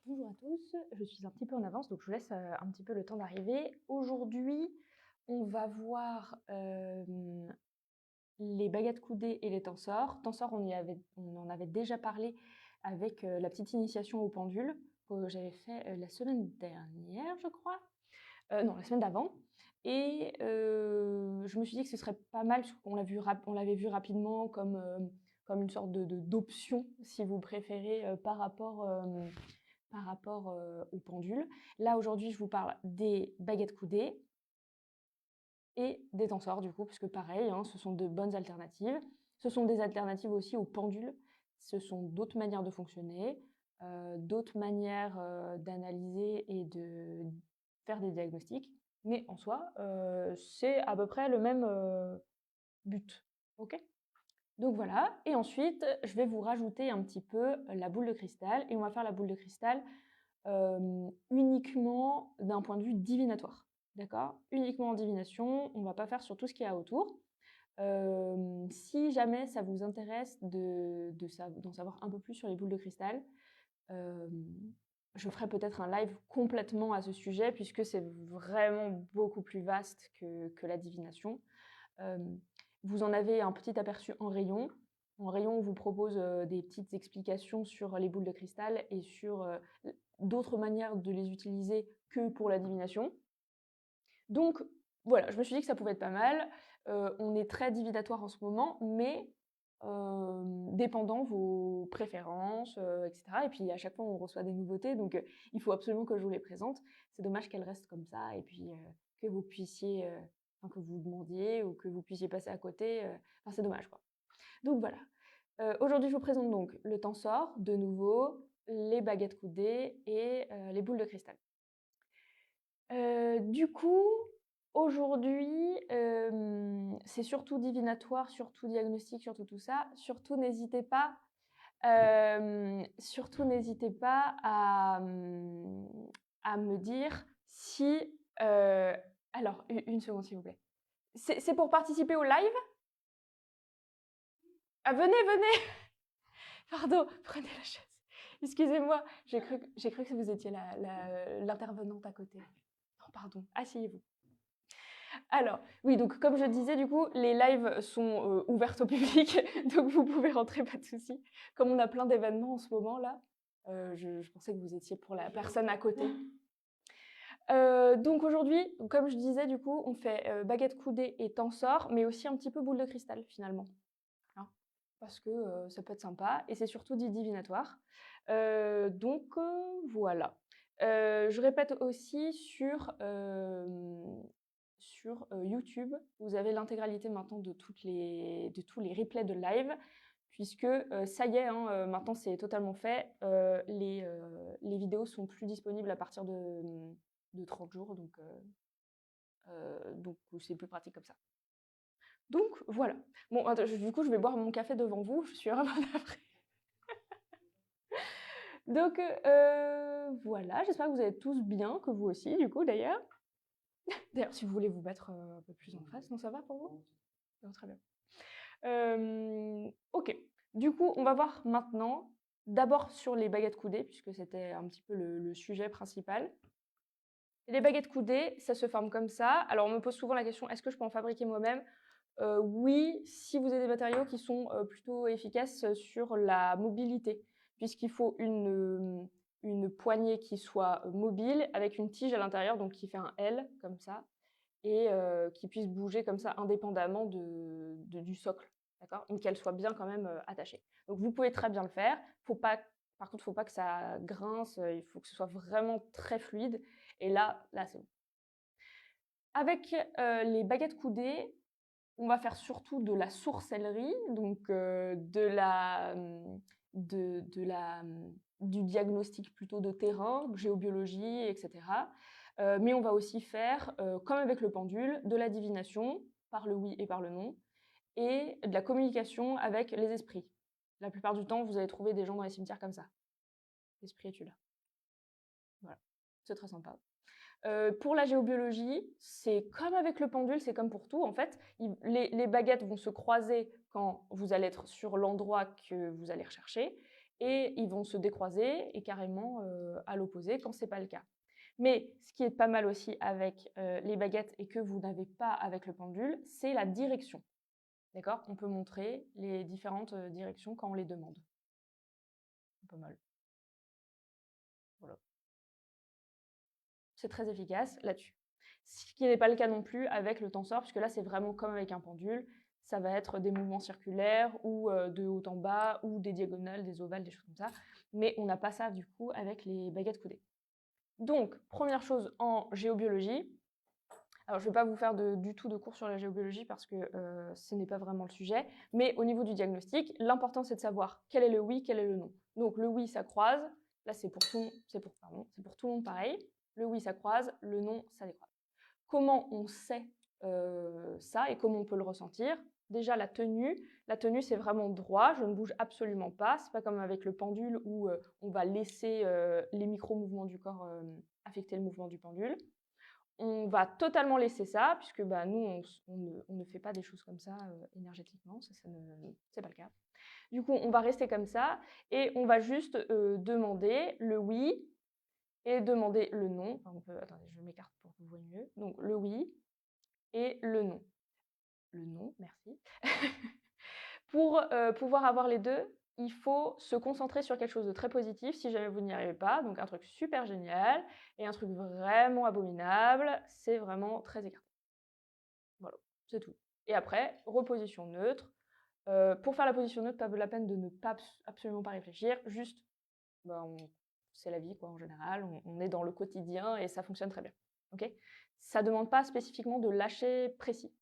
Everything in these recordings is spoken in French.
Bonjour à tous, je suis un petit peu en avance, donc je vous laisse un petit peu le temps d'arriver. Aujourd'hui, on va voir les baguettes coudées et les tensors. Tensors, on en avait déjà parlé avec la petite initiation au pendule que j'avais fait la semaine dernière, je crois. Non, la semaine d'avant. Et je me suis dit que ce serait pas mal, parce qu'on l'avait vu rapidement comme une sorte d'option, si vous préférez, par rapport au pendule. Là, aujourd'hui, je vous parle des baguettes coudées et des tensors, du coup, parce que pareil, hein, ce sont de bonnes alternatives. Ce sont des alternatives aussi au pendule. Ce sont d'autres manières de fonctionner, d'autres manières d'analyser et de faire des diagnostics. Mais en soi, c'est à peu près le même but. Ok? Donc voilà, et ensuite, je vais vous rajouter un petit peu la boule de cristal, et on va faire la boule de cristal uniquement d'un point de vue divinatoire. D'accord? Uniquement en divination, on ne va pas faire sur tout ce qu'il y a autour. Si jamais ça vous intéresse d'en savoir un peu plus sur les boules de cristal, je ferai peut-être un live complètement à ce sujet, puisque c'est vraiment beaucoup plus vaste que la divination. Vous en avez un petit aperçu en rayon. En rayon, on vous propose des petites explications sur les boules de cristal et sur d'autres manières de les utiliser que pour la divination. Donc voilà, je me suis dit que ça pouvait être pas mal. On est très divinatoire en ce moment, mais dépendant vos préférences, etc. Et puis à chaque fois, on reçoit des nouveautés, donc il faut absolument que je vous les présente. C'est dommage qu'elles restent comme ça, et puis que vous puissiez, que vous demandiez ou que vous puissiez passer à côté. Enfin, c'est dommage, quoi. Donc voilà. Aujourd'hui, je vous présente donc le tensor, de nouveau, les baguettes coudées et les boules de cristal. Du coup, aujourd'hui, c'est surtout divinatoire, surtout diagnostic, surtout tout ça. Surtout n'hésitez pas à me dire si... alors, une seconde, s'il vous plaît. C'est pour participer au live? Ah, venez, venez! Pardon, prenez la chaise. Excusez-moi, j'ai cru que vous étiez l'intervenante à côté. Non, pardon, asseyez-vous. Alors, oui, donc comme je disais, du coup, les lives sont ouverts au public, donc vous pouvez rentrer, pas de souci. Comme on a plein d'événements en ce moment, là, je pensais que vous étiez pour la personne à côté. Donc aujourd'hui, comme je disais, du coup, on fait baguette coudée et tensor, mais aussi un petit peu boule de cristal, finalement. Hein, parce que ça peut être sympa, et c'est surtout dit divinatoire. Donc voilà. Je répète aussi sur YouTube, vous avez l'intégralité maintenant de tous les replays de live, puisque ça y est, hein, maintenant c'est totalement fait. Les vidéos sont plus disponibles à partir de 30 jours, donc c'est plus pratique comme ça. Donc voilà. Bon, attends, du coup, je vais boire mon café devant vous. Je suis vraiment navrée. Donc voilà, j'espère que vous allez tous bien, que vous aussi, du coup, d'ailleurs. D'ailleurs, si vous voulez vous mettre un peu plus en face, non, ça va pour vous? Non, très bien. Ok, du coup, on va voir maintenant, d'abord sur les baguettes coudées, puisque c'était un petit peu le sujet principal. Les baguettes coudées, ça se forme comme ça. Alors, on me pose souvent la question, est-ce que je peux en fabriquer moi-même? Oui, si vous avez des matériaux qui sont plutôt efficaces sur la mobilité, puisqu'il faut une poignée qui soit mobile, avec une tige à l'intérieur, donc qui fait un L, comme ça, et qui puisse bouger comme ça indépendamment du socle, d'accord? Mais qu'elle soit bien quand même attachée. Donc vous pouvez très bien le faire. Par contre, il ne faut pas que ça grince, il faut que ce soit vraiment très fluide. Et là c'est bon. Avec les baguettes coudées, on va faire surtout de la sourcellerie, donc du diagnostic plutôt de terrain, géobiologie, etc. Mais on va aussi faire, comme avec le pendule, de la divination par le oui et par le non, et de la communication avec les esprits. La plupart du temps, vous allez trouver des gens dans les cimetières comme ça. L'esprit est là. Voilà, c'est très sympa. Pour la géobiologie, c'est comme avec le pendule, c'est comme pour tout. En fait, les baguettes vont se croiser quand vous allez être sur l'endroit que vous allez rechercher. et ils vont se décroiser et carrément à l'opposé quand ce n'est pas le cas. Mais ce qui est pas mal aussi avec les baguettes et que vous n'avez pas avec le pendule, c'est la direction. D'accord? On peut montrer les différentes directions quand on les demande. Pas mal. Voilà. C'est très efficace là-dessus. Ce qui n'est pas le cas non plus avec le tenseur, puisque là, c'est vraiment comme avec un pendule. Ça va être des mouvements circulaires ou de haut en bas ou des diagonales, des ovales, des choses comme ça. Mais on n'a pas ça du coup avec les baguettes coudées. Donc, première chose en géobiologie. Alors, je ne vais pas vous faire du tout de cours sur la géobiologie parce que ce n'est pas vraiment le sujet. Mais au niveau du diagnostic, l'important, c'est de savoir quel est le oui, quel est le non. Donc, le oui, ça croise. Là, c'est pour tout le monde pareil. Le oui, ça croise. Le non, ça décroise. Comment on sait ça et comment on peut le ressentir? Déjà, la tenue. La tenue, c'est vraiment droit. Je ne bouge absolument pas. Ce n'est pas comme avec le pendule où on va laisser les micro-mouvements du corps affecter le mouvement du pendule. On va totalement laisser ça, puisque bah, nous, on ne fait pas des choses comme ça énergétiquement. Ça c'est pas le cas. Du coup, on va rester comme ça et on va juste demander le oui et demander le non. Enfin, attendez, je m'écarte pour que vous voyez mieux. Donc, le oui et le non. Le non, merci. Pour pouvoir avoir les deux, il faut se concentrer sur quelque chose de très positif si jamais vous n'y arrivez pas. Donc un truc super génial et un truc vraiment abominable, c'est vraiment très écarté. Voilà, c'est tout. Et après, reposition neutre. Pour faire la position neutre, pas la peine de ne pas absolument pas réfléchir, juste, bah, c'est la vie quoi en général, on est dans le quotidien et ça fonctionne très bien. Okay, ça ne demande pas spécifiquement de lâcher précis.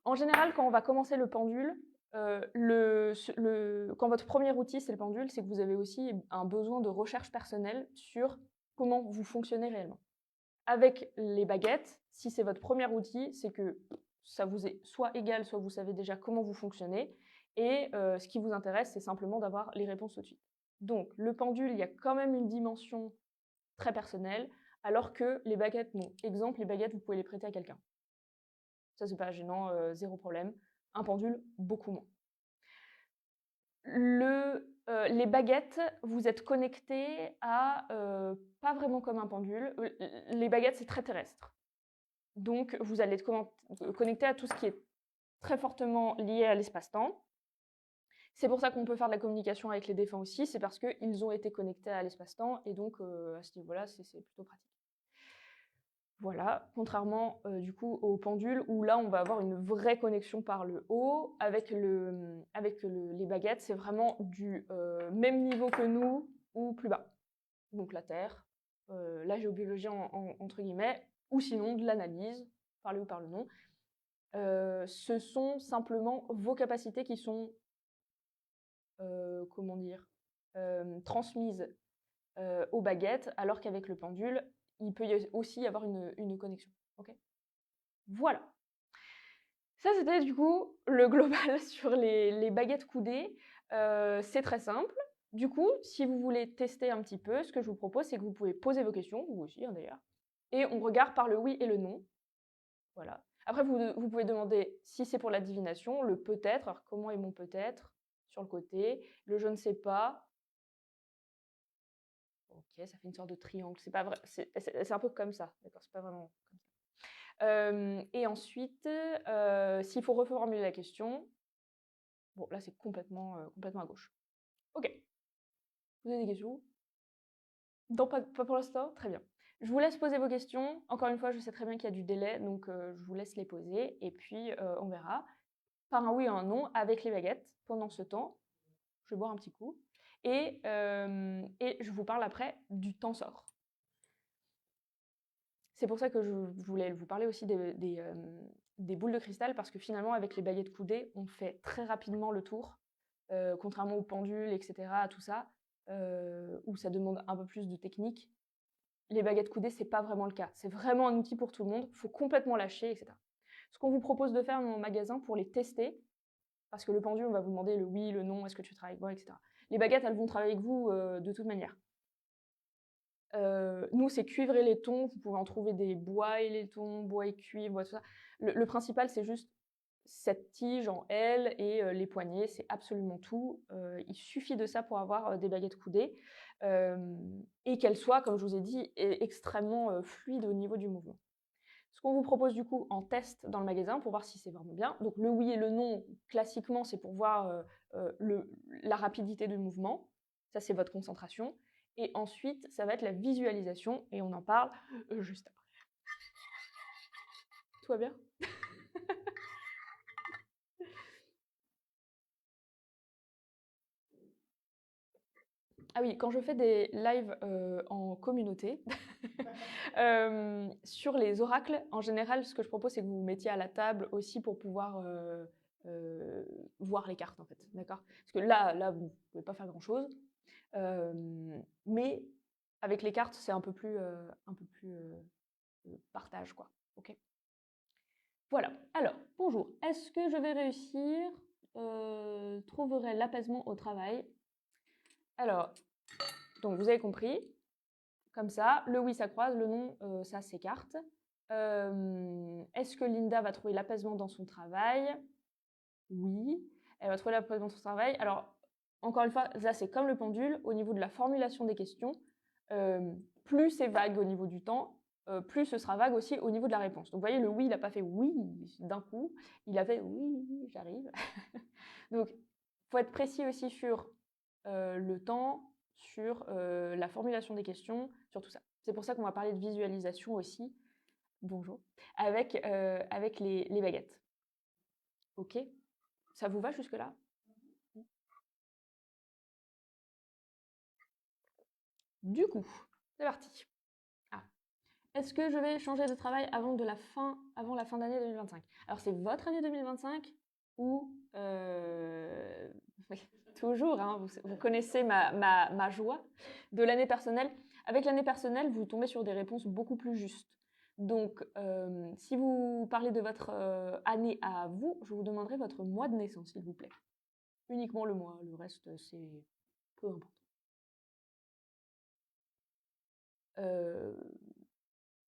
En général, quand on va commencer le pendule, quand votre premier outil, c'est le pendule, c'est que vous avez aussi un besoin de recherche personnelle sur comment vous fonctionnez réellement. Avec les baguettes, si c'est votre premier outil, c'est que ça vous est soit égal, soit vous savez déjà comment vous fonctionnez. Et ce qui vous intéresse, c'est simplement d'avoir les réponses tout de suite. Donc, le pendule, il y a quand même une dimension très personnelle, alors que les baguettes, non. Exemple, les baguettes, vous pouvez les prêter à quelqu'un. Ça, c'est pas gênant, zéro problème. Un pendule, beaucoup moins. Les baguettes, vous êtes connectés à, pas vraiment comme un pendule. Les baguettes, c'est très terrestre. Donc, vous allez être connecté à tout ce qui est très fortement lié à l'espace-temps. C'est pour ça qu'on peut faire de la communication avec les défunts aussi, c'est parce qu'ils ont été connectés à l'espace-temps, et donc à ce niveau-là, c'est plutôt pratique. Voilà, contrairement du coup au pendule où là on va avoir une vraie connexion par le haut. Avec les baguettes, c'est vraiment du même niveau que nous ou plus bas. Donc la Terre, la géobiologie entre guillemets, ou sinon de l'analyse, par le ou par le non. Ce sont simplement vos capacités qui sont, comment dire, transmises aux baguettes, alors qu'avec le pendule, il peut aussi y avoir une connexion. Okay, voilà. Ça, c'était du coup le global sur les baguettes coudées. C'est très simple. Du coup, si vous voulez tester un petit peu, ce que je vous propose, c'est que vous pouvez poser vos questions, vous aussi hein, d'ailleurs, et on regarde par le oui et le non. Voilà. Après, vous pouvez demander si c'est pour la divination, le peut-être. Alors, comment est mon peut-être sur le côté, le je ne sais pas. Ok, ça fait une sorte de triangle. C'est pas vrai, c'est un peu comme ça, d'accord. C'est pas vraiment comme ça. Et ensuite, s'il faut reformuler la question, bon là c'est complètement à gauche. Ok. Vous avez des questions? Non, pas pour l'instant. Très bien. Je vous laisse poser vos questions. Encore une fois, je sais très bien qu'il y a du délai, donc je vous laisse les poser et puis on verra. Par un oui ou un non avec les baguettes. Pendant ce temps, je vais boire un petit coup et je vous parle après du tensor. C'est pour ça que je voulais vous parler aussi des boules de cristal, parce que finalement, avec les baguettes coudées, on fait très rapidement le tour, contrairement aux pendules, etc., à tout ça, où ça demande un peu plus de technique. Les baguettes coudées, c'est pas vraiment le cas. C'est vraiment un outil pour tout le monde. Il faut complètement lâcher, etc. Ce qu'on vous propose de faire dans mon magasin pour les tester, parce que le pendule, on va vous demander le oui, le non, est-ce que tu travailles avec moi, etc. Les baguettes, elles vont travailler avec vous de toute manière. Nous, c'est cuivre et laiton. Vous pouvez en trouver des bois et laiton, bois et cuivre, tout ça. Le principal, c'est juste, cette tige en L et les poignets, c'est absolument tout. Il suffit de ça pour avoir des baguettes coudées et qu'elles soient, comme je vous ai dit, extrêmement fluides au niveau du mouvement. Ce qu'on vous propose du coup en test dans le magasin pour voir si c'est vraiment bien. Donc le oui et le non, classiquement, c'est pour voir la rapidité du mouvement. Ça, c'est votre concentration. Et ensuite, ça va être la visualisation et on en parle juste après. Tout va bien? Ah oui, quand je fais des lives en communauté, sur les oracles, en général, ce que je propose, c'est que vous vous mettiez à la table aussi pour pouvoir voir les cartes, en fait. D'accord? Parce que là, vous ne pouvez pas faire grand-chose. Mais avec les cartes, c'est un peu plus partage, quoi. Ok? Voilà. Alors, bonjour. Est-ce que je vais réussir trouverai l'apaisement au travail? Alors, donc vous avez compris. Comme ça, le oui, ça croise, le non, ça s'écarte. Est-ce que Linda va trouver l'apaisement dans son travail? Oui, elle va trouver l'apaisement dans son travail. Alors, encore une fois, là, c'est comme le pendule, au niveau de la formulation des questions, plus c'est vague au niveau du temps, plus ce sera vague aussi au niveau de la réponse. Donc, vous voyez, le oui, il n'a pas fait oui d'un coup, il a fait oui, j'arrive. Donc, il faut être précis aussi sur le temps, sur la formulation des questions, sur tout ça. C'est pour ça qu'on va parler de visualisation aussi, bonjour, avec les baguettes. Ok? Ça vous va jusque-là? Du coup, c'est parti. Ah. Est-ce que je vais changer de travail avant la fin d'année 2025? Alors, c'est votre année 2025 ou... oui, toujours, hein, vous connaissez ma joie de l'année personnelle. Avec l'année personnelle, vous tombez sur des réponses beaucoup plus justes. Donc, si vous parlez de votre année à vous, je vous demanderai votre mois de naissance, s'il vous plaît. Uniquement le mois, le reste, c'est peu important.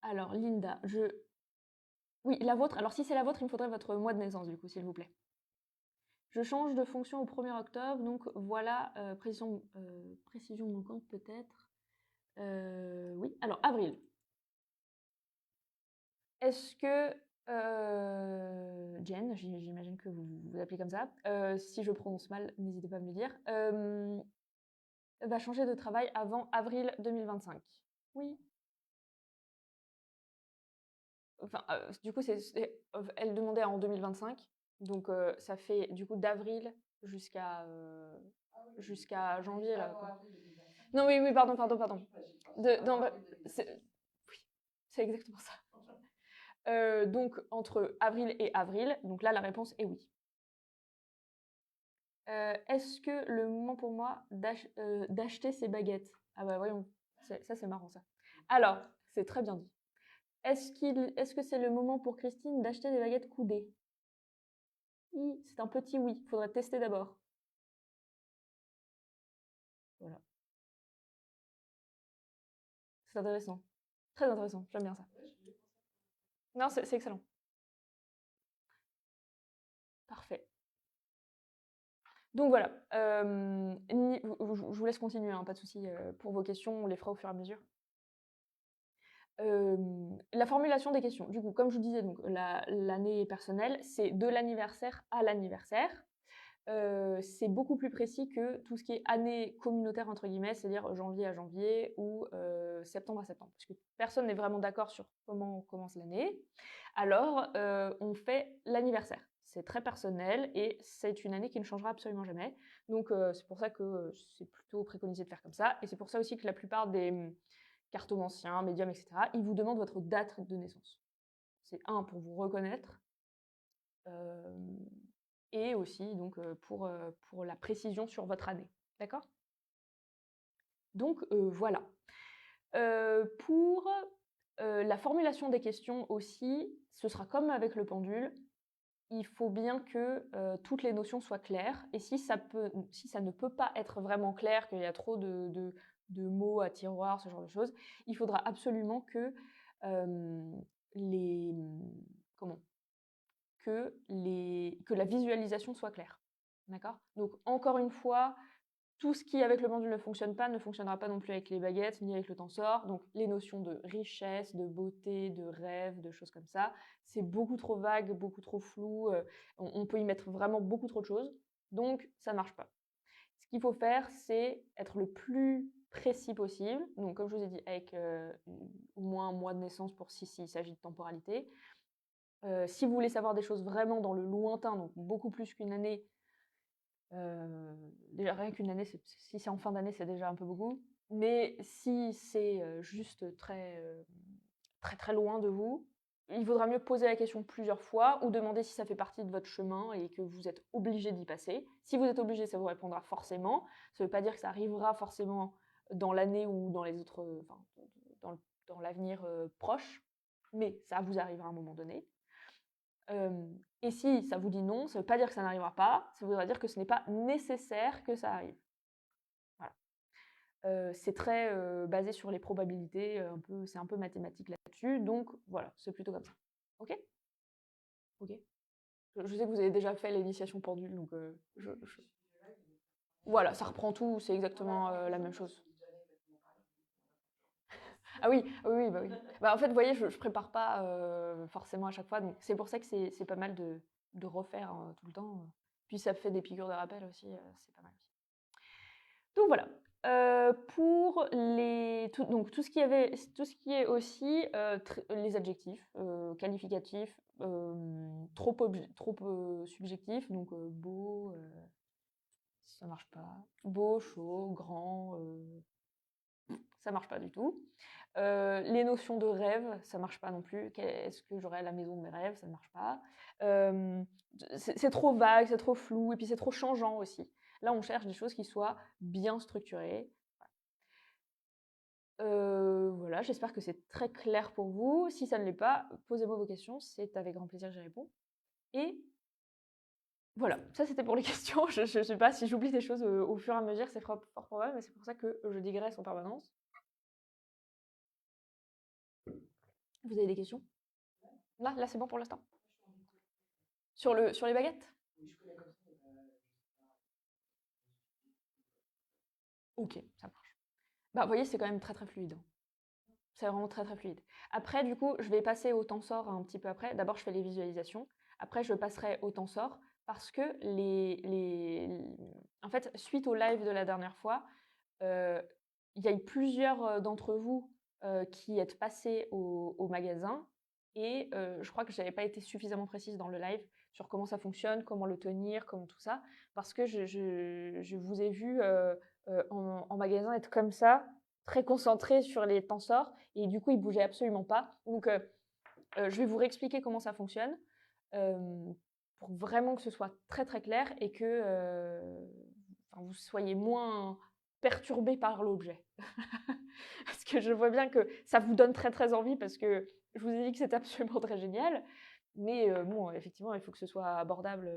Alors, Linda, oui, la vôtre. Alors, si c'est la vôtre, il me faudrait votre mois de naissance, du coup, s'il vous plaît. Je change de fonction au 1er octobre, donc voilà, précision manquante peut-être. Oui, alors, avril. Est-ce que, Jen, j'imagine que vous vous appelez comme ça, si je prononce mal, n'hésitez pas à me le dire, va changer de travail avant avril 2025? Oui. Enfin, du coup, elle demandait en 2025, donc ça fait du coup d'avril jusqu'à janvier là, quoi. Non, oui, oui, pardon. Non, bah, oui, c'est exactement ça. Donc entre avril et avril, donc là la réponse est oui. Est-ce que le moment pour moi d'acheter ces baguettes? Ah bah voyons, ça c'est marrant ça. Alors, c'est très bien dit. Est-ce que c'est le moment pour Christine d'acheter des baguettes coudées? Oui, c'est un petit oui, il faudrait tester d'abord. Voilà. C'est intéressant. Très intéressant, j'aime bien ça. Non, c'est excellent. Parfait. Donc voilà, je vous laisse continuer, hein, pas de souci, pour vos questions, on les fera au fur et à mesure. La formulation des questions, du coup, comme je vous disais, donc l'année personnelle, c'est de l'anniversaire à l'anniversaire. C'est beaucoup plus précis que tout ce qui est année communautaire, entre guillemets, c'est-à-dire janvier à janvier ou septembre à septembre, parce que personne n'est vraiment d'accord sur comment on commence l'année. Alors, on fait l'anniversaire. C'est très personnel et c'est une année qui ne changera absolument jamais. Donc, c'est pour ça que c'est plutôt préconisé de faire comme ça. Et c'est pour ça aussi que la plupart des cartomanciens, médiums, etc., ils vous demandent votre date de naissance. C'est pour vous reconnaître. Et aussi donc pour la précision sur votre année. D'accord? Donc voilà. Pour la formulation des questions aussi, ce sera comme avec le pendule. Il faut bien que toutes les notions soient claires. Et si ça ne peut pas être vraiment clair, qu'il y a trop de mots à tiroir, ce genre de choses, il faudra absolument que que la visualisation soit claire. D'accord? Donc, encore une fois, tout ce qui, avec le pendule, ne fonctionne pas, ne fonctionnera pas non plus avec les baguettes, ni avec le tensor. Donc, les notions de richesse, de beauté, de rêve, de choses comme ça, c'est beaucoup trop vague, beaucoup trop flou. On peut y mettre vraiment beaucoup trop de choses. Donc, ça ne marche pas. Ce qu'il faut faire, c'est être le plus précis possible. Donc, comme je vous ai dit, avec au moins un mois de naissance pour s'il s'agit de temporalité. Si vous voulez savoir des choses vraiment dans le lointain, donc beaucoup plus qu'une année, déjà rien qu'une année, si c'est en fin d'année, c'est déjà un peu beaucoup. Mais si c'est juste très très loin de vous, il vaudra mieux poser la question plusieurs fois ou demander si ça fait partie de votre chemin et que vous êtes obligé d'y passer. Si vous êtes obligé, ça vous répondra forcément. Ça ne veut pas dire que ça arrivera forcément dans l'année ou dans les autres, enfin, dans l'avenir proche, mais ça vous arrivera à un moment donné. Et si ça vous dit non, ça ne veut pas dire que ça n'arrivera pas, ça voudra dire que ce n'est pas nécessaire que ça arrive. Voilà. C'est très basé sur les probabilités, c'est un peu mathématique là-dessus, donc voilà, c'est plutôt comme ça. Ok? Ok. Je sais que vous avez déjà fait l'initiation pendule, donc voilà, ça reprend tout, c'est exactement la même chose. Ah oui, oui, bah oui. Bah, en fait, vous voyez, je prépare pas forcément à chaque fois, donc c'est pour ça que c'est pas mal de refaire tout le temps. Puis ça fait des piqûres de rappel aussi, c'est pas mal aussi. Donc voilà. Pour donc tout ce qui est aussi les adjectifs qualificatifs, trop subjectifs, donc beau, ça marche pas. Beau, chaud, grand, ça marche pas du tout. Les notions de rêve, ça marche pas non plus. Est-ce que j'aurai la maison de mes rêves? Ça ne marche pas. C'est trop vague, c'est trop flou, et puis c'est trop changeant aussi. Là, on cherche des choses qui soient bien structurées. Voilà, j'espère que c'est très clair pour vous. Si ça ne l'est pas, posez-moi vos questions, c'est avec grand plaisir que j'y réponds. Et voilà, ça c'était pour les questions. Je ne sais pas si j'oublie des choses au fur et à mesure, c'est fort probable, mais c'est pour ça que je digresse en permanence. Vous avez des questions? Là c'est bon pour l'instant. Sur les baguettes? Ok, ça marche. Bah, vous voyez, c'est quand même très très fluide. C'est vraiment très très fluide. Après, du coup, je vais passer au tensor un petit peu après. D'abord, je fais les visualisations. Après, je passerai au tensor parce que en fait, suite au live de la dernière fois, il y a eu plusieurs d'entre vous qui êtes passés au magasin et je crois que je n'avais pas été suffisamment précise dans le live sur comment ça fonctionne, comment le tenir, comment tout ça, parce que je vous ai vu en magasin être comme ça, très concentré sur les tensors, et du coup, ils bougeaient absolument pas. Donc, je vais vous réexpliquer comment ça fonctionne pour vraiment que ce soit très très clair et que vous soyez moins perturbé par l'objet. Parce que je vois bien que ça vous donne très très envie parce que je vous ai dit que c'était absolument très génial. Mais bon, effectivement, il faut que ce soit abordable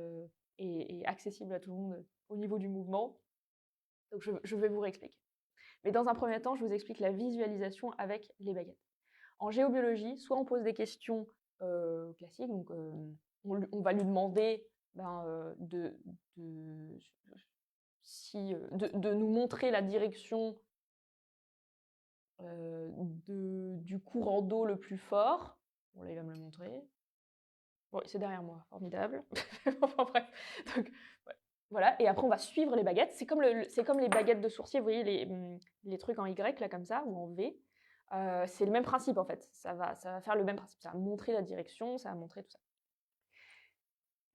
et accessible à tout le monde au niveau du mouvement. Donc je vais vous réexpliquer. Mais dans un premier temps, je vous explique la visualisation avec les baguettes. En géobiologie, soit on pose des questions classiques, donc on va lui demander de nous montrer la direction du courant d'eau le plus fort. Bon, là, il va me le montrer. Bon, c'est derrière moi, formidable. Enfin bref, donc voilà. Et après, on va suivre les baguettes. C'est comme les baguettes de sourcier, vous voyez, les trucs en Y, là, comme ça, ou en V. C'est le même principe, en fait. Ça va faire le même principe. Ça va montrer la direction, ça va montrer tout ça.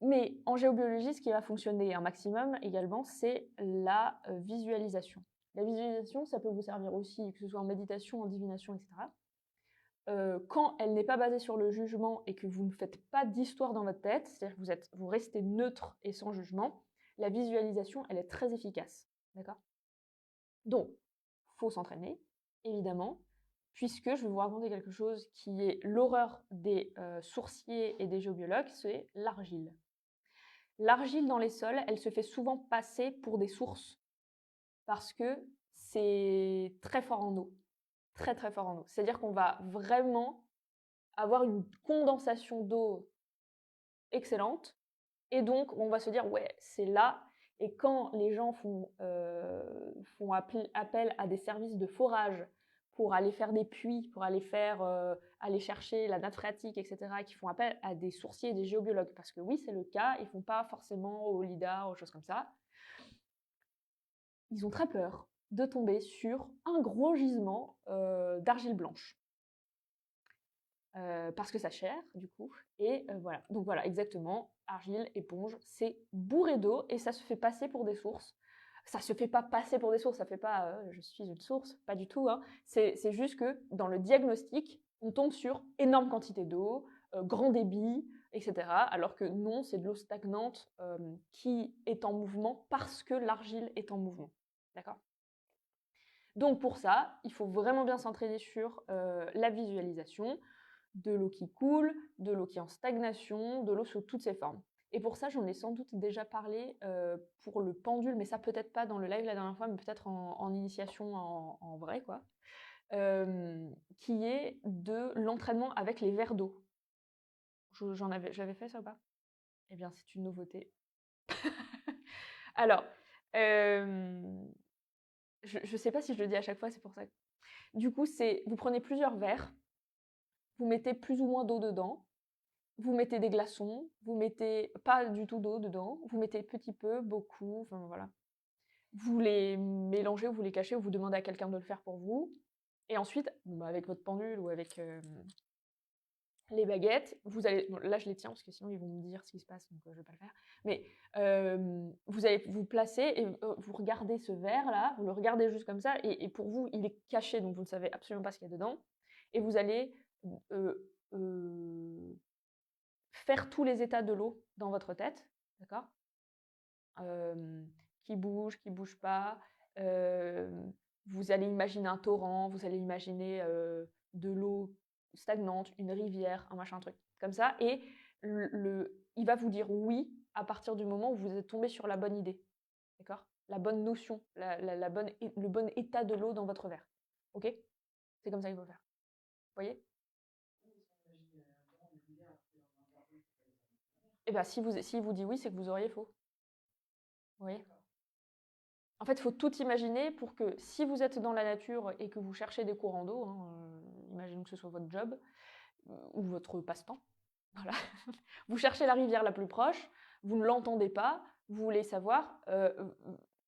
Mais en géobiologie, ce qui va fonctionner un maximum également, c'est la visualisation. La visualisation, ça peut vous servir aussi, que ce soit en méditation, en divination, etc. Quand elle n'est pas basée sur le jugement et que vous ne faites pas d'histoire dans votre tête, c'est-à-dire que vous restez neutre et sans jugement, la visualisation, elle est très efficace. D'accord? Donc, il faut s'entraîner, évidemment, puisque je vais vous raconter quelque chose qui est l'horreur des sourciers et des géobiologues, c'est l'argile. L'argile dans les sols, elle se fait souvent passer pour des sources parce que c'est très fort en eau. Très très fort en eau. C'est-à-dire qu'on va vraiment avoir une condensation d'eau excellente. Et donc, on va se dire, ouais, c'est là. Et quand les gens font appel à des services de forage pour aller faire des puits, pour aller chercher la nappe phréatique, etc., qui font appel à des sourciers et des géobiologues, parce que oui, c'est le cas, ils ne font pas forcément au LIDAR, aux choses comme ça, ils ont très peur de tomber sur un gros gisement d'argile blanche. Parce que ça cher, du coup. Et voilà. Donc voilà, exactement, argile, éponge, c'est bourré d'eau et ça se fait passer pour des sources. Ça se fait pas passer pour des sources, ça fait pas je suis une source, pas du tout. Hein. C'est juste que dans le diagnostic, on tombe sur énorme quantité d'eau, grand débit, etc. Alors que non, c'est de l'eau stagnante qui est en mouvement parce que l'argile est en mouvement. D'accord ? Donc pour ça, il faut vraiment bien s'entraîner sur la visualisation de l'eau qui coule, de l'eau qui est en stagnation, de l'eau sous toutes ses formes. Et pour ça, j'en ai sans doute déjà parlé pour le pendule, mais ça peut-être pas dans le live la dernière fois, mais peut-être en initiation en vrai, quoi, qui est de l'entraînement avec les verres d'eau. J'avais fait ça ou pas? Eh bien, c'est une nouveauté. Alors, je sais pas si je le dis à chaque fois, c'est pour ça. Du coup, vous prenez plusieurs verres, vous mettez plus ou moins d'eau dedans, vous mettez des glaçons, vous mettez pas du tout d'eau dedans, vous mettez petit peu, beaucoup, enfin voilà. Vous les mélangez ou vous les cachez ou vous demandez à quelqu'un de le faire pour vous. Et ensuite, avec votre pendule ou avec les baguettes, vous allez... Bon, là, je les tiens parce que sinon, ils vont me dire ce qui se passe, donc je vais pas le faire. Mais vous allez vous placer et vous regardez ce verre-là, vous le regardez juste comme ça, et pour vous, il est caché, donc vous ne savez absolument pas ce qu'il y a dedans. Et vous allez faire tous les états de l'eau dans votre tête, d'accord, qui bouge pas. Vous allez imaginer un torrent, vous allez imaginer de l'eau stagnante, une rivière, un machin, un truc comme ça. Et il va vous dire oui à partir du moment où vous êtes tombé sur la bonne idée, d'accord, la bonne notion, le bon état de l'eau dans votre verre. Ok? C'est comme ça qu'il faut faire. Vous voyez? Et bien, s'il vous dit oui, c'est que vous auriez faux. Vous voyez? En fait, il faut tout imaginer pour que si vous êtes dans la nature et que vous cherchez des courants d'eau, hein, imaginons que ce soit votre job ou votre passe-temps, voilà. Vous cherchez la rivière la plus proche, vous ne l'entendez pas, vous voulez savoir,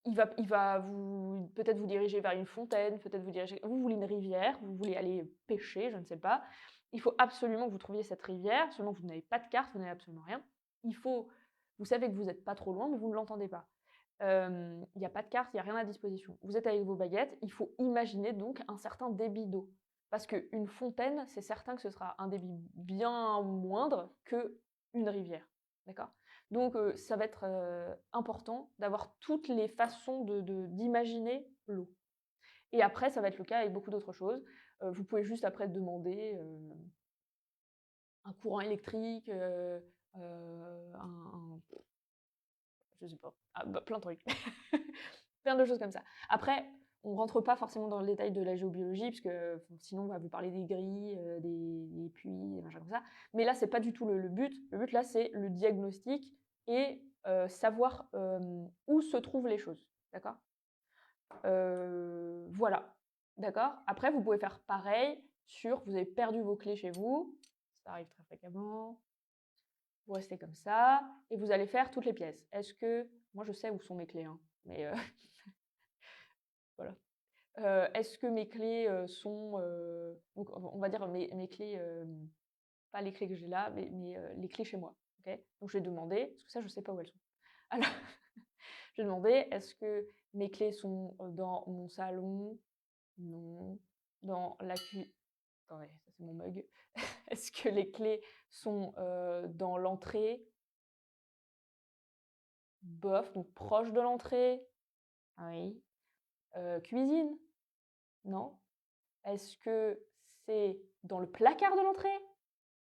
il va peut-être vous diriger vers une fontaine, peut-être vous voulez une rivière, vous voulez aller pêcher, je ne sais pas. Il faut absolument que vous trouviez cette rivière, seulement vous n'avez pas de carte, vous n'avez absolument rien. Vous savez que vous n'êtes pas trop loin, mais vous ne l'entendez pas. Il n'y a pas de carte, il n'y a rien à disposition. Vous êtes avec vos baguettes, il faut imaginer donc un certain débit d'eau. Parce qu'une fontaine, c'est certain que ce sera un débit bien moindre qu'une rivière. D'accord ? Donc ça va être important d'avoir toutes les façons d'imaginer l'eau. Et après, ça va être le cas avec beaucoup d'autres choses. Vous pouvez juste après demander un courant électrique, je sais pas, plein de trucs. Plein de choses comme ça. Après, on ne rentre pas forcément dans le détail de la géobiologie, parce que sinon on va vous parler des grilles, des puits, des machins comme ça. Mais là, c'est pas du tout le but. Le but, là, c'est le diagnostic et savoir où se trouvent les choses. D'accord ? Voilà. D'accord ? Après, vous pouvez faire pareil vous avez perdu vos clés chez vous. Ça arrive très fréquemment. Vous restez comme ça et vous allez faire toutes les pièces. Est-ce que... Moi, je sais où sont mes clés, hein, mais voilà. Est-ce que mes clés sont... donc, on va dire mes clés, pas les clés que j'ai là, mais les clés chez moi. Okay, donc, je vais demander, parce que ça, je ne sais pas où elles sont. Alors, je vais demander, est-ce que mes clés sont dans mon salon? Non. Dans la cuisine? Attendez, ça c'est mon mug. Est-ce que les clés sont dans l'entrée? Bof, donc proche de l'entrée. Oui. Cuisine? Non. Est-ce que c'est dans le placard de l'entrée?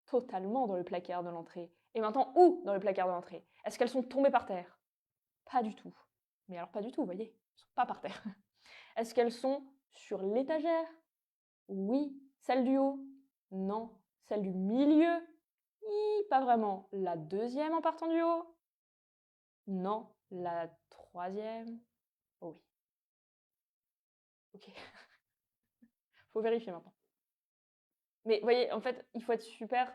Totalement dans le placard de l'entrée. Et maintenant, où dans le placard de l'entrée? Est-ce qu'elles sont tombées par terre? Pas du tout. Mais alors pas du tout, vous voyez, elles ne sont pas par terre. Est-ce qu'elles sont sur l'étagère? Oui. Celle du haut? Non. Celle du milieu? Pas vraiment. La deuxième en partant du haut? Non. La troisième? Oh oui. Ok. Faut vérifier maintenant. Mais vous voyez, en fait, il faut être super...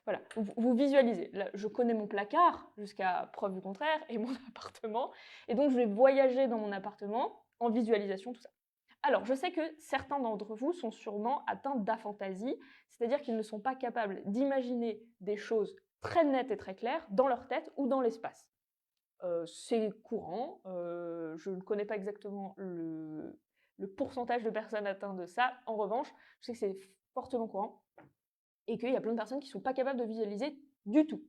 voilà, vous visualisez. Là, je connais mon placard, jusqu'à preuve du contraire, et mon appartement. Et donc, je vais voyager dans mon appartement, en visualisation, tout ça. Alors, je sais que certains d'entre vous sont sûrement atteints d'aphantasie, c'est-à-dire qu'ils ne sont pas capables d'imaginer des choses très nettes et très claires dans leur tête ou dans l'espace. C'est courant, je ne connais pas exactement le pourcentage de personnes atteintes de ça. En revanche, je sais que c'est fortement courant et qu'il y a plein de personnes qui ne sont pas capables de visualiser du tout.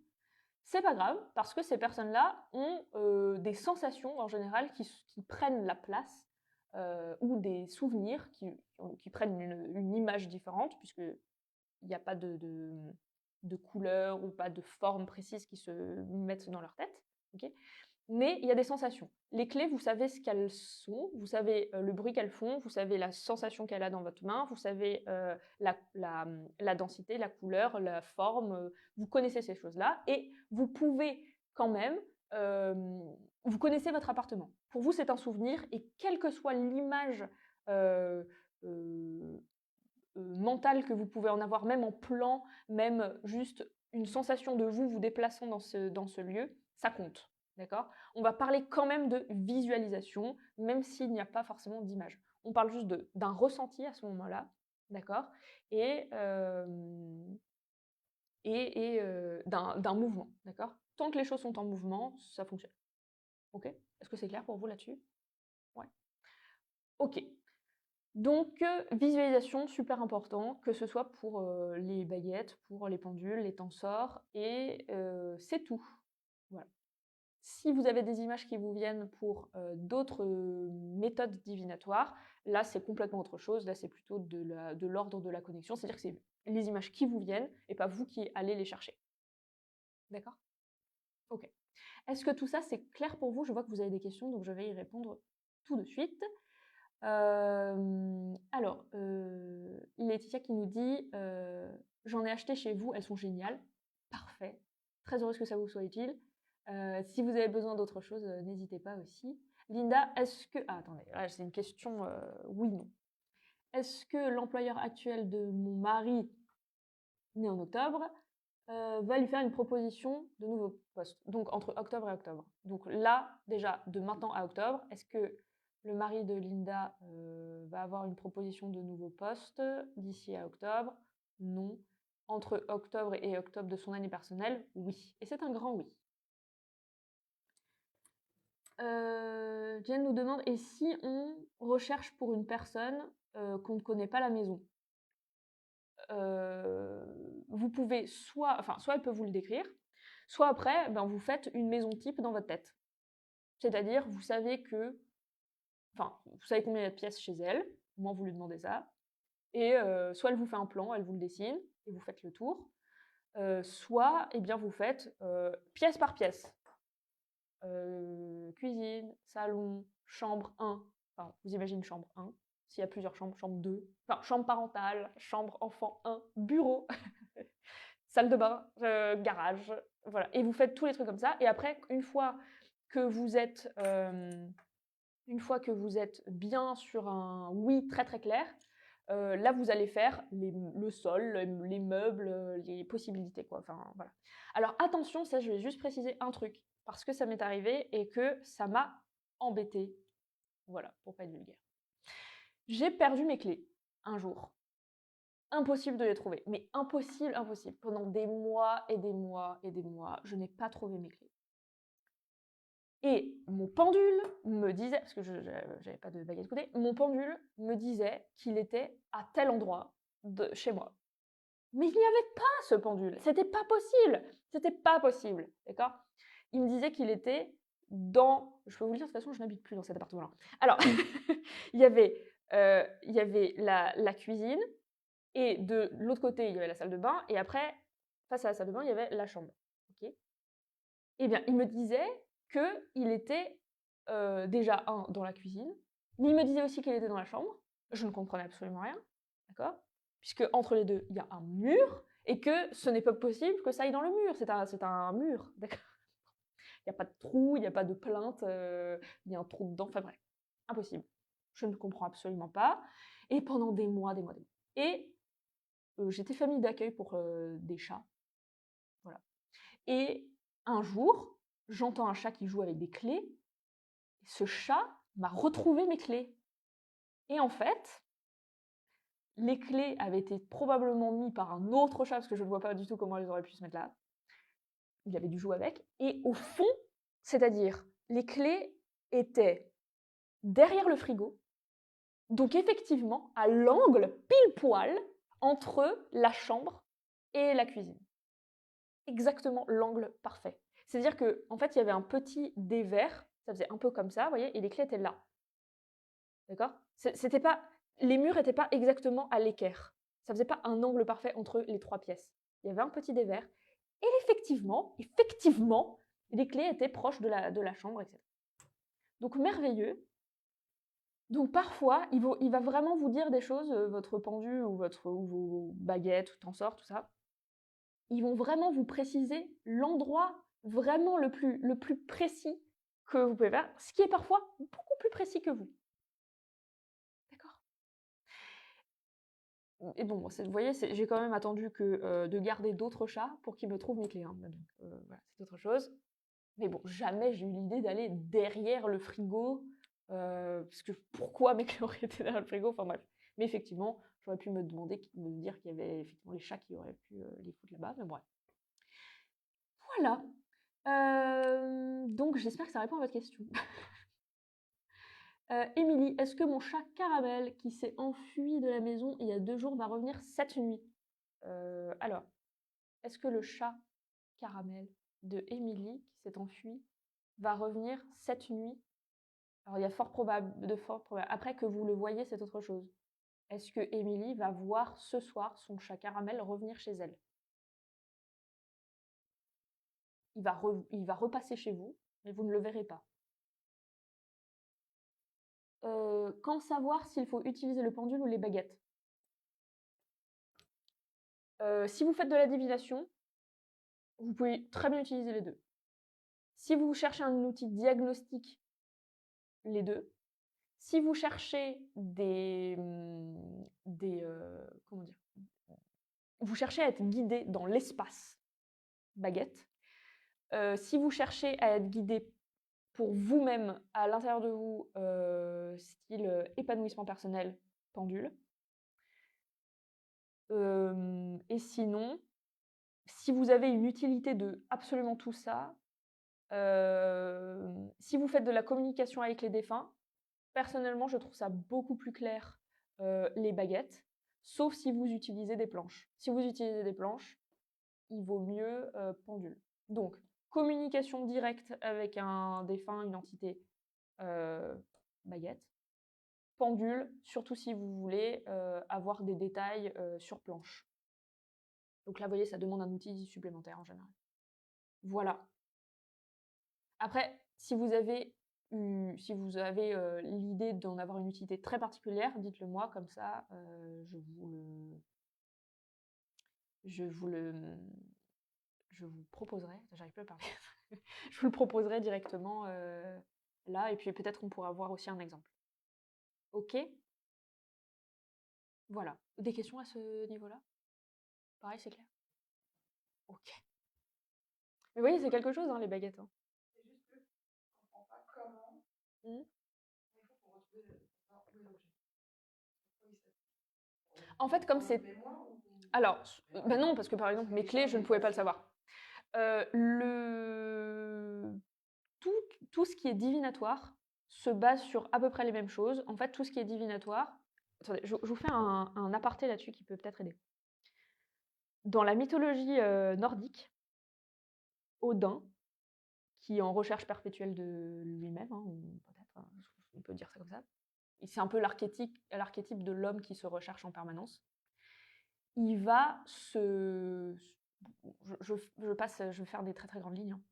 C'est pas grave, parce que ces personnes-là ont des sensations en général qui prennent la place, ou des souvenirs qui prennent une image différente, puisqu'il n'y a pas de couleur ou pas de forme précise qui se mettent dans leur tête. Okay, mais il y a des sensations. Les clés, vous savez ce qu'elles sont, vous savez le bruit qu'elles font, vous savez la sensation qu'elle a dans votre main, vous savez la densité, la couleur, la forme, vous connaissez ces choses-là, et vous pouvez quand même, vous connaissez votre appartement. Pour vous, c'est un souvenir, et quelle que soit l'image mentale que vous pouvez en avoir, même en plan, même juste une sensation de vous déplaçant dans ce lieu, ça compte. D'accord? On va parler quand même de visualisation, même s'il n'y a pas forcément d'image. On parle juste d'un ressenti à ce moment-là, d'accord? Et d'un mouvement, d'accord? Tant que les choses sont en mouvement, ça fonctionne. Ok? Est-ce que c'est clair pour vous là-dessus? Ouais. Ok. Donc, visualisation, super important, que ce soit pour les baguettes, pour les pendules, les tensors, et c'est tout. Voilà. Si vous avez des images qui vous viennent pour d'autres méthodes divinatoires, là c'est complètement autre chose, là c'est plutôt de l'ordre de la connexion, c'est-à-dire que c'est les images qui vous viennent et pas vous qui allez les chercher. D'accord? Ok. Est-ce que tout ça c'est clair pour vous? Je vois que vous avez des questions, donc je vais y répondre tout de suite. Alors, Laetitia qui nous dit j'en ai acheté chez vous, elles sont géniales. Parfait. Très heureuse que ça vous soit utile. Si vous avez besoin d'autre chose, n'hésitez pas aussi. Linda, est-ce que... Ah, attendez, c'est une question oui, non. Est-ce que l'employeur actuel de mon mari, né en octobre, va lui faire une proposition de nouveau poste? Donc, entre octobre et octobre. Donc là, déjà, de maintenant à octobre, est-ce que le mari de Linda va avoir une proposition de nouveau poste d'ici à octobre? Non. Entre octobre et octobre de son année personnelle? Oui. Et c'est un grand oui. Jen nous demande, et si on recherche pour une personne qu'on ne connaît pas la maison? Vous pouvez soit elle peut vous le décrire, soit après, ben, vous faites une maison type dans votre tête. C'est-à-dire, vous savez combien il y a de pièces chez elle, au moins vous lui demandez ça, et soit elle vous fait un plan, elle vous le dessine, et vous faites le tour, soit, eh bien, vous faites pièce par pièce. Cuisine, salon, chambre 1, enfin, vous imaginez chambre 1, s'il y a plusieurs chambres, chambre 2, enfin, chambre parentale, chambre enfant 1, bureau, salle de bain, garage, voilà. Et vous faites tous les trucs comme ça, et après, une fois que vous êtes bien sur un oui très très clair, là vous allez faire le sol, les meubles, les possibilités, quoi. Enfin, voilà. Alors attention, ça je vais juste préciser un truc, parce que ça m'est arrivé et que ça m'a embêtée. Voilà, pour pas être vulgaire. J'ai perdu mes clés un jour. Impossible de les trouver, mais impossible, impossible. Pendant des mois et des mois et des mois, je n'ai pas trouvé mes clés. Et mon pendule me disait, parce que je n'avais pas de baguette coudée, mon pendule me disait qu'il était à tel endroit de chez moi. Mais il n'y avait pas ce pendule, c'était pas possible, c'était pas possible, d'accord? Il me disait qu'il était dans, je peux vous le dire, de toute façon, je n'habite plus dans cet appartement-là. Alors, il y avait la cuisine, et de l'autre côté, il y avait la salle de bain, et après, face à la salle de bain, il y avait la chambre. Okay, eh bien, il me disait qu'il était déjà dans la cuisine, mais il me disait aussi qu'il était dans la chambre. Je ne comprenais absolument rien, d'accord? Puisque entre les deux, il y a un mur, et que ce n'est pas possible que ça aille dans le mur. C'est un mur, d'accord. Il n'y a pas de trou, il n'y a pas de plainte, il y a un trou dedans, enfin bref, impossible. Je ne comprends absolument pas. Et pendant des mois, des mois, des mois. Et j'étais famille d'accueil pour des chats. Voilà. Et un jour, j'entends un chat qui joue avec des clés. Et ce chat m'a retrouvé mes clés. Et en fait, les clés avaient été probablement mises par un autre chat, parce que je ne vois pas du tout comment elles auraient pu se mettre là. Il avait dû jouer avec. Et au fond, c'est-à-dire, les clés étaient derrière le frigo, donc effectivement, à l'angle, pile poil, entre la chambre et la cuisine. Exactement l'angle parfait. C'est-à-dire que, en fait, il y avait un petit dévers, ça faisait un peu comme ça, vous voyez, et les clés étaient là. D'accord? C'était pas, les murs n'étaient pas exactement à l'équerre. Ça faisait pas un angle parfait entre les trois pièces. Il y avait un petit dévers. Et effectivement, les clés étaient proches de la chambre, etc. Donc merveilleux. Donc parfois, il va vraiment vous dire des choses, votre pendu ou vos baguettes, ou tensors, tout ça. Ils vont vraiment vous préciser l'endroit vraiment le plus précis que vous pouvez faire, ce qui est parfois beaucoup plus précis que vous. D'accord? Et bon, vous voyez, j'ai quand même attendu de garder d'autres chats pour qu'ils me trouvent mes clés. Hein. Donc voilà, c'est autre chose. Mais bon, jamais j'ai eu l'idée d'aller derrière le frigo, parce que pourquoi mes clés auraient été derrière le frigo? Enfin bref. Mais effectivement, j'aurais pu me dire qu'il y avait effectivement les chats qui auraient pu les foutre là-bas, mais bref. Voilà. Donc j'espère que ça répond à votre question. Émilie, est-ce que mon chat Caramel, qui s'est enfui de la maison il y a 2 jours, va revenir cette nuit? Alors, est-ce que le chat Caramel de Émilie, qui s'est enfui, va revenir cette nuit? Alors, il y a fort probable. Après que vous le voyez, c'est autre chose. Est-ce que Émilie va voir ce soir son chat Caramel revenir chez elle? Il va repasser chez vous, mais vous ne le verrez pas. Quand savoir s'il faut utiliser le pendule ou les baguettes? Si vous faites de la divination, vous pouvez très bien utiliser les deux. Si vous cherchez un outil diagnostique, les deux. Si vous cherchez comment dire, vous cherchez à être guidé dans l'espace, baguette. Si vous cherchez à être guidé pour vous-même, à l'intérieur de vous, style épanouissement personnel, pendule. Et sinon, si vous avez une utilité de absolument tout ça, si vous faites de la communication avec les défunts, personnellement, je trouve ça beaucoup plus clair, les baguettes, sauf si vous utilisez des planches. Si vous utilisez des planches, il vaut mieux pendule. Donc, communication directe avec un défunt, une entité, baguette. Pendule, surtout si vous voulez avoir des détails sur planche. Donc là, vous voyez, ça demande un outil supplémentaire en général. Voilà. Après, si vous avez l'idée d'en avoir une utilité très particulière, dites-le moi, comme ça, je vous proposerai, j'arrive pas à parler, je vous le proposerai directement là, et puis peut-être qu'on pourra voir aussi un exemple. Ok? Voilà. Des questions à ce niveau-là? Pareil, c'est clair? Ok. Mais vous voyez, c'est quelque chose, hein, les baguettes. Hein. C'est juste que je comprends pas comment Mmh. il faut pour retrouver les objets. En fait, comme c'est... Alors, ben non, parce que par exemple, mes clés, je ne pouvais pas le savoir. Tout ce qui est divinatoire se base sur à peu près les mêmes choses. En fait, tout ce qui est divinatoire... Attendez, je vous fais un aparté là-dessus qui peut peut-être aider. Dans la mythologie nordique, Odin, qui est en recherche perpétuelle de lui-même, hein, peut-être, on peut dire ça comme ça, c'est un peu l'archétype de l'homme qui se recherche en permanence. Il va se... Je vais faire des très très grandes lignes. Hein.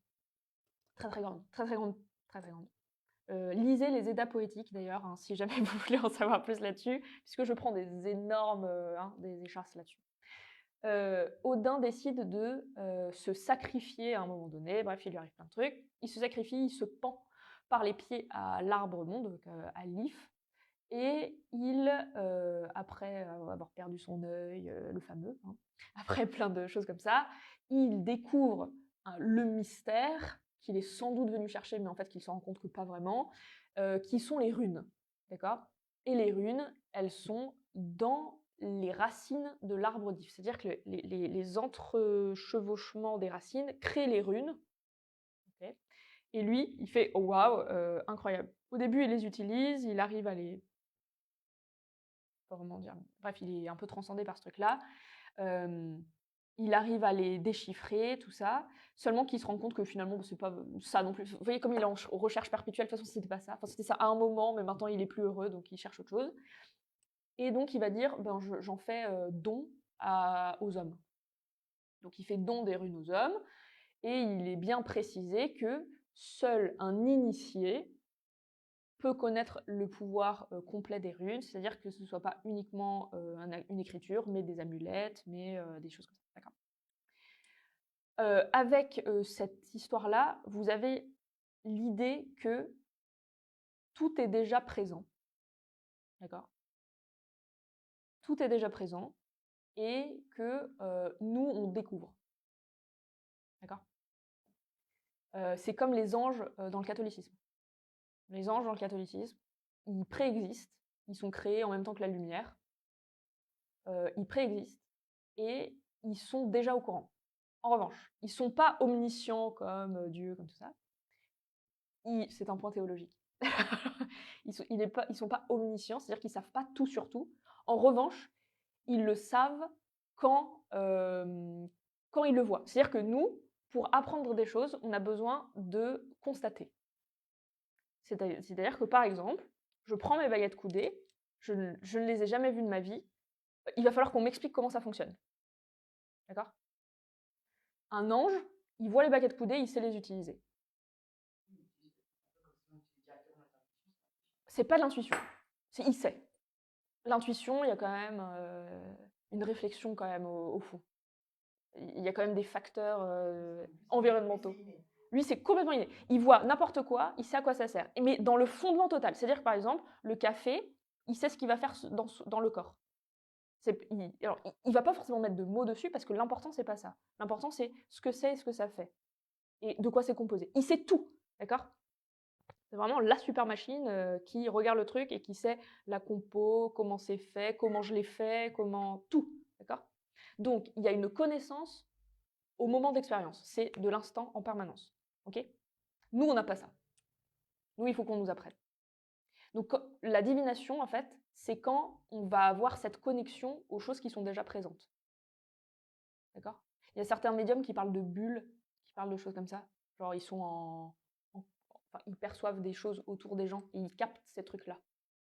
Très grandes. Lisez les Eddas poétiques d'ailleurs, hein, si jamais vous voulez en savoir plus là-dessus, puisque je prends des énormes des échasses là-dessus. Odin décide de se sacrifier à un moment donné. Bref, il lui arrive plein de trucs. Il se sacrifie, il se pend par les pieds à l'arbre monde, donc à l'if. Et il, après avoir perdu son œil, le fameux, hein, après plein de choses comme ça, il découvre le mystère qu'il est sans doute venu chercher, mais en fait qu'il se rend compte que pas vraiment, qui sont les runes. D'accord? Et les runes, elles sont dans les racines de l'arbre d'if. C'est-à-dire que les entrechevauchements des racines créent les runes. Ok. Et lui, il fait oh, waouh, incroyable. Au début, il les utilise, il arrive à les. Comment dire. Bref, il est un peu transcendé par ce truc-là. Il arrive à les déchiffrer, tout ça, seulement qu'il se rend compte que finalement, c'est pas ça non plus. Vous voyez comme il est en recherche perpétuelle, de toute façon, c'était pas ça. Enfin, c'était ça à un moment, mais maintenant, il est plus heureux, donc il cherche autre chose. Et donc, il va dire, ben, j'en fais don aux hommes. Donc, il fait don des runes aux hommes, et il est bien précisé que seul un initié peut connaître le pouvoir complet des runes, c'est-à-dire que ce ne soit pas uniquement une écriture, mais des amulettes, mais des choses comme ça. D'accord. Avec cette histoire-là, vous avez l'idée que tout est déjà présent. D'accord. Tout est déjà présent et que nous, on découvre. D'accord. C'est comme les anges dans le catholicisme. Les anges dans le catholicisme, ils préexistent, ils sont créés en même temps que la lumière, ils préexistent et ils sont déjà au courant. En revanche, ils ne sont pas omniscients comme Dieu, comme tout ça. C'est un point théologique. Ils ne sont pas omniscients, c'est-à-dire qu'ils ne savent pas tout sur tout. En revanche, ils le savent quand ils le voient. C'est-à-dire que nous, pour apprendre des choses, on a besoin de constater. C'est-à-dire que, par exemple, je prends mes baguettes coudées, je ne les ai jamais vues de ma vie, il va falloir qu'on m'explique comment ça fonctionne. D'accord? Un ange, il voit les baguettes coudées, il sait les utiliser. C'est pas de l'intuition, il sait. L'intuition, il y a quand même une réflexion quand même au fond. Il y a quand même des facteurs environnementaux. Lui, c'est complètement inné. Il voit n'importe quoi, il sait à quoi ça sert. Mais dans le fondement total. C'est-à-dire que, par exemple, le café, il sait ce qu'il va faire dans le corps. Il ne va pas forcément mettre de mots dessus parce que l'important, c'est pas ça. L'important, c'est ce que c'est et ce que ça fait. Et de quoi c'est composé. Il sait tout, d'accord? C'est vraiment la super machine qui regarde le truc et qui sait la compo, comment c'est fait, comment je l'ai fait, comment... Tout, d'accord? Donc, il y a une connaissance au moment d'expérience. C'est de l'instant en permanence, ok? Nous, on n'a pas ça. Nous, il faut qu'on nous apprenne. Donc, la divination, en fait, c'est quand on va avoir cette connexion aux choses qui sont déjà présentes. D'accord? Il y a certains médiums qui parlent de bulles, qui parlent de choses comme ça. Genre, ils sont enfin, ils perçoivent des choses autour des gens et ils captent ces trucs-là.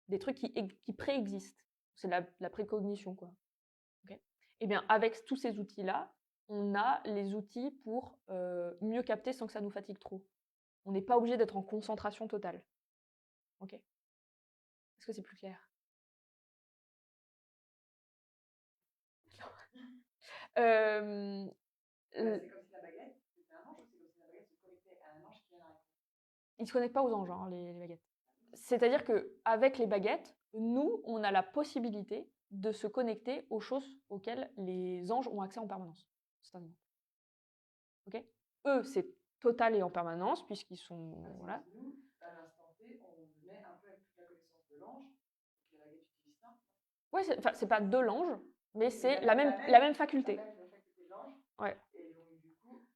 Des trucs qui préexistent. C'est la précognition, quoi. Okay. Et bien, avec tous ces outils-là, on a les outils pour mieux capter sans que ça nous fatigue trop. On n'est pas obligé d'être en concentration totale. Ok. Est-ce que c'est plus clair? C'est comme si la baguette, c'était un ange, ou c'est comme si la baguette se connectait à un ange qui a la réponse? Ils ne se connectent pas aux anges, hein, les baguettes. C'est-à-dire qu'avec les baguettes, nous, on a la possibilité de se connecter aux choses auxquelles les anges ont accès en permanence. Ok. Eux, c'est total et en permanence, puisqu'ils sont... Voilà. Nous, à l'instant T, on met un peu avec toute la connaissance de l'ange, donc la baguette utilise ça. Oui, c'est pas de l'ange, mais c'est la même faculté. La même faculté de l'ange. Ouais. Et donc, du coup,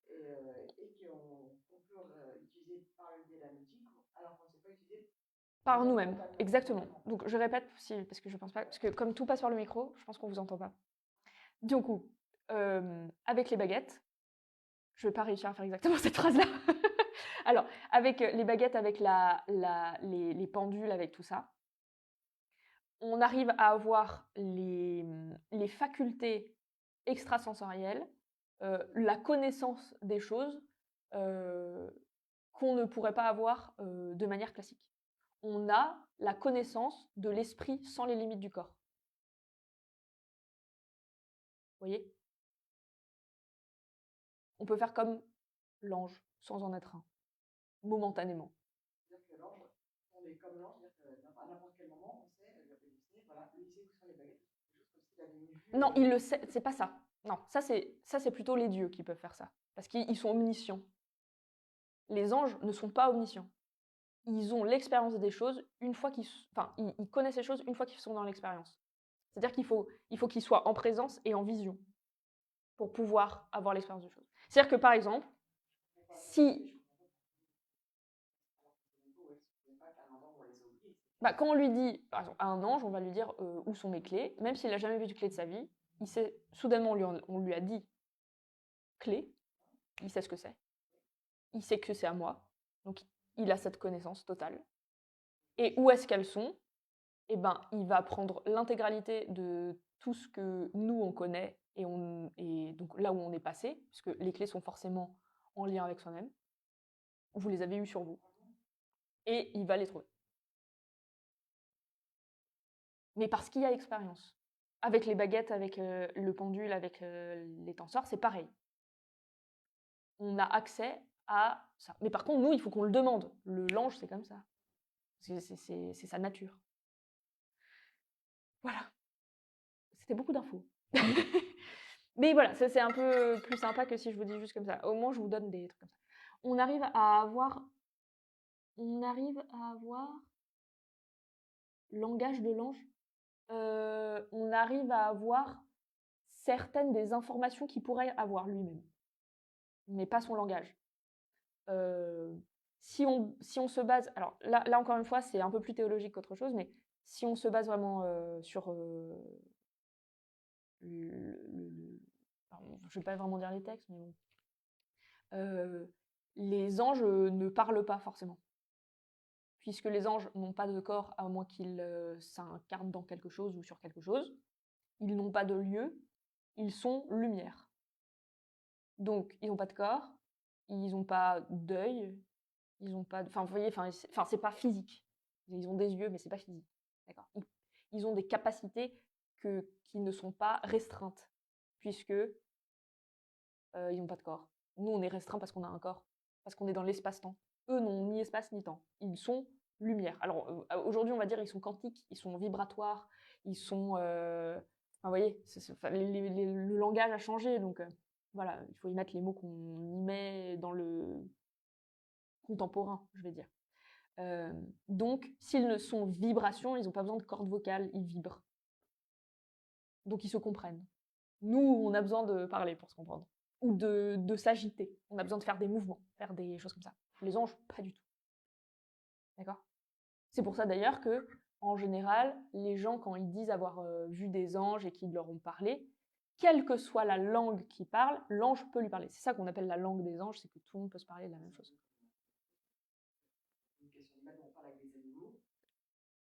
qu'on peut utiliser par le biais d'un outil, alors qu'on ne sait pas utiliser par nous-mêmes, exactement. Donc je répète, parce que je pense pas, parce que comme tout passe par le micro, je pense qu'on vous entend pas. Du coup, avec les baguettes, je vais pas réussir à faire exactement cette phrase-là. Alors, avec les baguettes, avec les pendules, avec tout ça, on arrive à avoir les facultés extrasensorielles, la connaissance des choses qu'on ne pourrait pas avoir de manière classique. On a la connaissance de l'esprit sans les limites du corps. Vous voyez? On peut faire comme l'ange, sans en être un, momentanément. C'est-à-dire que l'ange, on est comme l'ange, c'est-à-dire qu'à n'importe quel moment, on sait, il appelle Disney, voilà, lui, il sait où sont les baguettes, quelque chose comme s'il avait une vue. Non, il le sait, c'est pas ça. Non, ça c'est plutôt les dieux qui peuvent faire ça, parce qu'ils sont omniscients. Les anges ne sont pas omniscients. Ils ont l'expérience des choses une fois ils connaissent les choses une fois qu'ils sont dans l'expérience. C'est-à-dire qu'il faut qu'ils soient en présence et en vision pour pouvoir avoir l'expérience des choses. C'est-à-dire que par exemple, si quand on lui dit, par exemple, à un ange, on va lui dire où sont mes clés, même s'il n'a jamais vu de clé de sa vie, il sait, soudainement on lui a dit clé, il sait ce que c'est, il sait que c'est à moi, donc il a cette connaissance totale. Et où est-ce qu'elles sont? Eh ben, il va prendre l'intégralité de tout ce que nous on connaît et donc là où on est passé, puisque les clés sont forcément en lien avec soi-même. Vous les avez eues sur vous, et il va les trouver. Mais parce qu'il y a l'expérience. Avec les baguettes, avec le pendule, avec les tenseurs, c'est pareil. On a accès à ça. Mais par contre, nous, il faut qu'on le demande. L'ange, c'est comme ça. C'est sa nature. Voilà. C'était beaucoup d'infos. Mais voilà, ça c'est un peu plus sympa que si je vous dis juste comme ça. Au moins, je vous donne des trucs comme ça. On arrive à avoir langage de l'ange. On arrive à avoir certaines des informations qu'il pourrait avoir lui-même, mais pas son langage. Si on se base, alors là encore une fois, c'est un peu plus théologique qu'autre chose, mais si on se base vraiment sur pardon, je ne vais pas vraiment dire les textes, mais bon. Les anges ne parlent pas forcément, puisque les anges n'ont pas de corps à moins qu'ils s'incarnent dans quelque chose ou sur quelque chose. Ils n'ont pas de lieu, ils sont lumière. Donc, ils n'ont pas de corps, ils n'ont pas d'œil, ils n'ont pas... Enfin, vous voyez, c'est pas physique. Ils ont des yeux, mais c'est pas physique. D'accord. Ils ont des capacités qui ne sont pas restreintes, puisque ils n'ont pas de corps. Nous, on est restreint parce qu'on a un corps, parce qu'on est dans l'espace-temps. Eux n'ont ni espace ni temps. Ils sont lumière. Alors, aujourd'hui, on va dire ils sont quantiques, ils sont vibratoires, ils sont... vous voyez, le langage a changé, donc voilà, il faut y mettre les mots qu'on y met dans le contemporain, je vais dire. Donc, s'ils ne sont vibrations, ils n'ont pas besoin de cordes vocales, ils vibrent. Donc, ils se comprennent. Nous, on a besoin de parler pour se comprendre. Ou de s'agiter. On a besoin de faire des mouvements, faire des choses comme ça. Les anges, pas du tout. D'accord? C'est pour ça d'ailleurs que, en général, les gens, quand ils disent avoir vu des anges et qu'ils leur ont parlé, quelle que soit la langue qu'ils parlent, l'ange peut lui parler. C'est ça qu'on appelle la langue des anges, c'est que tout le monde peut se parler de la même chose.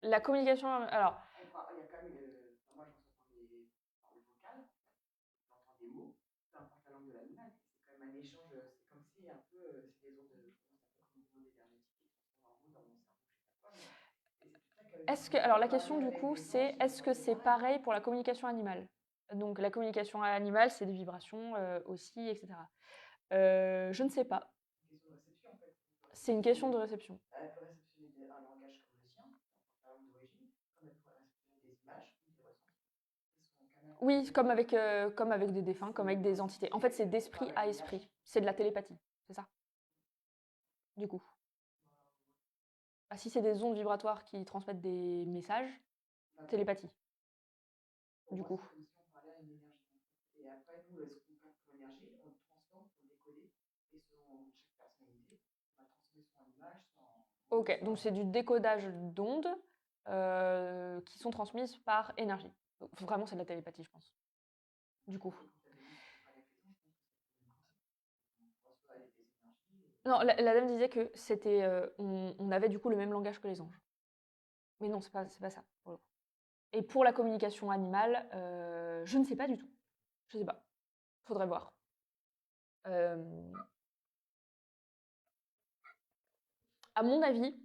La communication, alors... Il y a quand même, moi je reçois par le vocal, j'entends des mots, peu importe la langue de l'animal, c'est quand même un échange, c'est comme si un peu, c'est des ondes, comme des ondes énergétiques qui sont en vous, dans mon cerveau, je sais pas quoi, alors la question du coup, c'est est-ce que c'est pareil pour la communication animale? Donc la communication animale, c'est des vibrations aussi, etc. Je ne sais pas. C'est une question de réception. Elle peut réceptionner un langage comme le sien, la langue d'origine, comme elle pourrait réceptionner des images ou des ressentis. Oui, comme avec des défunts, comme avec des entités. En fait, c'est d'esprit à esprit. C'est de la télépathie, c'est ça? Du coup. Ah, si c'est des ondes vibratoires qui transmettent des messages, télépathie. Du coup. Et après, nous, ce qu'on capte comme énergie, on le transforme pour le décoder. Et selon chaque personnalité, on va transformer soit en image, soit en... Ok, donc c'est du décodage d'ondes qui sont transmises par énergie. Donc, vraiment, c'est de la télépathie, je pense. Du coup. Non, la dame disait que c'était, on avait du coup le même langage que les anges. Mais non, c'est pas ça. Et pour la communication animale, je ne sais pas du tout. Je sais pas. Faudrait voir. À mon avis,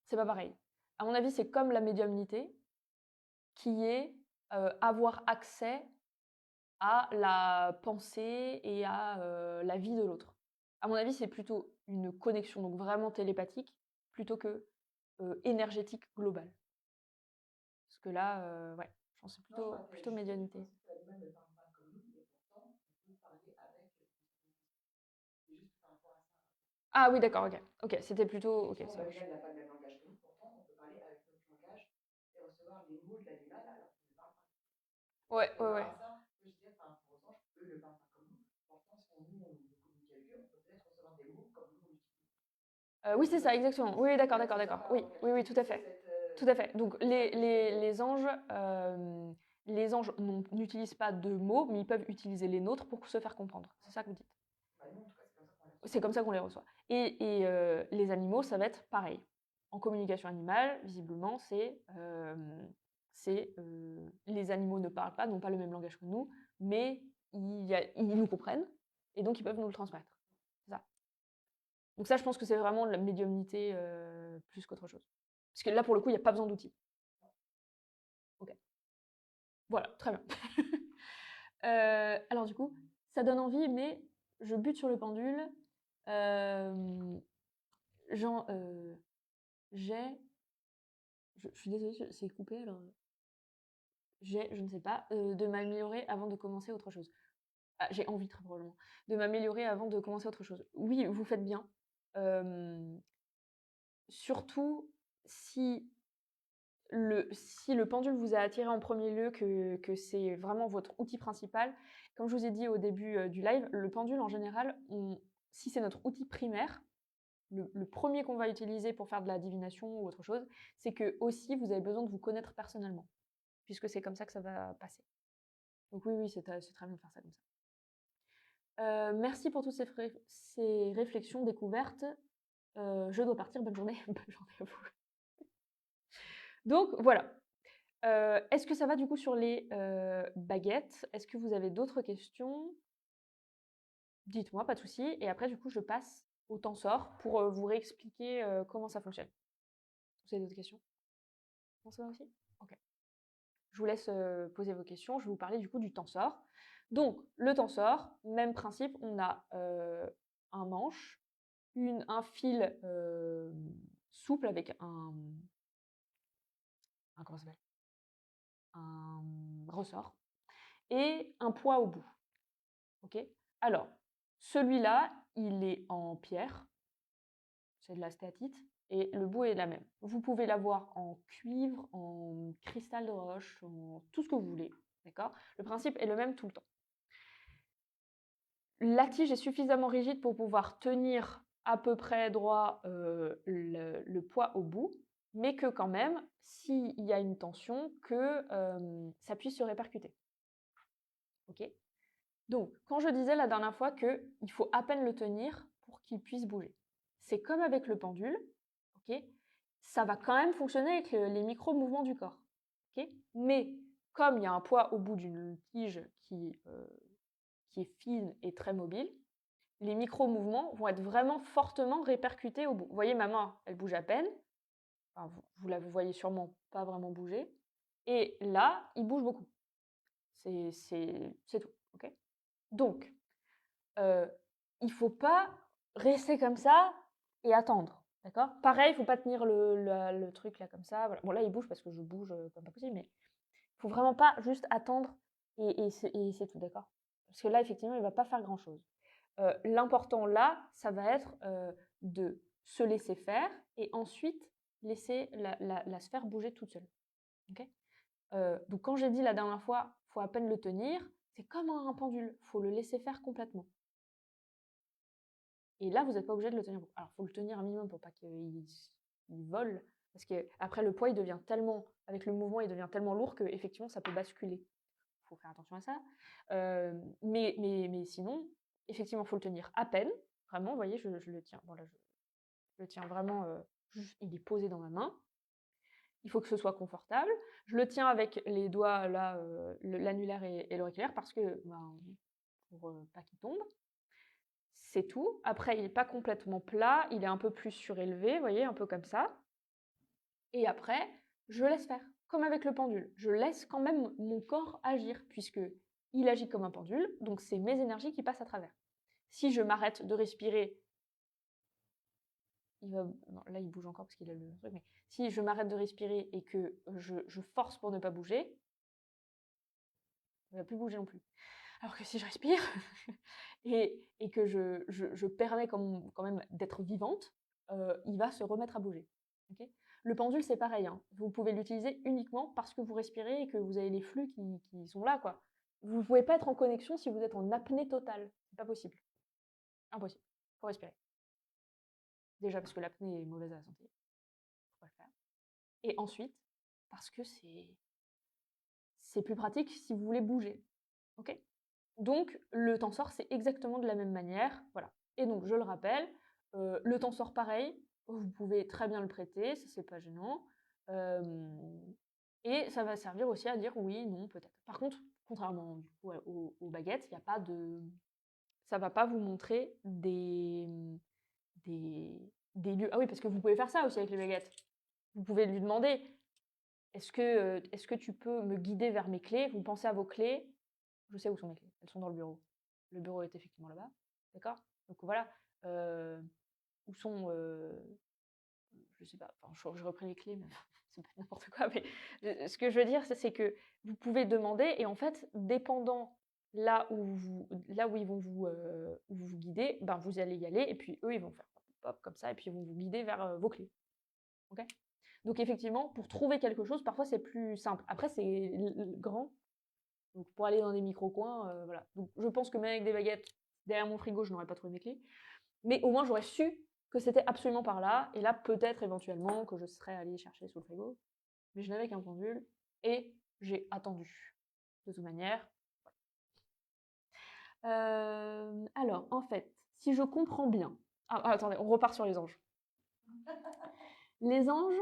c'est pas pareil. À mon avis, c'est comme la médiumnité, qui est avoir accès à la pensée et à la vie de l'autre. À mon avis, c'est plutôt une connexion, donc vraiment télépathique, plutôt que énergétique globale. Parce que là, ouais, je pense que c'est Non, je plutôt, partais plutôt juste du médiumnité. principe que l'animal ne parle pas comme nous, mais pourtant, on peut parler avec. C'est juste par rapport à ça. Ah oui, d'accord, ok. Ok, c'était plutôt. Ok, Effectivement, ça marche. l'animal n'a pas le même langage que nous, pourtant, on peut parler avec notre langage et recevoir les mots de l'animal alors qu'il ne parle pas. Ouais, Et ouais, par ouais. rapport à ça, je disais, par rapport aux anges, eux ne parlent pas comme nous. Pourtant, si nous, on communique avec eux, on peut peut-être recevoir des mots comme nous, on utilise. Oui, c'est ça, exactement. Oui, d'accord, d'accord, C'est ça d'accord. par Oui, rapport au oui, oui, langage. tout C'est à plus fait. cette. Tout à fait. Donc, C'est ça que je voulais. les anges n'utilisent pas de mots, mais ils peuvent utiliser les nôtres pour se faire comprendre. C'est ça que vous dites. Bah, nous, en tout cas, c'est comme ça qu'on les reçoit. C'est comme ça qu'on les reçoit. Et les animaux, ça va être pareil. En communication animale, visiblement, les animaux ne parlent pas, n'ont pas le même langage que nous, mais ils nous comprennent et donc ils peuvent nous le transmettre. C'est ça. Donc ça, je pense que c'est vraiment la médiumnité plus qu'autre chose. Parce que là, pour le coup, il n'y a pas besoin d'outils. Ok. Voilà, très bien. Alors du coup, ça donne envie, mais je bute sur le pendule. Jean, j'ai... Je suis désolée, c'est coupé alors. Je ne sais pas, de m'améliorer avant de commencer autre chose. Ah, j'ai envie très probablement. De m'améliorer avant de commencer autre chose. Oui, vous faites bien. Surtout si le pendule vous a attiré en premier lieu, que c'est vraiment votre outil principal. Comme je vous ai dit au début du live, le pendule en général, si c'est notre outil primaire, le premier qu'on va utiliser pour faire de la divination ou autre chose, c'est que aussi vous avez besoin de vous connaître personnellement, puisque c'est comme ça que ça va passer. Donc oui, c'est très bien de faire ça comme ça. Merci pour toutes ces réflexions découvertes. Je dois partir, bonne journée. Bonne journée à vous. Donc voilà. Est-ce que ça va du coup sur les baguettes? Est-ce que vous avez d'autres questions? Dites-moi, pas de souci. Et après, du coup, je passe au tensor pour vous réexpliquer comment ça fonctionne. Vous avez d'autres questions? Non, ça va aussi? Ok. Je vous laisse poser vos questions. Je vais vous parler du coup du tensor. Donc, le tensor, même principe, on a un manche, un fil souple avec comment ça s'appelle? Un ressort et un poids au bout. Ok. Alors, celui-là, il est en pierre, c'est de la stéatite, et le bout est la même. Vous pouvez l'avoir en cuivre, en cristal de roche, en tout ce que vous voulez. D'accord? Le principe est le même tout le temps. La tige est suffisamment rigide pour pouvoir tenir à peu près droit le poids au bout, mais que quand même, s'il y a une tension, que ça puisse se répercuter. Ok? Donc, quand je disais la dernière fois qu'il faut à peine le tenir pour qu'il puisse bouger, c'est comme avec le pendule, ok? Ça va quand même fonctionner avec les micro-mouvements du corps, ok? Mais comme il y a un poids au bout d'une tige qui est fine et très mobile, les micro-mouvements vont être vraiment fortement répercutés au bout. Vous voyez, ma main, elle bouge à peine. Enfin, vous la voyez sûrement pas vraiment bouger. Et là, il bouge beaucoup. C'est tout, ok? Donc, il ne faut pas rester comme ça et attendre, d'accord? Pareil, il ne faut pas tenir le truc là comme ça. Voilà. Bon, là, il bouge parce que je bouge comme pas possible, mais il ne faut vraiment pas juste attendre et c'est tout, d'accord? Parce que là, effectivement, il ne va pas faire grand-chose. L'important là, ça va être de se laisser faire et ensuite laisser la sphère bouger toute seule. Okay. Donc quand j'ai dit la dernière fois, il faut à peine le tenir, c'est comme un pendule, il faut le laisser faire complètement. Et là, vous n'êtes pas obligé de le tenir. Alors, il faut le tenir un minimum pour pas qu'il vole, parce qu'après, le poids, il devient tellement, avec le mouvement, il devient tellement lourd qu'effectivement, ça peut basculer. Il faut faire attention à ça. Mais sinon, effectivement, il faut le tenir à peine. Vraiment, vous voyez, je le tiens. Bon, là, je le tiens vraiment, juste, il est posé dans ma main. Il faut que ce soit confortable. Je le tiens avec les doigts, là, l'annulaire et l'auriculaire, parce que, pour pas qu'il tombe. C'est tout. Après, il n'est pas complètement plat, il est un peu plus surélevé, vous voyez, un peu comme ça. Et après, je laisse faire, comme avec le pendule. Je laisse quand même mon corps agir, puisque il agit comme un pendule, donc c'est mes énergies qui passent à travers. Si je m'arrête de respirer, non, là il bouge encore parce qu'il a le truc, mais si je m'arrête de respirer et que je force pour ne pas bouger, il ne va plus bouger non plus. Alors que si je respire et que je permets quand même d'être vivante, il va se remettre à bouger. Okay, le pendule, c'est pareil. Hein. Vous pouvez l'utiliser uniquement parce que vous respirez et que vous avez les flux qui sont là, quoi. Vous ne pouvez pas être en connexion si vous êtes en apnée totale. C'est pas possible. Impossible. Il faut respirer. Déjà parce que l'apnée est mauvaise à la santé. Faut pas le faire. Et ensuite, parce que c'est plus pratique si vous voulez bouger. Ok ? Donc, le tensor, c'est exactement de la même manière. Voilà. Et donc, je le rappelle, le tensor, pareil, vous pouvez très bien le prêter, ça, c'est pas gênant. Et ça va servir aussi à dire oui, non, peut-être. Par contre, contrairement du coup, aux baguettes, il n'y a pas de... Ça va pas vous montrer des lieux. Ah oui, parce que vous pouvez faire ça aussi avec les baguettes. Vous pouvez lui demander, est-ce que tu peux me guider vers mes clés? Vous pensez à vos clés? Je sais où sont mes clés. Elles sont dans le bureau. Le bureau est effectivement là-bas. D'accord? Donc voilà. Où sont... je sais pas. Enfin, je reprends les clés, mais c'est pas n'importe quoi. Mais ce que je veux dire, c'est que vous pouvez demander et en fait, dépendant là où ils vont vous guider, ben vous allez y aller et puis eux, ils vont faire hop, comme ça et puis ils vont vous guider vers vos clés. Ok? Donc effectivement, pour trouver quelque chose, parfois c'est plus simple. Après, c'est grand. Donc pour aller dans des micro-coins, voilà. Donc je pense que même avec des baguettes, derrière mon frigo, je n'aurais pas trouvé mes clés. Mais au moins, j'aurais su que c'était absolument par là. Et là, peut-être éventuellement que je serais allée chercher sous le frigo. Mais je n'avais qu'un pendule et j'ai attendu. De toute manière. Alors, en fait, si je comprends bien... attendez, on repart sur les anges. Les anges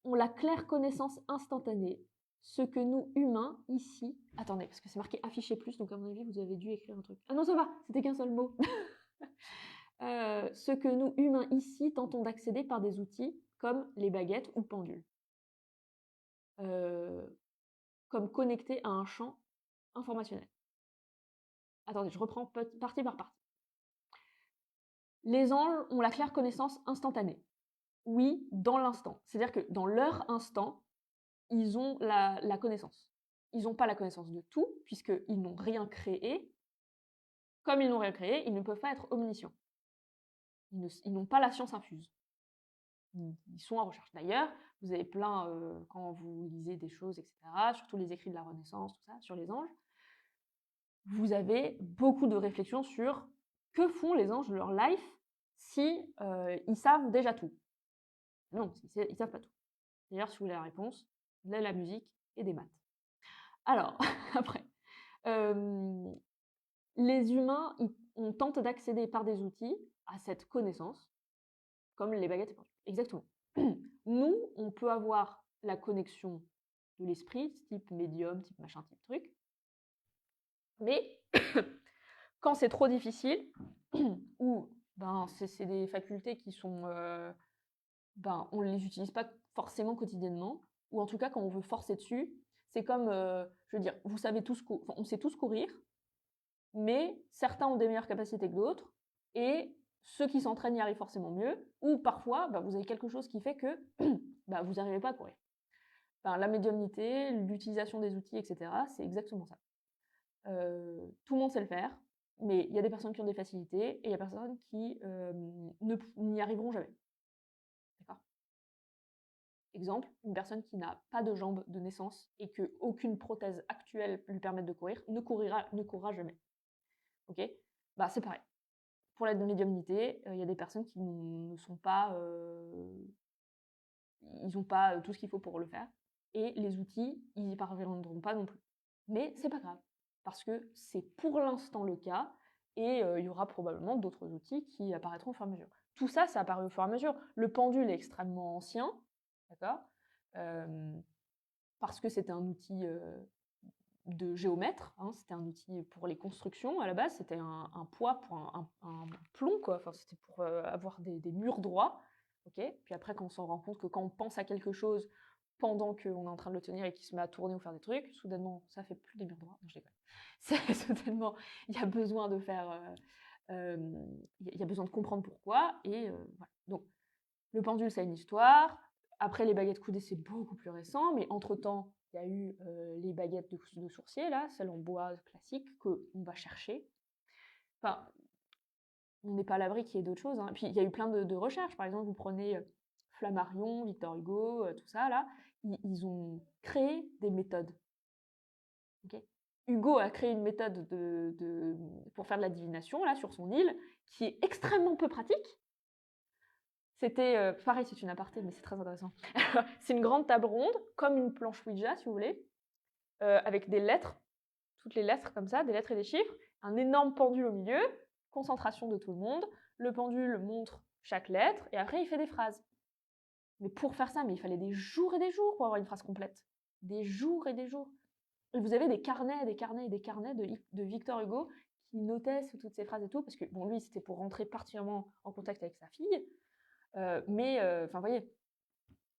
ont la claire connaissance instantanée, ce que nous, humains, ici... Attendez, parce que c'est marqué afficher plus, donc à mon avis, vous avez dû écrire un truc. Ah non, ça va, c'était qu'un seul mot. Ce que nous, humains, ici, tentons d'accéder par des outils comme les baguettes ou pendules. Comme connecter à un champ informationnel. Attendez, je reprends partie par partie. Les anges ont la claire connaissance instantanée. Oui, dans l'instant. C'est-à-dire que dans leur instant, ils ont la connaissance. Ils n'ont pas la connaissance de tout, puisqu'ils n'ont rien créé. Comme ils n'ont rien créé, ils ne peuvent pas être omniscients. Ils n'ont pas la science infuse. Ils sont en recherche. D'ailleurs, vous avez plein, quand vous lisez des choses, etc., surtout les écrits de la Renaissance, tout ça, sur les anges, vous avez beaucoup de réflexions sur que font les anges de leur life si ils savent déjà tout. Non, ils ne savent pas tout. D'ailleurs, si vous voulez la réponse, de la musique et des maths. Alors, après, les humains, on tente d'accéder par des outils à cette connaissance, comme les baguettes et pendules. Exactement. Nous, on peut avoir la connexion de l'esprit, type médium, type machin, type truc. Mais quand c'est trop difficile, ou ben, c'est des facultés qui sont... ben, on ne les utilise pas forcément quotidiennement, ou en tout cas quand on veut forcer dessus, c'est comme, je veux dire, vous savez tous, on sait tous courir, mais certains ont des meilleures capacités que d'autres, et ceux qui s'entraînent y arrivent forcément mieux, ou parfois, ben, vous avez quelque chose qui fait que ben, vous n'arrivez pas à courir. Enfin, la médiumnité, l'utilisation des outils, etc., c'est exactement ça. Tout le monde sait le faire, mais il y a des personnes qui ont des facilités, et il y a des personnes qui n'y arriveront jamais. D'accord ? Exemple, une personne qui n'a pas de jambes de naissance et qu'aucune prothèse actuelle lui permette de courir, ne courra jamais. Ok ? Bah, c'est pareil. Pour la médiumnité, il y a des personnes qui ne sont pas... ils n'ont pas tout ce qu'il faut pour le faire. Et les outils, ils n'y parviendront pas non plus. Mais c'est pas grave, parce que c'est pour l'instant le cas, et il y aura probablement d'autres outils qui apparaîtront au fur et à mesure. Tout ça, ça apparaît au fur et à mesure. Le pendule est extrêmement ancien, d'accord, parce que c'était un outil de géomètre, hein, c'était un outil pour les constructions à la base, c'était un poids pour un plomb, quoi. Enfin, c'était pour avoir des murs droits. Okay, puis après, quand on s'en rend compte que quand on pense à quelque chose, pendant qu'on est en train de le tenir et qu'il se met à tourner ou faire des trucs, soudainement, ça fait plus des murs droits. Non, je déconne. Soudainement, il y a besoin de faire... il y a besoin de comprendre pourquoi. Et voilà. Donc, le pendule, ça a une histoire. Après, les baguettes coudées, c'est beaucoup plus récent. Mais entre-temps, il y a eu les baguettes de sourcier, là, celles en bois classiques, qu'on va chercher. Enfin, on n'est pas à l'abri qu'il y ait d'autres choses. Hein. Puis, il y a eu plein de recherches. Par exemple, vous prenez Flammarion, Victor Hugo, tout ça, là. Ils ont créé des méthodes. Okay. Hugo a créé une méthode pour faire de la divination, là, sur son île, qui est extrêmement peu pratique. C'était, pareil, c'est une aparté, mais c'est très intéressant. C'est une grande table ronde, comme une planche Ouija, si vous voulez, avec des lettres, toutes les lettres comme ça, des lettres et des chiffres, un énorme pendule au milieu, concentration de tout le monde, le pendule montre chaque lettre, et après il fait des phrases. Mais pour faire ça, il fallait des jours et des jours pour avoir une phrase complète. Des jours et des jours. Et vous avez des carnets de Victor Hugo qui notait toutes ces phrases et tout, parce que bon, lui, c'était pour rentrer particulièrement en contact avec sa fille. Enfin, vous voyez,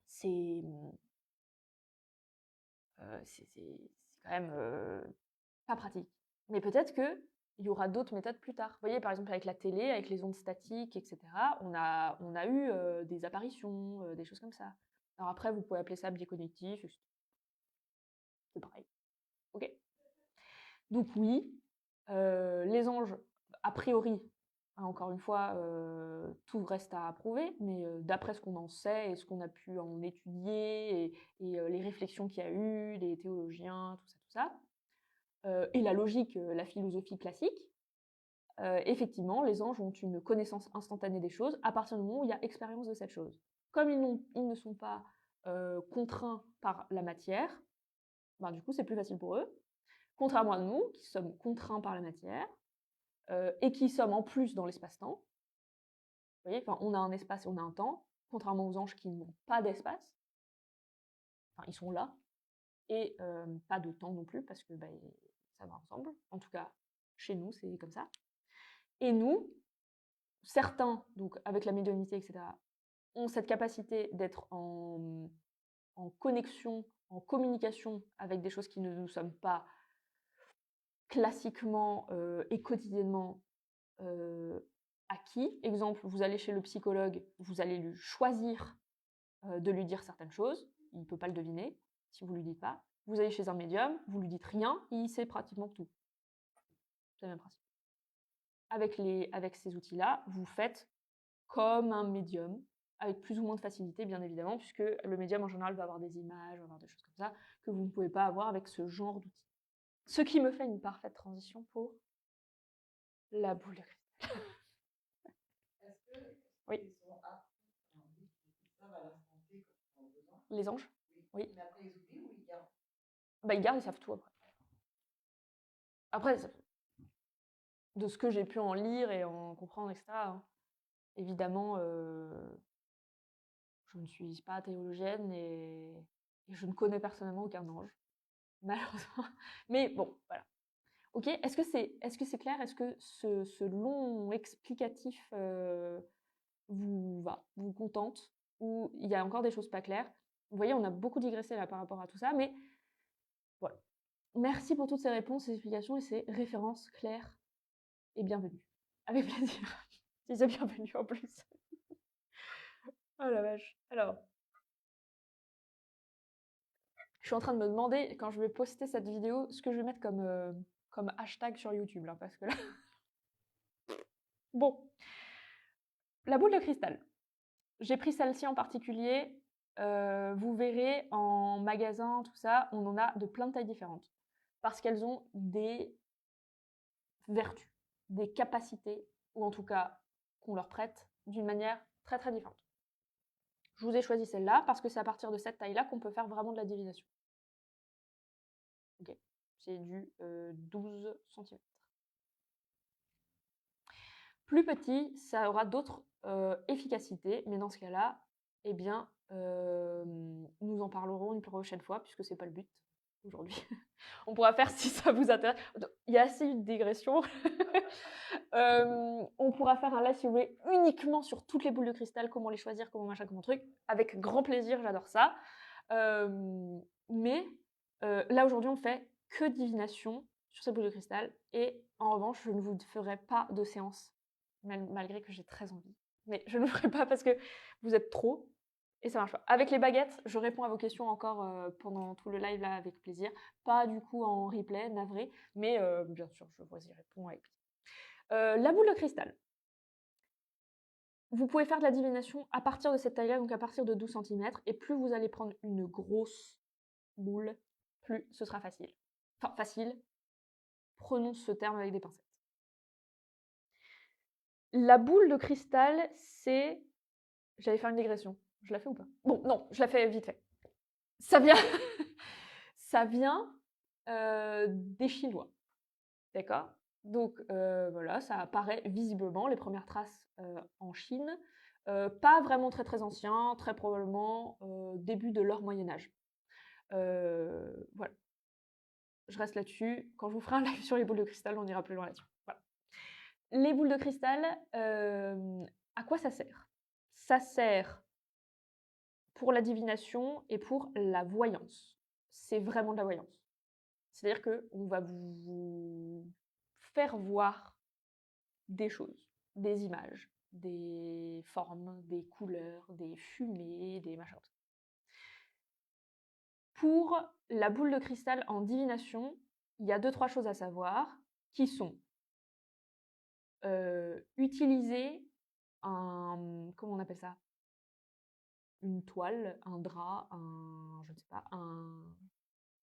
c'est quand même pas pratique. Mais peut-être qu'il y aura d'autres méthodes plus tard. Vous voyez, par exemple, avec la télé, avec les ondes statiques, etc., on a eu des apparitions, des choses comme ça. Alors après, vous pouvez appeler ça biais cognitif, c'est pareil. Ok. Donc oui, les anges, a priori, encore une fois, tout reste à approuver, mais d'après ce qu'on en sait et ce qu'on a pu en étudier, et les réflexions qu'il y a eu, les théologiens, tout ça, et la logique, la philosophie classique, effectivement, les anges ont une connaissance instantanée des choses à partir du moment où il y a expérience de cette chose. Comme ils ne sont pas contraints par la matière, ben, du coup, c'est plus facile pour eux. Contrairement à nous, qui sommes contraints par la matière, et qui sommes en plus dans l'espace-temps. Vous voyez, on a un espace et on a un temps, contrairement aux anges qui n'ont pas d'espace. Enfin, ils sont là, et pas de temps non plus, parce que ça va ensemble. En tout cas, chez nous, c'est comme ça. Et nous, certains, donc avec la médiumnité, etc., ont cette capacité d'être en connexion, en communication avec des choses qui ne nous sommes pas classiquement et quotidiennement acquis. Exemple, vous allez chez le psychologue, vous allez lui choisir de lui dire certaines choses, il ne peut pas le deviner si vous ne lui dites pas. Vous allez chez un médium, vous lui dites rien, il sait pratiquement tout. C'est le même principe. Avec ces outils-là, vous faites comme un médium, avec plus ou moins de facilité, bien évidemment, puisque le médium, en général, va avoir des images, va avoir des choses comme ça, que vous ne pouvez pas avoir avec ce genre d'outils. Ce qui me fait une parfaite transition pour la boule de cristal. Oui. Les anges? Oui. Mais après, ils oublient ou ils gardent? Ils gardent, ils savent tout après. Après, de ce que j'ai pu en lire et en comprendre, etc., hein, évidemment, je ne suis pas théologienne et je ne connais personnellement aucun ange, malheureusement. Mais bon, voilà. Ok, est-ce que c'est clair? Est-ce que ce long explicatif vous contente? Ou il y a encore des choses pas claires? Vous voyez, on a beaucoup digressé là par rapport à tout ça, mais voilà. Merci pour toutes ces réponses, ces explications et ces références claires et bienvenue. Avec plaisir. Si c'est bienvenue en plus. Oh la vache. Alors, je suis en train de me demander, quand je vais poster cette vidéo, ce que je vais mettre comme hashtag sur YouTube, là, parce que là... Bon. La boule de cristal. J'ai pris celle-ci en particulier. Vous verrez en magasin, tout ça, on en a de plein de tailles différentes. Parce qu'elles ont des vertus, des capacités, ou en tout cas qu'on leur prête d'une manière très très différente. Je vous ai choisi celle-là parce que c'est à partir de cette taille-là qu'on peut faire vraiment de la divination. Ok, c'est du 12 cm. Plus petit, ça aura d'autres efficacités, mais dans ce cas-là, eh bien, nous en parlerons une prochaine fois, puisque c'est pas le but aujourd'hui. On pourra faire si ça vous intéresse. Il y a assez eu de digression. On pourra faire un live, si vous voulez, uniquement sur toutes les boules de cristal, comment les choisir, comment machin, comment truc. Avec grand plaisir, j'adore ça. Mais là, aujourd'hui, on fait que divination sur ces boules de cristal. Et en revanche, je ne vous ferai pas de séance, malgré que j'ai très envie. Mais je ne le ferai pas parce que vous êtes trop et ça marche pas. Avec les baguettes, je réponds à vos questions encore pendant tout le live là avec plaisir. Pas du coup en replay, navré, mais bien sûr, je vous y réponds avec plaisir. La boule de cristal. Vous pouvez faire de la divination à partir de cette taille-là, donc à partir de 12 cm, et plus vous allez prendre une grosse boule, plus ce sera facile. Enfin, facile, prononce ce terme avec des pincettes. La boule de cristal, c'est... J'allais faire une digression. Je la fais ou pas? Bon, non, je la fais vite fait. Ça vient, ça vient des Chinois. D'accord? Donc voilà, ça apparaît visiblement, les premières traces en Chine. Pas vraiment très très ancien, très probablement début de leur Moyen-Âge. Voilà. Je reste là-dessus. Quand je vous ferai un live sur les boules de cristal, on ira plus loin là-dessus. Voilà. Les boules de cristal, à quoi ça sert? Ça sert pour la divination et pour la voyance. C'est vraiment de la voyance. C'est-à-dire qu'on va vous faire voir des choses, des images, des formes, des couleurs, des fumées, des machins. Pour la boule de cristal en divination, il y a 2-3 choses à savoir qui sont utiliser comment on appelle ça? Une toile, un drap, je ne sais pas, un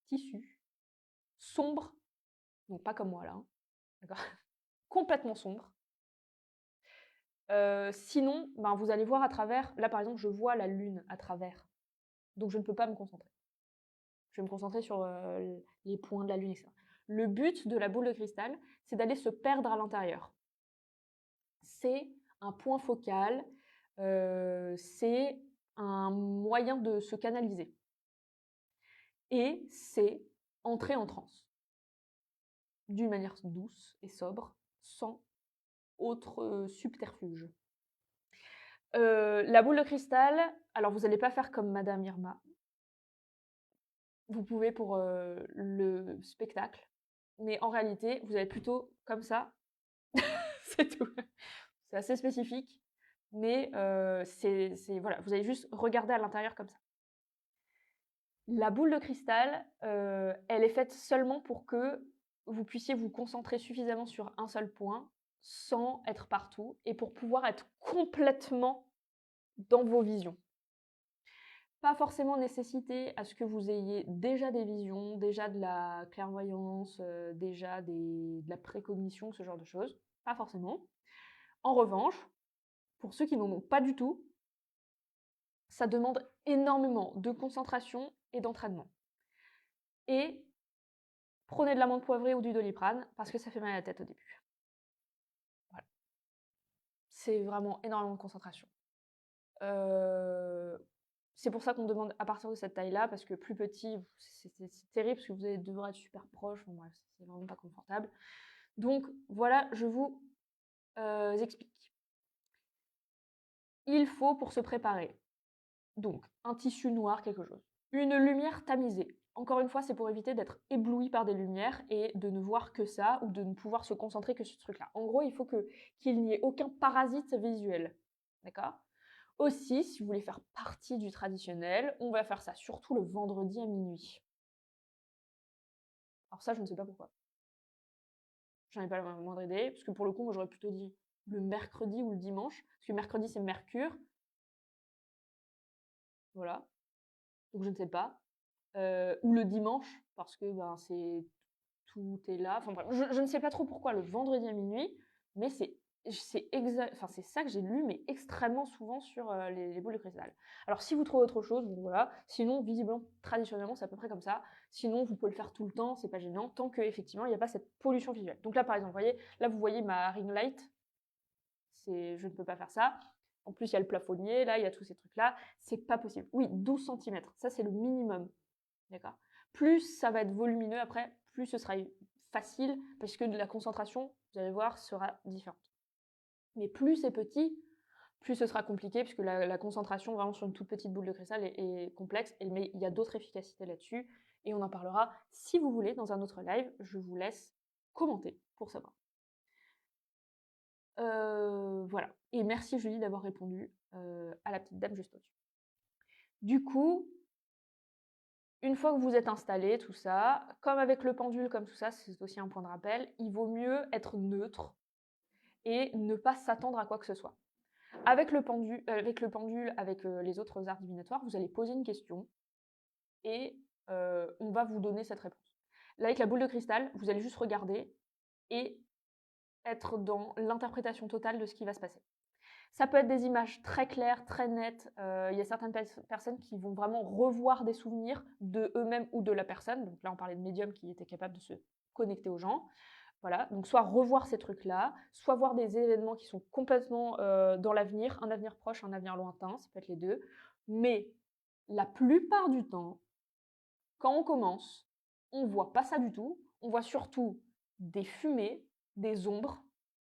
tissu sombre, donc pas comme moi là, hein, d'accord? Complètement sombre. Sinon, ben, vous allez voir à travers, là par exemple, je vois la lune à travers, donc je ne peux pas me concentrer. Je vais me concentrer sur les points de la lune, etc. Le but de la boule de cristal, c'est d'aller se perdre à l'intérieur. C'est un point focal, c'est un moyen de se canaliser. Et c'est entrer en transe, d'une manière douce et sobre, sans autre subterfuge. La boule de cristal, alors vous n'allez pas faire comme Madame Irma. Vous pouvez pour le spectacle, mais en réalité, vous allez plutôt comme ça. C'est tout. C'est assez spécifique, mais voilà, vous allez juste regarder à l'intérieur comme ça. La boule de cristal, elle est faite seulement pour que vous puissiez vous concentrer suffisamment sur un seul point, sans être partout, et pour pouvoir être complètement dans vos visions. Pas forcément nécessité à ce que vous ayez déjà des visions, déjà de la clairvoyance, déjà de la précognition, ce genre de choses. Pas forcément. En revanche, pour ceux qui n'en ont pas du tout, ça demande énormément de concentration et d'entraînement. Et prenez de l'amande poivrée ou du Doliprane parce que ça fait mal à la tête au début. Voilà. C'est vraiment énormément de concentration. C'est pour ça qu'on demande à partir de cette taille-là, parce que plus petit, c'est terrible, parce que vous allez devoir être super proche. Bon, bref, c'est vraiment pas confortable. Donc voilà, je vous explique. Il faut pour se préparer, donc un tissu noir, quelque chose. Une lumière tamisée. Encore une fois, c'est pour éviter d'être ébloui par des lumières et de ne voir que ça, ou de ne pouvoir se concentrer que sur ce truc-là. En gros, il faut qu'il n'y ait aucun parasite visuel. D'accord? Aussi, si vous voulez faire partie du traditionnel, on va faire ça surtout le vendredi à minuit. Alors ça, je ne sais pas pourquoi. J'en ai pas la moindre idée, parce que pour le coup, moi j'aurais plutôt dit le mercredi ou le dimanche, parce que mercredi c'est Mercure. Voilà. Donc je ne sais pas. Ou le dimanche, parce que ben, tout est là. Enfin bref, je ne sais pas trop pourquoi le vendredi à minuit, mais c'est ça que j'ai lu, mais extrêmement souvent sur les boules de cristal. Alors si vous trouvez autre chose, bon voilà. Sinon, visiblement, traditionnellement, c'est à peu près comme ça. Sinon, vous pouvez le faire tout le temps, c'est pas gênant, tant qu'effectivement, il n'y a pas cette pollution visuelle. Donc là, par exemple, vous voyez ma ring light. Je ne peux pas faire ça. En plus, il y a le plafonnier, là, il y a tous ces trucs-là. C'est pas possible. Oui, 12 cm, ça c'est le minimum. D'accord? Plus ça va être volumineux après, plus ce sera facile, parce que la concentration, vous allez voir, sera différente. Mais plus c'est petit, plus ce sera compliqué, puisque la concentration vraiment sur une toute petite boule de cristal est complexe, mais il y a d'autres efficacités là-dessus, et on en parlera si vous voulez dans un autre live. Je vous laisse commenter pour savoir. Voilà, et merci Julie d'avoir répondu à la petite dame juste au-dessus. Du coup, une fois que vous êtes installé, tout ça, comme avec le pendule, comme tout ça, c'est aussi un point de rappel, il vaut mieux être neutre et ne pas s'attendre à quoi que ce soit. Avec le pendule, avec les autres arts divinatoires, vous allez poser une question et on va vous donner cette réponse. Là, avec la boule de cristal, vous allez juste regarder et être dans l'interprétation totale de ce qui va se passer. Ça peut être des images très claires, très nettes. Il y a certaines personnes qui vont vraiment revoir des souvenirs de eux-mêmes ou de la personne. Donc là, on parlait de médium qui était capable de se connecter aux gens. Voilà, donc soit revoir ces trucs-là, soit voir des événements qui sont complètement dans l'avenir, un avenir proche, un avenir lointain, ça peut être les deux. Mais la plupart du temps, quand on commence, on voit pas ça du tout. On voit surtout des fumées, des ombres,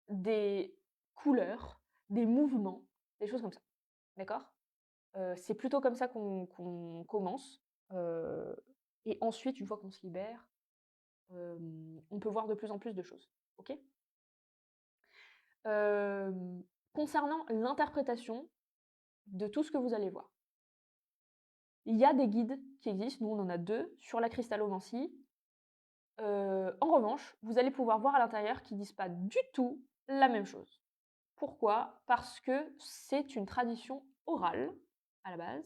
des couleurs, des mouvements, des choses comme ça. D'accord? C'est plutôt comme ça qu'on commence. Et ensuite, une fois qu'on se libère, on peut voir de plus en plus de choses. Ok? Concernant l'interprétation de tout ce que vous allez voir, il y a des guides qui existent, nous on en a 2, sur la cristallomancie. En revanche, vous allez pouvoir voir à l'intérieur qu'ils ne disent pas du tout la même chose. Pourquoi? Parce que c'est une tradition orale, à la base,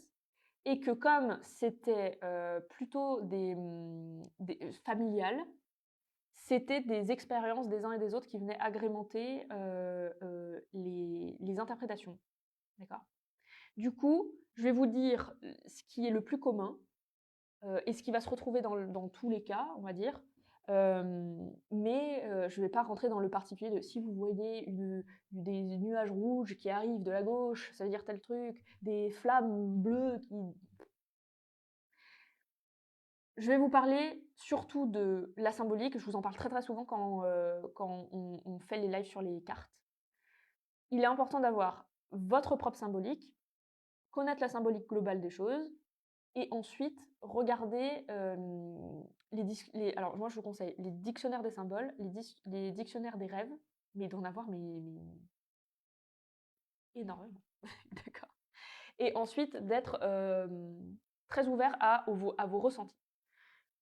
et que comme c'était plutôt familial, c'était des expériences des uns et des autres qui venaient agrémenter les interprétations. D'accord? Du coup, je vais vous dire ce qui est le plus commun et ce qui va se retrouver dans tous les cas, on va dire. Mais je ne vais pas rentrer dans le particulier de si vous voyez des nuages rouges qui arrivent de la gauche, ça veut dire tel truc, des flammes bleues qui... Je vais vous parler surtout de la symbolique. Je vous en parle très très souvent quand on fait les lives sur les cartes. Il est important d'avoir votre propre symbolique, connaître la symbolique globale des choses, et ensuite regarder alors moi je vous conseille les dictionnaires des symboles, les dictionnaires des rêves, mais d'en avoir mais énormément. D'accord. Et ensuite d'être très ouvert à vos ressentis.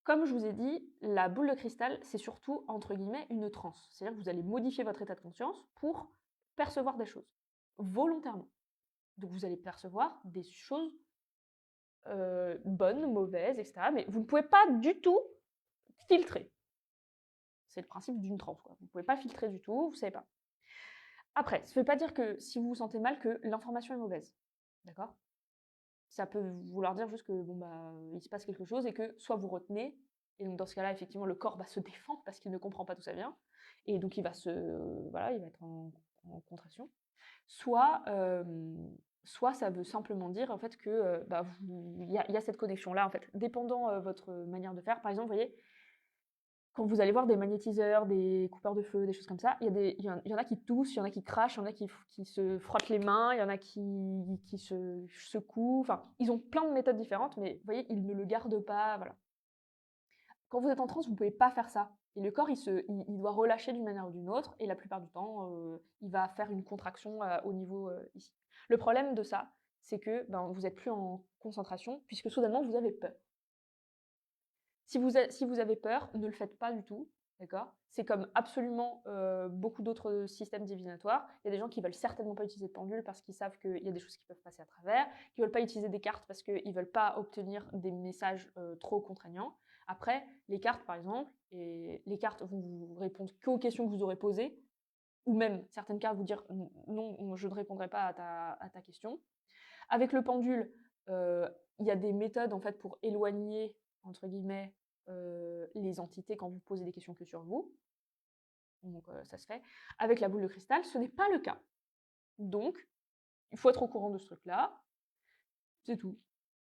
Comme je vous ai dit, la boule de cristal, c'est surtout, entre guillemets, une transe. C'est-à-dire que vous allez modifier votre état de conscience pour percevoir des choses, volontairement. Donc vous allez percevoir des choses bonnes, mauvaises, etc. Mais vous ne pouvez pas du tout filtrer. C'est le principe d'une transe, quoi. Vous ne pouvez pas filtrer du tout, vous ne savez pas. Après, ça ne veut pas dire que si vous vous sentez mal, que l'information est mauvaise. D'accord? Ça peut vouloir dire juste que bon bah il se passe quelque chose et que soit vous retenez, et donc dans ce cas-là, effectivement, le corps va se défendre parce qu'il ne comprend pas d'où ça vient, et donc il va il va être en contraction. Soit, soit ça veut simplement dire en fait que il y a cette connexion-là, en fait, dépendant votre manière de faire. Par exemple, vous voyez, quand vous allez voir des magnétiseurs, des coupeurs de feu, des choses comme ça, il y en a qui toussent, il y en a qui crachent, il y en a qui se frottent les mains, il y en a qui se secouent. Enfin, ils ont plein de méthodes différentes, mais vous voyez, ils ne le gardent pas. Voilà. Quand vous êtes en transe, vous ne pouvez pas faire ça. Et le corps, il doit relâcher d'une manière ou d'une autre, et la plupart du temps, il va faire une contraction au niveau ici. Le problème de ça, c'est que vous n'êtes plus en concentration, puisque soudainement, vous avez peur. Si vous avez peur, ne le faites pas du tout, d'accord? C'est comme absolument beaucoup d'autres systèmes divinatoires. Il y a des gens qui veulent certainement pas utiliser de pendule parce qu'ils savent qu'il y a des choses qui peuvent passer à travers, qui veulent pas utiliser des cartes parce qu'ils veulent pas obtenir des messages trop contraignants. Après, les cartes, par exemple, et les cartes vont vous répondre qu'aux questions que vous aurez posées, ou même certaines cartes vous dire non, je ne répondrai pas à ta question. Avec le pendule, il y a des méthodes en fait pour éloigner entre guillemets les entités quand vous posez des questions que sur vous. Donc ça se fait. Avec la boule de cristal, ce n'est pas le cas. Donc, il faut être au courant de ce truc-là. C'est tout.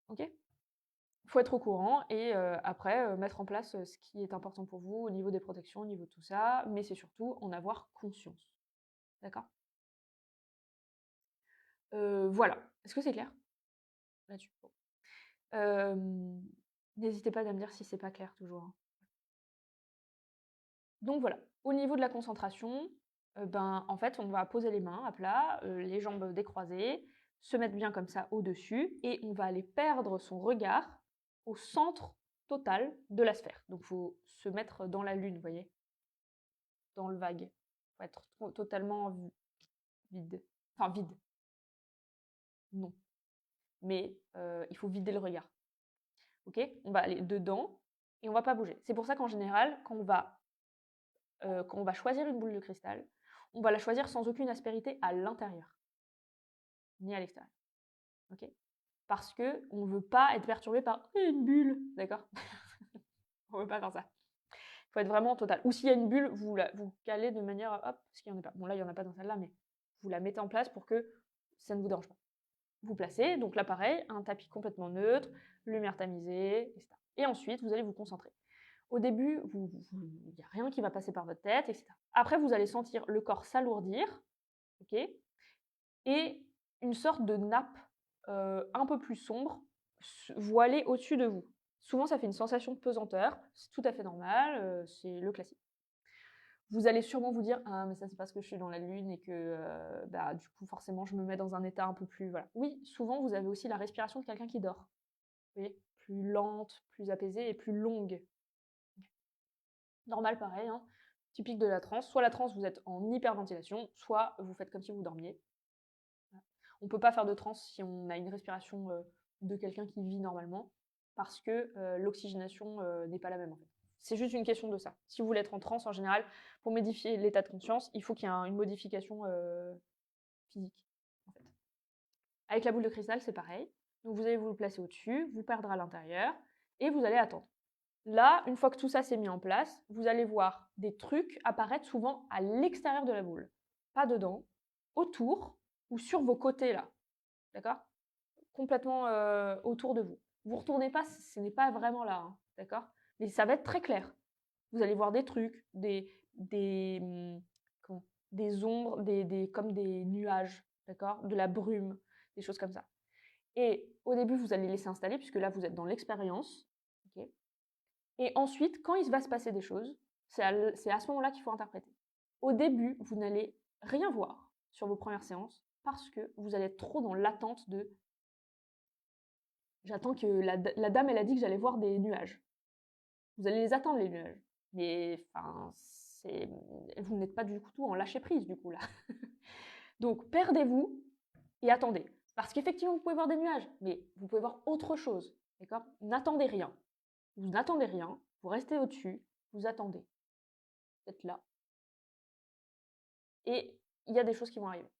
Ok? Il faut être au courant et après mettre en place ce qui est important pour vous au niveau des protections, au niveau de tout ça, mais c'est surtout en avoir conscience. D'accord? Voilà. Est-ce que c'est clair là-dessus? Bon. N'hésitez pas à me dire si c'est pas clair toujours, hein. Donc voilà, au niveau de la concentration, en fait, on va poser les mains à plat, les jambes décroisées, se mettre bien comme ça au-dessus et on va aller perdre son regard au centre total de la sphère. Donc il faut se mettre dans la lune, vous voyez? Dans le vague. Il faut être totalement vide. Enfin vide, non, mais il faut vider le regard. OK? On va aller dedans et on va pas bouger. C'est pour ça qu'en général, quand on va choisir une boule de cristal, on va la choisir sans aucune aspérité à l'intérieur, ni à l'extérieur. OK? Parce qu'on ne veut pas être perturbé par une bulle, d'accord? On ne veut pas faire ça. Il faut être vraiment total. Ou s'il y a une bulle, vous calez de manière, hop, parce qu'il n'y en a pas. Bon, là, il n'y en a pas dans celle-là, mais vous la mettez en place pour que ça ne vous dérange pas. Vous placez, donc là, pareil, un tapis complètement neutre, lumière tamisée, etc. Et ensuite, vous allez vous concentrer. Au début, il n'y a rien qui va passer par votre tête, etc. Après, vous allez sentir le corps s'alourdir, ok, et une sorte de nappe un peu plus sombre voilée au-dessus de vous. Souvent, ça fait une sensation de pesanteur, c'est tout à fait normal, c'est le classique. Vous allez sûrement vous dire: «Ah mais ça c'est parce que je suis dans la lune et que, du coup forcément je me mets dans un état un peu plus» voilà. Oui, souvent vous avez aussi la respiration de quelqu'un qui dort. Vous voyez? Plus lente, plus apaisée et plus longue. Normal pareil, hein, typique de la transe. Soit la transe, vous êtes en hyperventilation, soit vous faites comme si vous dormiez. Voilà. On ne peut pas faire de transe si on a une respiration de quelqu'un qui vit normalement, parce que l'oxygénation n'est pas la même en fait. C'est juste une question de ça. Si vous voulez être en transe, en général, pour modifier l'état de conscience, il faut qu'il y ait une modification physique. En fait. Avec la boule de cristal, c'est pareil. Donc vous allez vous le placer au-dessus, vous perdre à l'intérieur, et vous allez attendre. Là, une fois que tout ça s'est mis en place, vous allez voir des trucs apparaître souvent à l'extérieur de la boule. Pas dedans, autour ou sur vos côtés là. D'accord? Complètement autour de vous. Vous ne retournez pas, ce n'est pas vraiment là. Hein, d'accord? Mais ça va être très clair. Vous allez voir des trucs, des ombres, comme des nuages, d'accord? De la brume, des choses comme ça. Et au début, vous allez laisser installer, puisque là, vous êtes dans l'expérience. Okay, et ensuite, quand il va se passer des choses, c'est à ce moment-là qu'il faut interpréter. Au début, vous n'allez rien voir sur vos premières séances parce que vous allez être trop dans l'attente de « j'attends que la dame, elle a dit que j'allais voir des nuages ». Vous allez les attendre, les nuages. Mais enfin, vous n'êtes pas du tout en lâcher prise, du coup, là. Donc, perdez-vous et attendez. Parce qu'effectivement, vous pouvez voir des nuages, mais vous pouvez voir autre chose. D'accord? N'attendez rien. Vous n'attendez rien, vous restez au-dessus, vous attendez. Vous êtes là. Et il y a des choses qui vont arriver.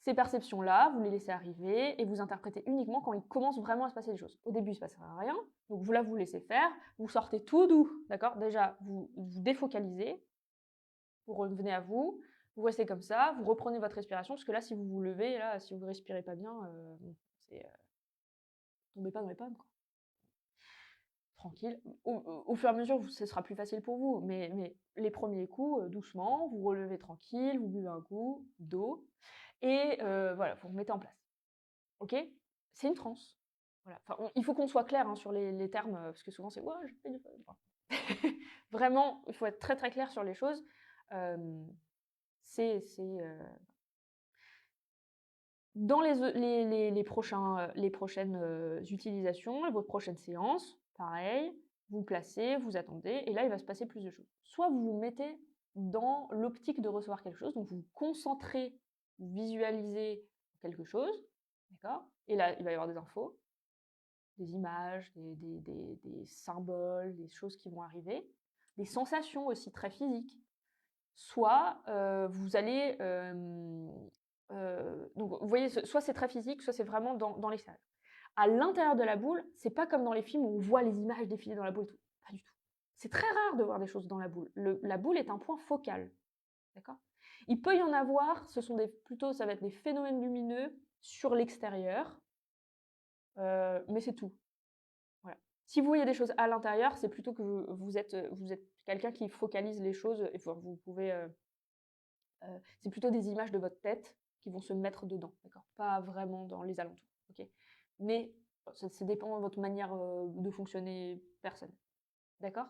Ces perceptions-là, vous les laissez arriver et vous interprétez uniquement quand il commence vraiment à se passer des choses. Au début, il ne se passera rien, donc vous vous laissez faire, vous sortez tout doux, d'accord? Déjà, vous vous défocalisez, vous revenez à vous restez comme ça, vous reprenez votre respiration, parce que là, si vous vous levez, là, si vous ne respirez pas bien, tombez pas dans les pommes, quoi. Tranquille. Au fur et à mesure, ce sera plus facile pour vous, mais les premiers coups, doucement, vous relevez tranquille, vous buvez un coup d'eau, et voilà, vous remettez en place. Ok? C'est une transe. Voilà. Enfin, il faut qu'on soit clair hein, sur les termes, parce que souvent c'est ouais, je fais du... Vraiment, il faut être très très clair sur les choses. Dans les prochaines utilisations, vos prochaines séances, pareil, vous placez, vous attendez, et là, il va se passer plus de choses. Soit vous vous mettez dans l'optique de recevoir quelque chose, donc vous vous concentrez, vous visualisez quelque chose, d'accord? Et là, il va y avoir des infos, des images, des symboles, des choses qui vont arriver, des sensations aussi très physiques. Soit vous allez... donc, vous voyez, soit c'est très physique, soit c'est vraiment dans l'extérieur. À l'intérieur de la boule, c'est pas comme dans les films où on voit les images défiler dans la boule et tout. Pas du tout. C'est très rare de voir des choses dans la boule. La boule est un point focal. D'accord? Il peut y en avoir, plutôt ça va être des phénomènes lumineux sur l'extérieur, mais c'est tout. Voilà. Si vous voyez des choses à l'intérieur, c'est plutôt que vous êtes quelqu'un qui focalise les choses, et vous pouvez... c'est plutôt des images de votre tête qui vont se mettre dedans, d'accord? Pas vraiment dans les alentours, ok? Mais ça dépend de votre manière de fonctionner personnelle, d'accord?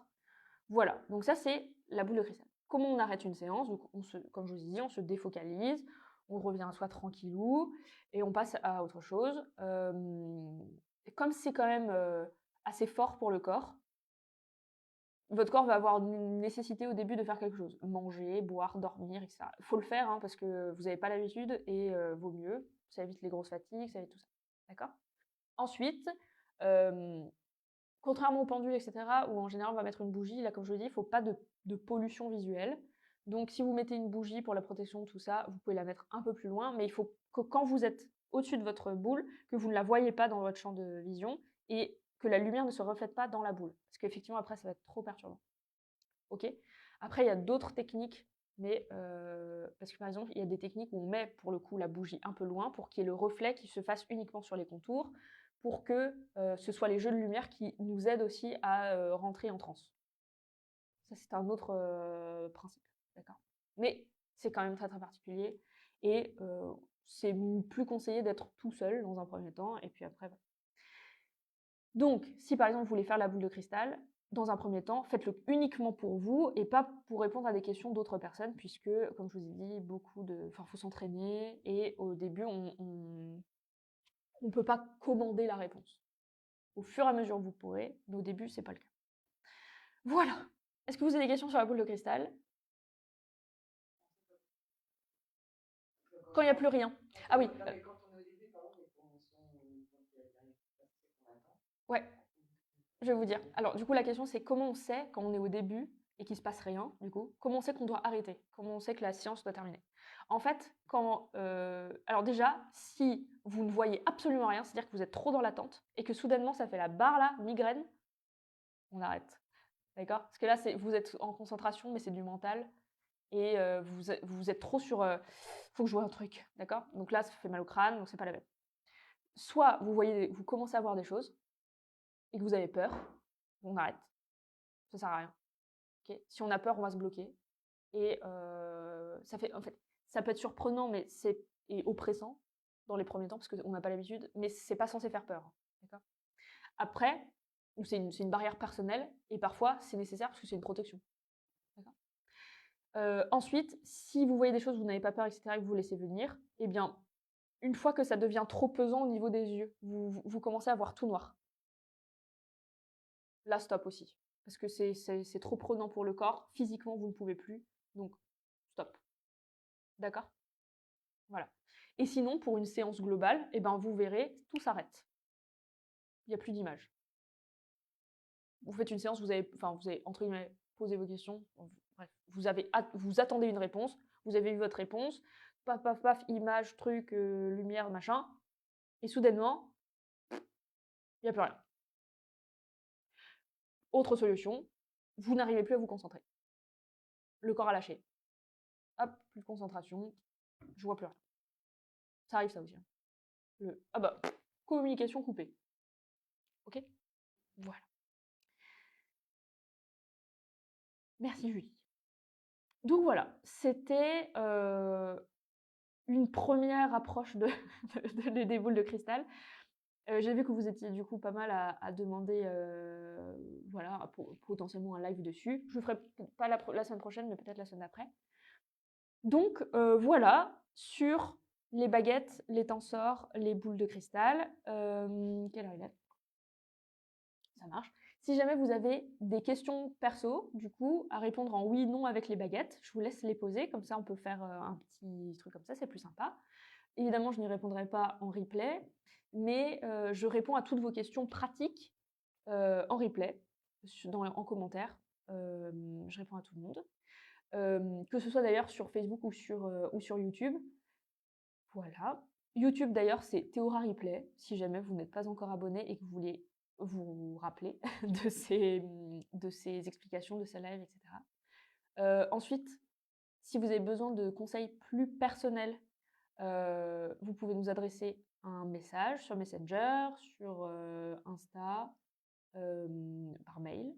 Voilà, donc ça c'est la boule de cristal. Comment on arrête une séance? Donc comme je vous ai dit, on se défocalise, on revient à soi tranquillou et on passe à autre chose. Comme c'est quand même assez fort pour le corps, votre corps va avoir une nécessité au début de faire quelque chose. Manger, boire, dormir, etc. Il faut le faire hein, parce que vous n'avez pas l'habitude et vaut mieux. Ça évite les grosses fatigues, ça évite tout ça. D'accord? Ensuite, contrairement aux pendules, etc., où en général on va mettre une bougie, là comme je vous dis, il ne faut pas de pollution visuelle. Donc si vous mettez une bougie pour la protection, tout ça, vous pouvez la mettre un peu plus loin, mais il faut que quand vous êtes au-dessus de votre boule, que vous ne la voyez pas dans votre champ de vision et que la lumière ne se reflète pas dans la boule. Parce qu'effectivement, après, ça va être trop perturbant. Ok? Après, il y a d'autres techniques, mais parce que par exemple, il y a des techniques où on met pour le coup la bougie un peu loin pour qu'il y ait le reflet qui se fasse uniquement sur les contours, pour que ce soit les jeux de lumière qui nous aident aussi à rentrer en transe. Ça, c'est un autre principe, d'accord? Mais c'est quand même très très particulier et c'est plus conseillé d'être tout seul dans un premier temps et puis après. Voilà. Donc, si par exemple vous voulez faire la boule de cristal, dans un premier temps, faites-le uniquement pour vous et pas pour répondre à des questions d'autres personnes, puisque, comme je vous ai dit, faut s'entraîner et au début, on ne peut pas commander la réponse. Au fur et à mesure, vous pourrez, mais au début, c'est pas le cas. Voilà. Est-ce que vous avez des questions sur la boule de cristal? Quand il n'y a plus rien. Ah oui. Non, mais quand on est au début, par exemple, quand il y a rien qui se passe, c'est qu'on attend. Ouais. Je vais vous dire. Alors, du coup, la question, c'est comment on sait, quand on est au début et qu'il ne se passe rien, du coup, comment on sait qu'on doit arrêter? Comment on sait que la séance doit terminer? En fait, alors déjà, si vous ne voyez absolument rien, c'est-à-dire que vous êtes trop dans l'attente et que soudainement, ça fait la barre là, migraine, on arrête. D'accord? Parce que là, vous êtes en concentration, mais c'est du mental. Et vous êtes trop sur faut que je vois un truc. D'accord? Donc là, ça fait mal au crâne, donc c'est pas la peine. Soit vous commencez à voir des choses et que vous avez peur, on arrête. Ça sert à rien. Okay. Si on a peur, on va se bloquer. Et en fait, ça peut être surprenant et oppressant dans les premiers temps parce qu'on n'a pas l'habitude, mais c'est pas censé faire peur. D'accord? Après, c'est une barrière personnelle et parfois c'est nécessaire parce que c'est une protection. Ensuite, si vous voyez des choses, vous n'avez pas peur, etc., et que vous laissez venir, eh bien, une fois que ça devient trop pesant au niveau des yeux, vous commencez à voir tout noir. Là, stop aussi. Parce que c'est trop prenant pour le corps. Physiquement, vous ne pouvez plus. Donc, stop. D'accord? Voilà. Et sinon, pour une séance globale, eh ben, vous verrez, tout s'arrête. Il n'y a plus d'image. Vous faites une séance, vous avez entre guillemets, posé vos questions. Bref, vous attendez une réponse. Vous avez eu votre réponse. Paf, paf, paf, image, truc, lumière, machin. Et soudainement, il n'y a plus rien. Autre solution, vous n'arrivez plus à vous concentrer. Le corps a lâché. Hop, plus de concentration, je vois plus rien. Ça arrive ça aussi. Ah bah, communication coupée. Ok? Voilà. Merci Julie. Donc voilà, c'était une première approche des boules de cristal. J'ai vu que vous étiez du coup pas mal à demander voilà, potentiellement un live dessus. Je ne ferai pas la semaine prochaine, mais peut-être la semaine d'après. Donc voilà, sur les baguettes, les tensors, les boules de cristal. Quelle heure il est? Ça marche. Si jamais vous avez des questions perso, du coup, à répondre en oui, non avec les baguettes, je vous laisse les poser, comme ça on peut faire un petit truc comme ça, c'est plus sympa. Évidemment, je n'y répondrai pas en replay, mais je réponds à toutes vos questions pratiques en replay, en commentaire. Je réponds à tout le monde. Que ce soit d'ailleurs sur Facebook ou sur YouTube. Voilà. YouTube d'ailleurs, c'est Théora Replay, si jamais vous n'êtes pas encore abonné et que vous voulez vous rappeler de ces explications, de ces lives, etc. Ensuite, si vous avez besoin de conseils plus personnels, vous pouvez nous adresser un message sur Messenger, sur Insta, par mail,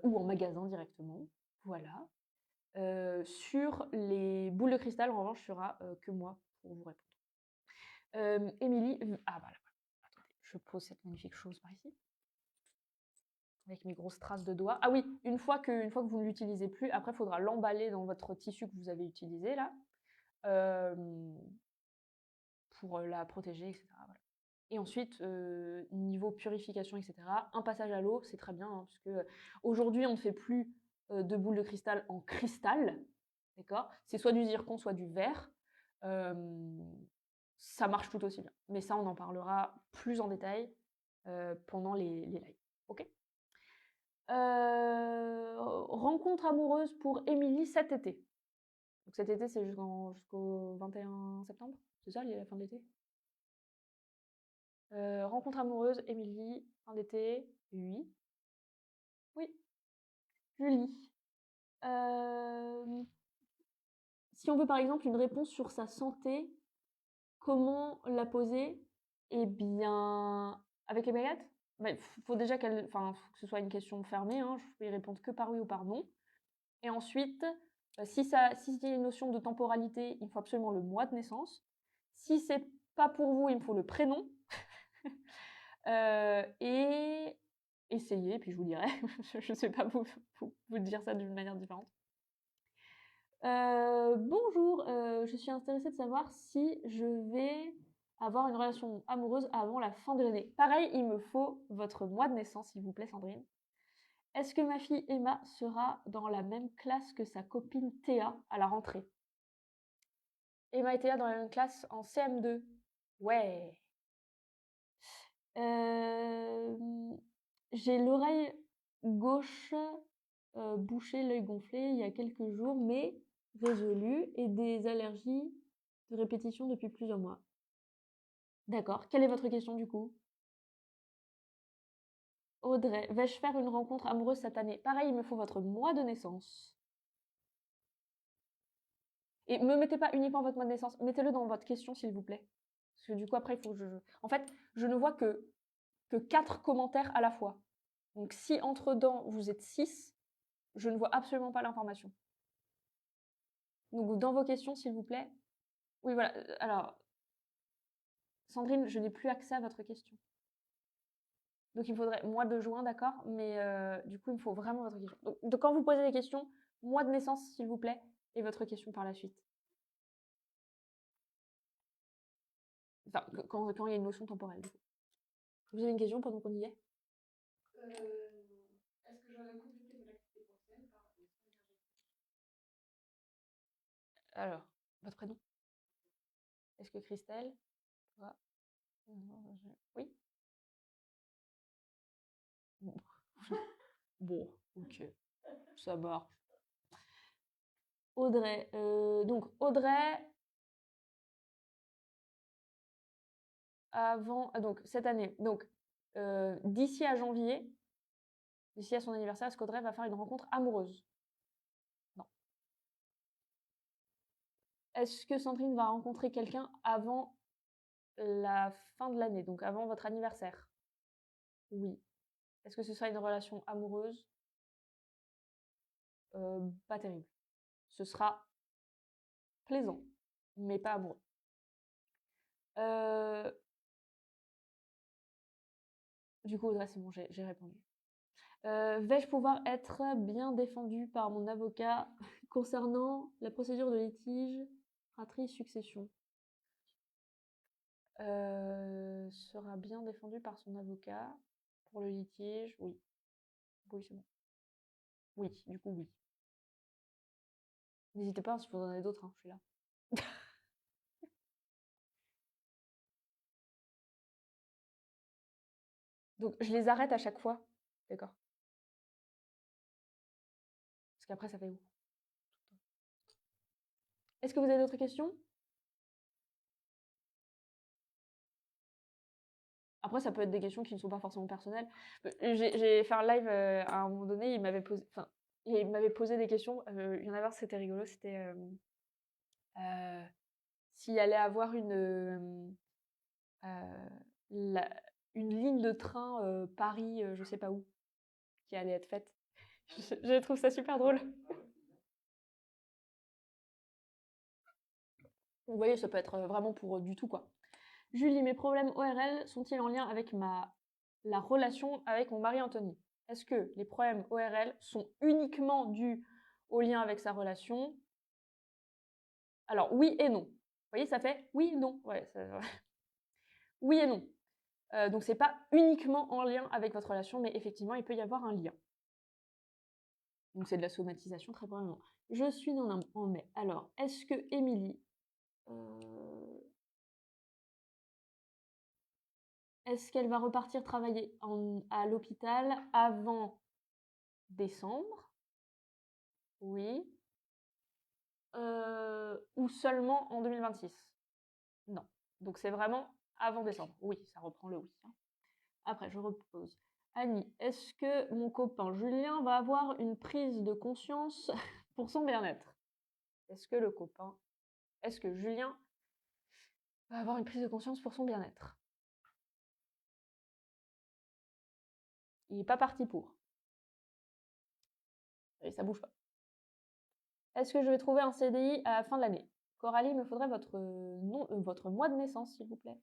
ou en magasin directement. Voilà. Sur les boules de cristal, en revanche, il n'y aura que moi pour vous répondre. Émilie, ah voilà, attendez, je pose cette magnifique chose par ici. Avec mes grosses traces de doigts. Ah oui, une fois que vous ne l'utilisez plus, après, il faudra l'emballer dans votre tissu que vous avez utilisé là, pour la protéger, etc. Voilà. Et ensuite, niveau purification, etc., un passage à l'eau, c'est très bien, hein, parce que aujourd'hui, on ne fait plus de boules de cristal en cristal, d'accord? C'est soit du zircon, soit du verre. Ça marche tout aussi bien. Mais ça, on en parlera plus en détail pendant les lives. Ok? Rencontre amoureuse pour Émilie cet été. Donc cet été, c'est jusqu'au 21 septembre. C'est ça, la fin de l'été? Rencontre amoureuse, Émilie, fin d'été, oui. Oui, Julie. Si on veut par exemple une réponse sur sa santé, comment la poser? Eh bien, avec les baguettes, faut déjà que ce soit une question fermée, hein, je peux y répondre que par oui ou par non. Et ensuite, si il y a une notion de temporalité, il me faut absolument le mois de naissance. Si c'est pas pour vous, il me faut le prénom. Et essayez, puis je vous dirai. Je ne sais pas vous dire ça d'une manière différente. Bonjour, je suis intéressée de savoir si je vais avoir une relation amoureuse avant la fin de l'année. Pareil, il me faut votre mois de naissance, s'il vous plaît, Sandrine. Est-ce que ma fille Emma sera dans la même classe que sa copine Théa à la rentrée? Emma et Théa dans la même classe en CM2. Ouais. J'ai l'oreille gauche bouchée, l'œil gonflé il y a quelques jours, mais résolu, et des allergies de répétition depuis plusieurs mois. D'accord. Quelle est votre question du coup? Audrey, vais-je faire une rencontre amoureuse cette année? Pareil, il me faut votre mois de naissance. Et me mettez pas uniquement votre mois de naissance, mettez-le dans votre question s'il vous plaît. Parce que du coup après il faut que En fait, je ne vois que 4 commentaires à la fois. Donc si entre temps vous êtes 6, je ne vois absolument pas l'information. Donc dans vos questions s'il vous plaît. Oui voilà, alors Sandrine, je n'ai plus accès à votre question. Donc il me faudrait mois de juin, d'accord? Mais du coup il me faut vraiment votre question. Donc quand vous posez des questions, mois de naissance s'il vous plaît, et votre question par la suite. Enfin, quand il y a une notion temporelle. Du coup. Vous avez une question pendant qu'on y est? Est-ce que j'aurais complété mon activité professionnelle par les soins énergétiques? Alors, votre prénom? Est-ce que Christelle? Oui? Bon, ok, ça marche. Audrey, donc Audrey, donc cette année, donc d'ici à janvier, d'ici à son anniversaire, est-ce qu'Audrey va faire une rencontre amoureuse? Non. Est-ce que Sandrine va rencontrer quelqu'un avant la fin de l'année, donc avant votre anniversaire? Oui. Est-ce que ce sera une relation amoureuse? Pas terrible. Ce sera plaisant, mais pas amoureux. Du coup, Audrey, c'est bon, j'ai répondu. Vais-je pouvoir être bien défendue par mon avocat concernant la procédure de litige, fratrie, succession? Sera bien défendue par son avocat pour le litige? Oui. Oui, c'est bon. Oui, du coup, oui. N'hésitez pas, si vous en avez d'autres, hein, je suis là. Donc, je les arrête à chaque fois. D'accord. Parce qu'après, ça fait où? Est-ce que vous avez d'autres questions? Après, ça peut être des questions qui ne sont pas forcément personnelles. J'ai fait un live à un moment donné, il m'avait posé des questions. Il y en avait un, c'était rigolo, c'était s'il allait avoir une ligne de train Paris, je sais pas où, qui allait être faite. Je trouve ça super drôle. Vous voyez, ça peut être vraiment pour du tout, quoi. Julie, mes problèmes ORL sont-ils en lien avec la relation avec mon mari Anthony? Est-ce que les problèmes ORL sont uniquement dus au lien avec sa relation? Alors, oui et non. Vous voyez, ça fait oui, non. Ouais, oui et non. Donc, c'est pas uniquement en lien avec votre relation, mais effectivement, il peut y avoir un lien. Donc, c'est de la somatisation, très probablement. Je suis en mai. Alors, est-ce que Émilie... est-ce qu'elle va repartir travailler à l'hôpital avant décembre? Oui. Ou seulement en 2026? Non. Donc c'est vraiment avant décembre. Oui, ça reprend le oui. Hein. Après, je repose. Annie, est-ce que mon copain Julien va avoir une prise de conscience pour son bien-être? Est-ce que Julien va avoir une prise de conscience pour son bien-être? Il n'est pas parti pour. Et ça bouge pas. Est-ce que je vais trouver un CDI à la fin de l'année? Coralie, il me faudrait votre nom, votre mois de naissance, s'il vous plaît.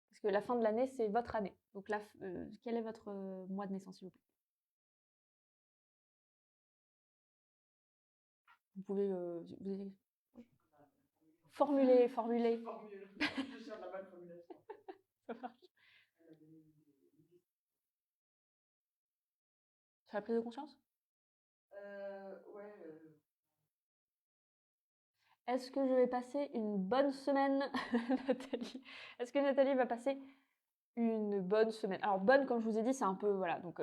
Parce que la fin de l'année, c'est votre année. Donc là, quel est votre mois de naissance, s'il vous plaît? Vous pouvez formuler. Je cherche la bonne formulation. Ça marche. Sur la prise de conscience? Ouais. Est-ce que je vais passer une bonne semaine, Nathalie? Est-ce que Nathalie va passer une bonne semaine? Alors, bonne, comme je vous ai dit, c'est un peu, voilà, donc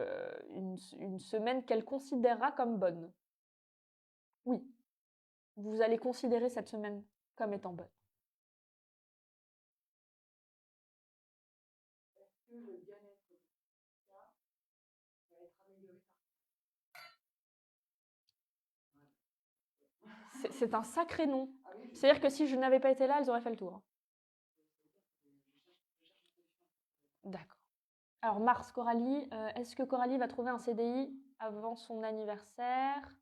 une semaine qu'elle considérera comme bonne. Oui, vous allez considérer cette semaine comme étant bonne. Est-ce que le bien-être du cas va être amélioré par C'est un sacré nom. Ah oui, C'est-à-dire que si je n'avais pas été là, elles auraient fait le tour. D'accord. Alors, Mars, Coralie, est-ce que Coralie va trouver un CDI avant son anniversaire?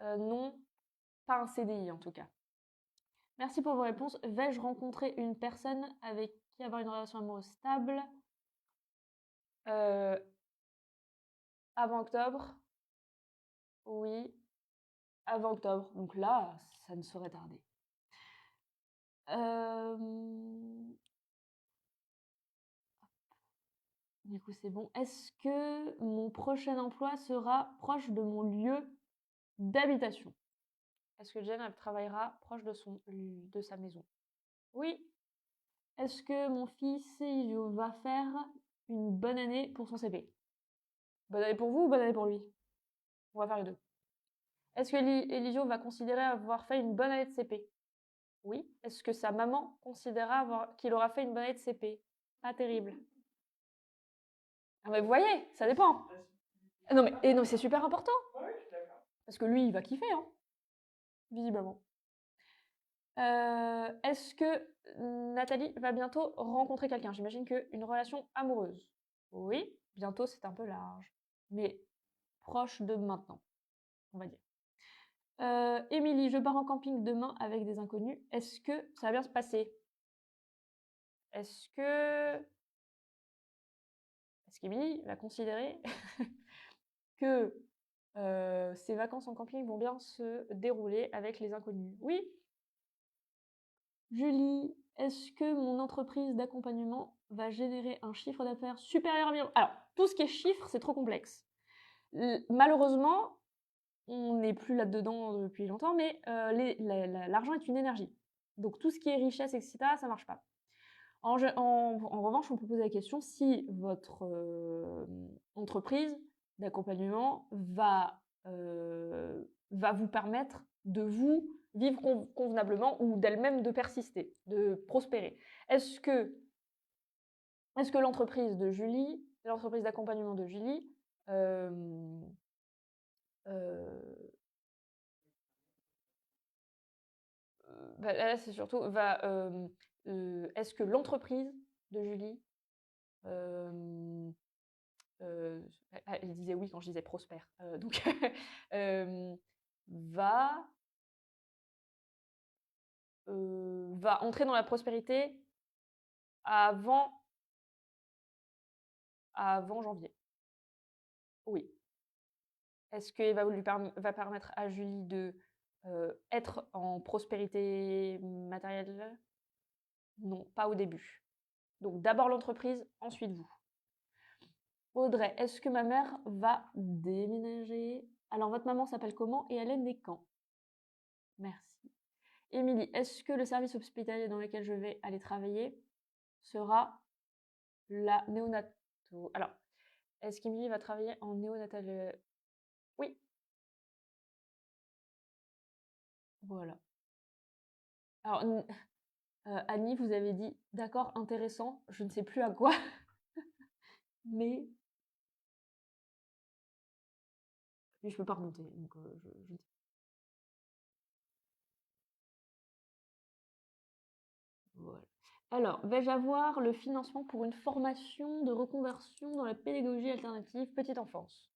Non, pas un CDI en tout cas. Merci pour vos réponses. Vais-je rencontrer une personne avec qui avoir une relation amoureuse stable avant octobre? Oui, avant octobre. Donc là, ça ne saurait tarder. Du coup, c'est bon. Est-ce que mon prochain emploi sera proche de mon lieu d'habitation? Est-ce que Jen travaillera proche de sa maison? Oui. Est-ce que mon fils Elio va faire une bonne année pour son CP? Bonne année pour vous ou bonne année pour lui? On va faire les deux. Est-ce que Elisio va considérer avoir fait une bonne année de CP? Oui. Est-ce que sa maman considérera qu'il aura fait une bonne année de CP? Pas terrible. Ah mais vous voyez, ça dépend. Non mais c'est super important. Oui, je suis d'accord. Parce que lui, il va kiffer, hein, visiblement. Est-ce que Nathalie va bientôt rencontrer quelqu'un? J'imagine qu'une relation amoureuse. Oui, bientôt c'est un peu large. Mais proche de maintenant, on va dire. Émilie, je pars en camping demain avec des inconnus. Est-ce que ça va bien se passer? Est-ce qu'Émilie va considérer que ses vacances en camping vont bien se dérouler avec les inconnus? Oui. Julie, est-ce que mon entreprise d'accompagnement va générer un chiffre d'affaires supérieur à 1 000 €? Alors, tout ce qui est chiffres, c'est trop complexe. Malheureusement, on n'est plus là-dedans depuis longtemps, mais l'argent est une énergie. Donc tout ce qui est richesse, etc., ça ne marche pas. En revanche, on peut poser la question si votre entreprise d'accompagnement va vous permettre de vous vivre convenablement ou d'elle-même de persister, de prospérer. Est-ce que l'entreprise de Julie, l'entreprise d'accompagnement de Julie, là, c'est surtout est-ce que l'entreprise de Julie elle disait oui quand je disais prospère. Donc, va entrer dans la prospérité avant janvier. Oui. Est-ce qu'il va permettre à Julie de être en prospérité matérielle? Non, pas au début. Donc d'abord l'entreprise, ensuite vous. Audrey, est-ce que ma mère va déménager? Alors votre maman s'appelle comment et elle est née quand? Merci. Émilie, est-ce que le service hospitalier dans lequel je vais aller travailler sera la néonato? Alors, est-ce qu'Émilie va travailler en néonatal? Oui. Voilà. Alors, Annie, vous avez dit, d'accord, intéressant, je ne sais plus à quoi, mais je ne peux pas remonter, donc je ne sais. Voilà. Alors, vais-je avoir le financement pour une formation de reconversion dans la pédagogie alternative petite enfance?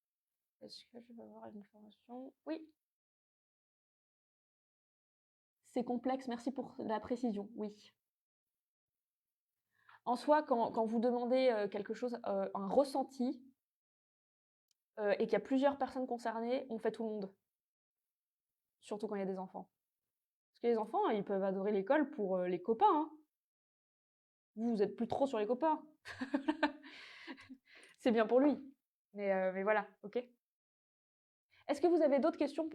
Est-ce que je vais avoir une formation? Oui. C'est complexe, merci pour la précision, oui. En soi, quand vous demandez quelque chose, un ressenti, et qu'il y a plusieurs personnes concernées, on fait tout le monde. Surtout quand il y a des enfants. Parce que les enfants, ils peuvent adorer l'école pour les copains. Hein. Vous êtes plus trop sur les copains. C'est bien pour lui. Mais voilà, ok. Est-ce que vous avez d'autres questions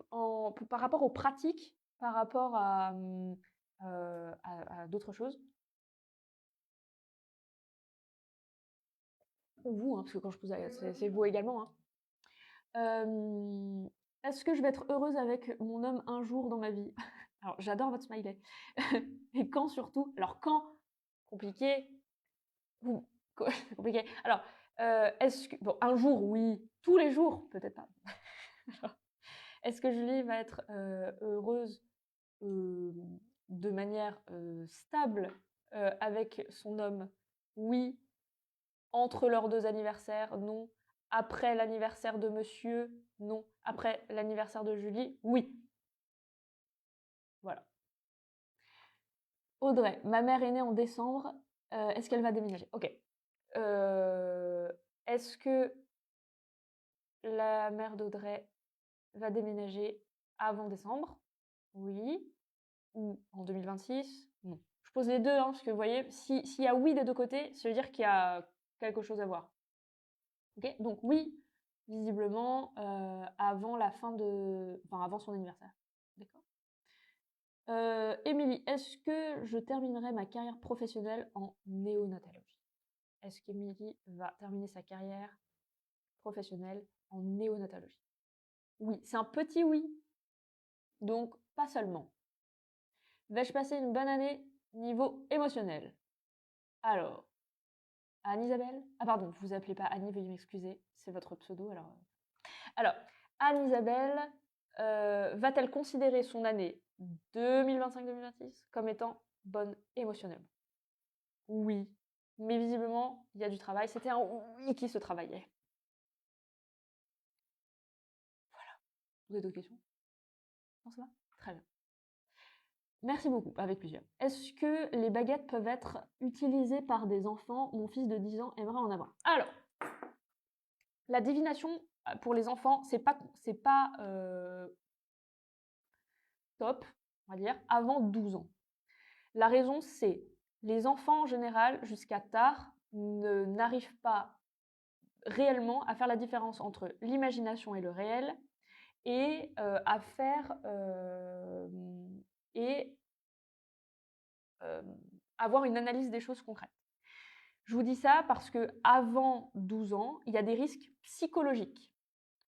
par rapport aux pratiques, par rapport à d'autres choses? Ou vous, hein, parce que quand je pose, c'est vous également. Hein. Est-ce que je vais être heureuse avec mon homme un jour dans ma vie? Alors, j'adore votre smiley. Et quand surtout? Alors, quand? Compliqué. C'est compliqué. Alors, est-ce que... Bon, un jour, oui. Tous les jours, peut-être pas. Est-ce que Julie va être heureuse de manière stable avec son homme? Oui. Entre leurs 2 anniversaires? Non. Après l'anniversaire de monsieur? Non. Après l'anniversaire de Julie? Oui. Voilà. Audrey, ma mère est née en décembre. Est-ce qu'elle va déménager? Ok. Est-ce que la mère d'Audrey va déménager avant décembre? Oui. Ou en 2026? Non. Je pose les deux, hein, parce que vous voyez, s'il y a oui des deux côtés, ça veut dire qu'il y a quelque chose à voir. Ok. Donc oui, visiblement, avant la fin de... Enfin, avant son anniversaire. D'accord. Émilie, est-ce que je terminerai ma carrière professionnelle en néonatologie? Est-ce qu'Émilie va terminer sa carrière professionnelle en néonatologie? Oui, c'est un petit oui, donc pas seulement. Vais-je passer une bonne année niveau émotionnel? Alors, Anne-Isabelle? Ah pardon, vous vous appelez pas Annie, veuillez m'excuser, c'est votre pseudo alors. Alors, Anne-Isabelle va-t-elle considérer son année 2025-2026 comme étant bonne émotionnellement? Oui, mais visiblement, il y a du travail. C'était un oui qui se travaillait. Voilà. Vous avez d'autres questions? Non, ça va? Très bien. Merci beaucoup, avec plaisir. Est-ce que les baguettes peuvent être utilisées par des enfants? Mon fils de 10 ans aimerait en avoir. Alors, la divination pour les enfants, c'est pas top, on va dire, avant 12 ans. La raison, c'est les enfants en général, jusqu'à tard, n'arrivent pas réellement à faire la différence entre l'imagination et le réel et à faire et avoir une analyse des choses concrètes. Je vous dis ça parce que avant 12 ans, il y a des risques psychologiques.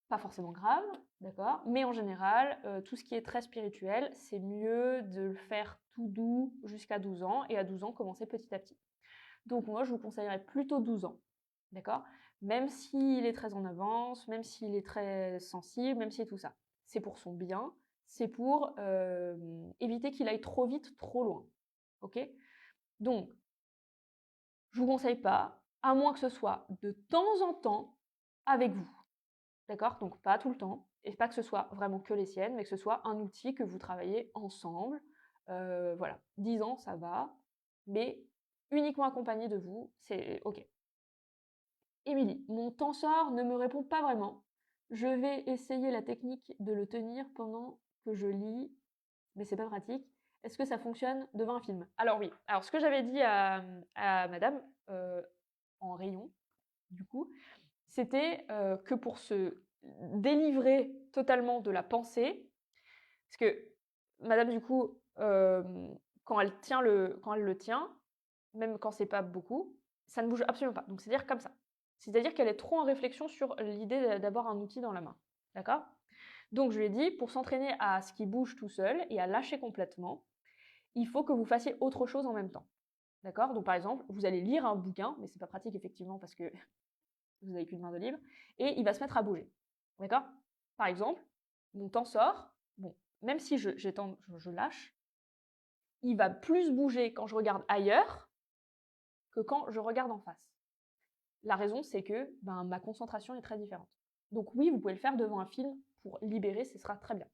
Pas forcément graves, d'accord, mais en général, tout ce qui est très spirituel, c'est mieux de le faire tout doux jusqu'à 12 ans et à 12 ans, commencer petit à petit. Donc moi, je vous conseillerais plutôt 12 ans, d'accord? Même s'il est très en avance, même s'il est très sensible, même si tout ça. C'est pour son bien, c'est pour éviter qu'il aille trop vite, trop loin, ok? Donc, je vous conseille pas, à moins que ce soit de temps en temps, avec vous. D'accord? Donc pas tout le temps, et pas que ce soit vraiment que les siennes, mais que ce soit un outil que vous travaillez ensemble. Voilà, 10 ans, ça va, mais uniquement accompagné de vous, c'est OK. Émilie, mon tenseur ne me répond pas vraiment. Je vais essayer la technique de le tenir pendant que je lis, mais c'est pas pratique. Est-ce que ça fonctionne devant un film? Alors oui, alors ce que j'avais dit à madame en rayon, du coup, c'était que pour se délivrer totalement de la pensée, parce que madame, du coup, quand elle le tient, même quand c'est pas beaucoup, ça ne bouge absolument pas. Donc c'est-à-dire comme ça. C'est-à-dire qu'elle est trop en réflexion sur l'idée d'avoir un outil dans la main. D'accord? Donc je lui ai dit, pour s'entraîner à ce qui bouge tout seul et à lâcher complètement, il faut que vous fassiez autre chose en même temps. D'accord? Donc par exemple, vous allez lire un bouquin, mais c'est pas pratique effectivement parce que vous n'avez qu'une main de libre, et il va se mettre à bouger. D'accord? Par exemple, mon tenseur, bon, même si je lâche, il va plus bouger quand je regarde ailleurs que quand je regarde en face. La raison, c'est que ma concentration est très différente. Donc oui, vous pouvez le faire devant un film pour libérer, ce sera très bien.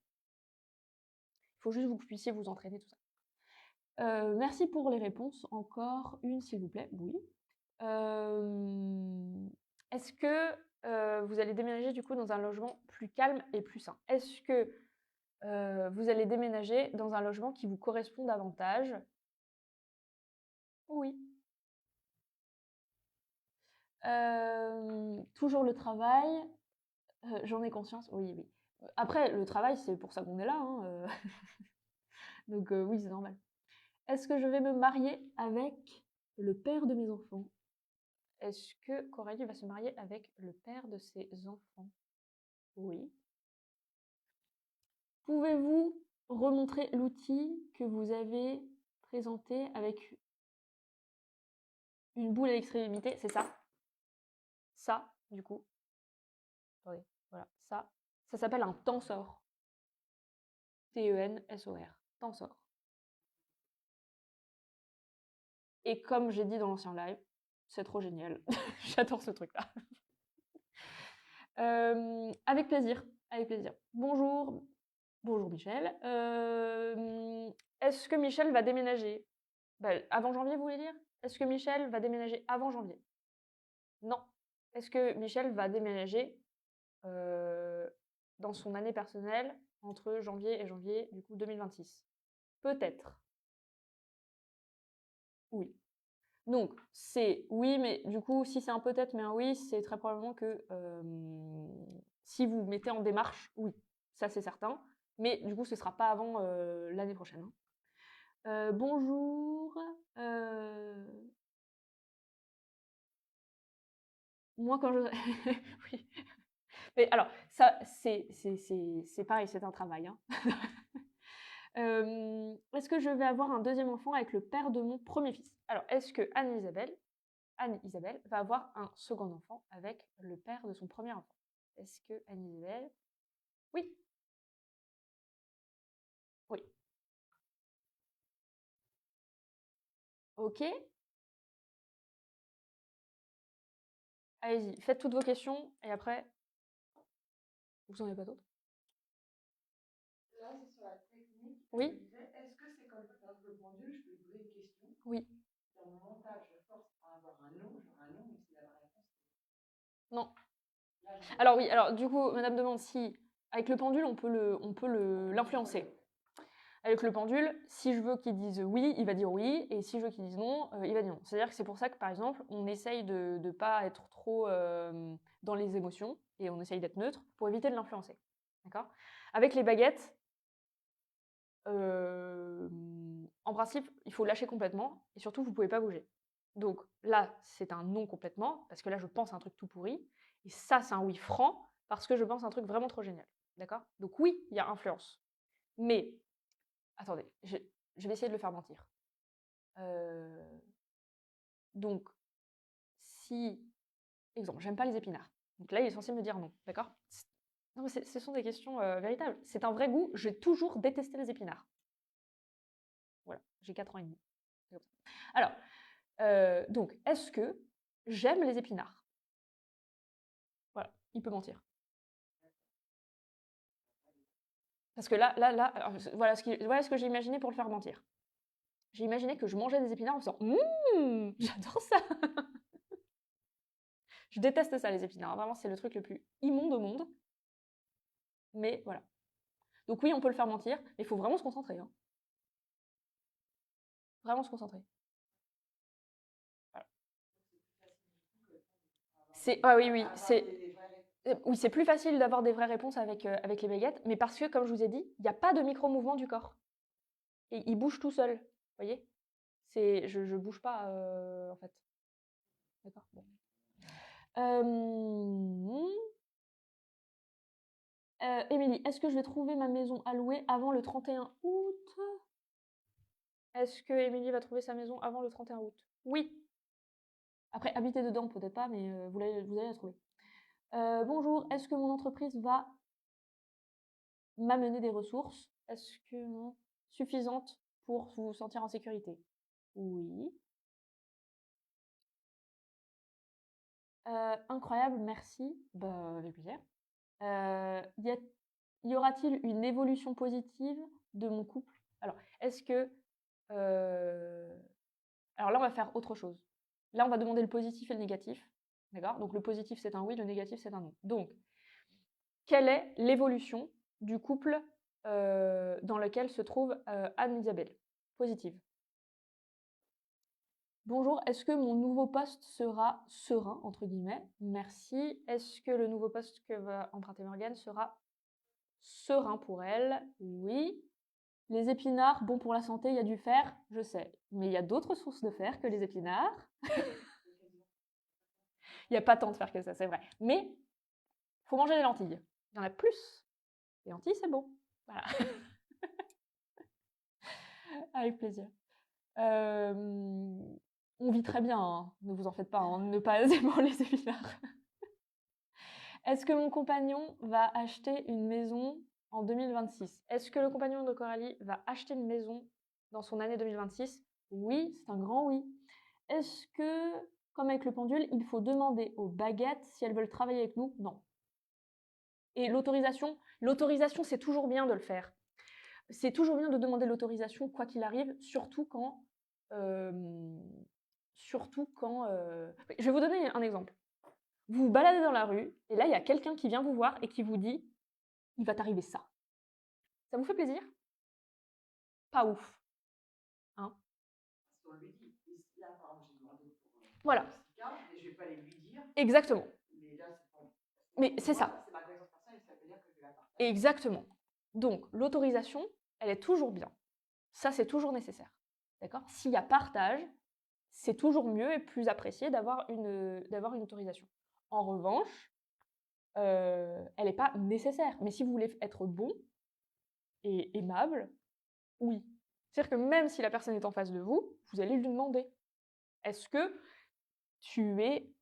Il faut juste que vous puissiez vous entraîner, tout ça. Merci pour les réponses. Encore une, s'il vous plaît. Oui. Est-ce que vous allez déménager du coup dans un logement plus calme et plus sain? Est-ce que vous allez déménager dans un logement qui vous correspond davantage? Oui. Toujours le travail, j'en ai conscience, oui, oui. Après, le travail, c'est pour ça qu'on est là, hein, donc oui, c'est normal. Est-ce que je vais me marier avec le père de mes enfants? Est-ce que Coralie va se marier avec le père de ses enfants? Oui. Pouvez-vous remontrer l'outil que vous avez présenté avec une boule à l'extrémité? C'est ça. Ça, du coup. Attendez, voilà, ça. Ça s'appelle un tensor. T-E-N-S-O-R. Tensor. Et comme j'ai dit dans l'ancien live, c'est trop génial. J'adore ce truc-là. Avec plaisir, avec plaisir. Bonjour, bonjour Michel. Est-ce que Michel va déménager? Avant janvier, vous voulez dire? Est-ce que Michel va déménager avant janvier? Non. Est-ce que Michel va déménager dans son année personnelle entre janvier et janvier, du coup 2026? Peut-être. Oui. Donc, c'est oui, mais du coup, si c'est un peut-être, mais un oui, c'est très probablement que si vous mettez en démarche, oui, ça c'est certain. Mais du coup, ce ne sera pas avant l'année prochaine. Bonjour. Moi, quand je... oui. Mais alors, ça, c'est pareil, c'est un travail. Hein. Est-ce que je vais avoir un deuxième enfant avec le père de mon premier fils? Alors, est-ce que Anne-Isabelle va avoir un second enfant avec le père de son premier enfant? Est-ce que Anne-Isabelle... Oui. Oui. Ok. Allez-y, faites toutes vos questions et après, vous n'en avez pas d'autres? Là, c'est sur la technique. Oui. Je disais, est-ce que c'est comme par exemple le pendule, je peux lui poser une question. Oui. Dans mon montage, je force à avoir un nom, j'aurai un nom, mais si la réponse. Non. Là, Alors oui, alors du coup, madame demande si, avec le pendule, on peut l'influencer. Avec le pendule, si je veux qu'il dise oui, il va dire oui, et si je veux qu'il dise non, il va dire non. C'est-à-dire que c'est pour ça que, par exemple, on essaye de ne pas être trop dans les émotions, et on essaye d'être neutre pour éviter de l'influencer. D'accord? Avec les baguettes, en principe, il faut lâcher complètement, et surtout, vous ne pouvez pas bouger. Donc là, c'est un non complètement, parce que là, je pense à un truc tout pourri, et ça, c'est un oui franc, parce que je pense à un truc vraiment trop génial. D'accord? Donc oui, il y a influence. Mais attendez, je vais essayer de le faire mentir. Donc, si... Exemple, j'aime pas les épinards. Donc là, il est censé me dire non, d'accord? Non, mais ce sont des questions véritables. C'est un vrai goût. J'ai toujours détesté les épinards. Voilà, j'ai 4 ans et demi. Alors, donc, est-ce que j'aime les épinards? Voilà. il peut mentir. Parce que là, alors, voilà ce que j'ai imaginé pour le faire mentir. J'ai imaginé que je mangeais des épinards en faisant j'adore ça. Je déteste ça, les épinards. Vraiment, c'est le truc le plus immonde au monde. Mais voilà. Donc oui, on peut le faire mentir, mais il faut vraiment se concentrer. Hein. Vraiment se concentrer. Voilà. Oui, c'est plus facile d'avoir des vraies réponses avec les baguettes, mais parce que, comme je vous ai dit, il n'y a pas de micro-mouvement du corps. Et il bouge tout seul. Vous voyez? Je ne bouge pas, en fait. D'accord. Bon. Émilie, est-ce que je vais trouver ma maison à louer avant le 31 août? Est-ce que Émilie va trouver sa maison avant le 31 août? Oui. Après, habiter dedans, peut-être pas, mais vous allez la trouver. Bonjour, est-ce que mon entreprise va m'amener des ressources? Est-ce que non, suffisantes pour vous sentir en sécurité? Oui. Incroyable, merci. Bah, avec plaisir. Y aura-t-il une évolution positive de mon couple? Alors, est-ce que... Alors là, on va faire autre chose. Là, on va demander le positif et le négatif. D'accord? Donc, le positif, c'est un oui, le négatif, c'est un non. Donc, quelle est l'évolution du couple dans lequel se trouve Anne-Isabelle? Positive. Bonjour, est-ce que mon nouveau poste sera serein, entre guillemets? Merci. Est-ce que le nouveau poste que va emprunter Morgane sera serein pour elle? Oui. Les épinards, bon pour la santé, il y a du fer, je sais. Mais il y a d'autres sources de fer que les épinards. Il n'y a pas tant de fer que ça, c'est vrai. Mais il faut manger les lentilles. Il y en a plus. Les lentilles, c'est bon. Voilà. Avec plaisir. On vit très bien, hein. Ne vous en faites pas, hein. Ne pas aimer les épinards. Est-ce que mon compagnon va acheter une maison en 2026? Est-ce que le compagnon de Coralie va acheter une maison dans son année 2026? Oui, c'est un grand oui. Est-ce que, comme avec le pendule, il faut demander aux baguettes si elles veulent travailler avec nous? Non. Et l'autorisation, c'est toujours bien de le faire. C'est toujours bien de demander l'autorisation, quoi qu'il arrive, surtout quand... Je vais vous donner un exemple. Vous vous baladez dans la rue, et là, il y a quelqu'un qui vient vous voir et qui vous dit « il va t'arriver ça ». Ça vous fait plaisir? Pas ouf. Hein? On lui dit. Là, par exemple, j'ai demandé pour voilà. Mais je ne vais pas aller lui dire. Exactement. Mais là, c'est bon. Mais c'est ça. C'est ma connaissance personnelle, ça veut dire que je vais la partager. Exactement. Donc, l'autorisation, elle est toujours bien. Ça, c'est toujours nécessaire. D'accord? S'il y a partage, c'est toujours mieux et plus apprécié d'avoir une autorisation. En revanche, elle n'est pas nécessaire. Mais si vous voulez être bon et aimable, oui. C'est-à-dire que même si la personne est en face de vous, vous allez lui demander. Est-ce que tu es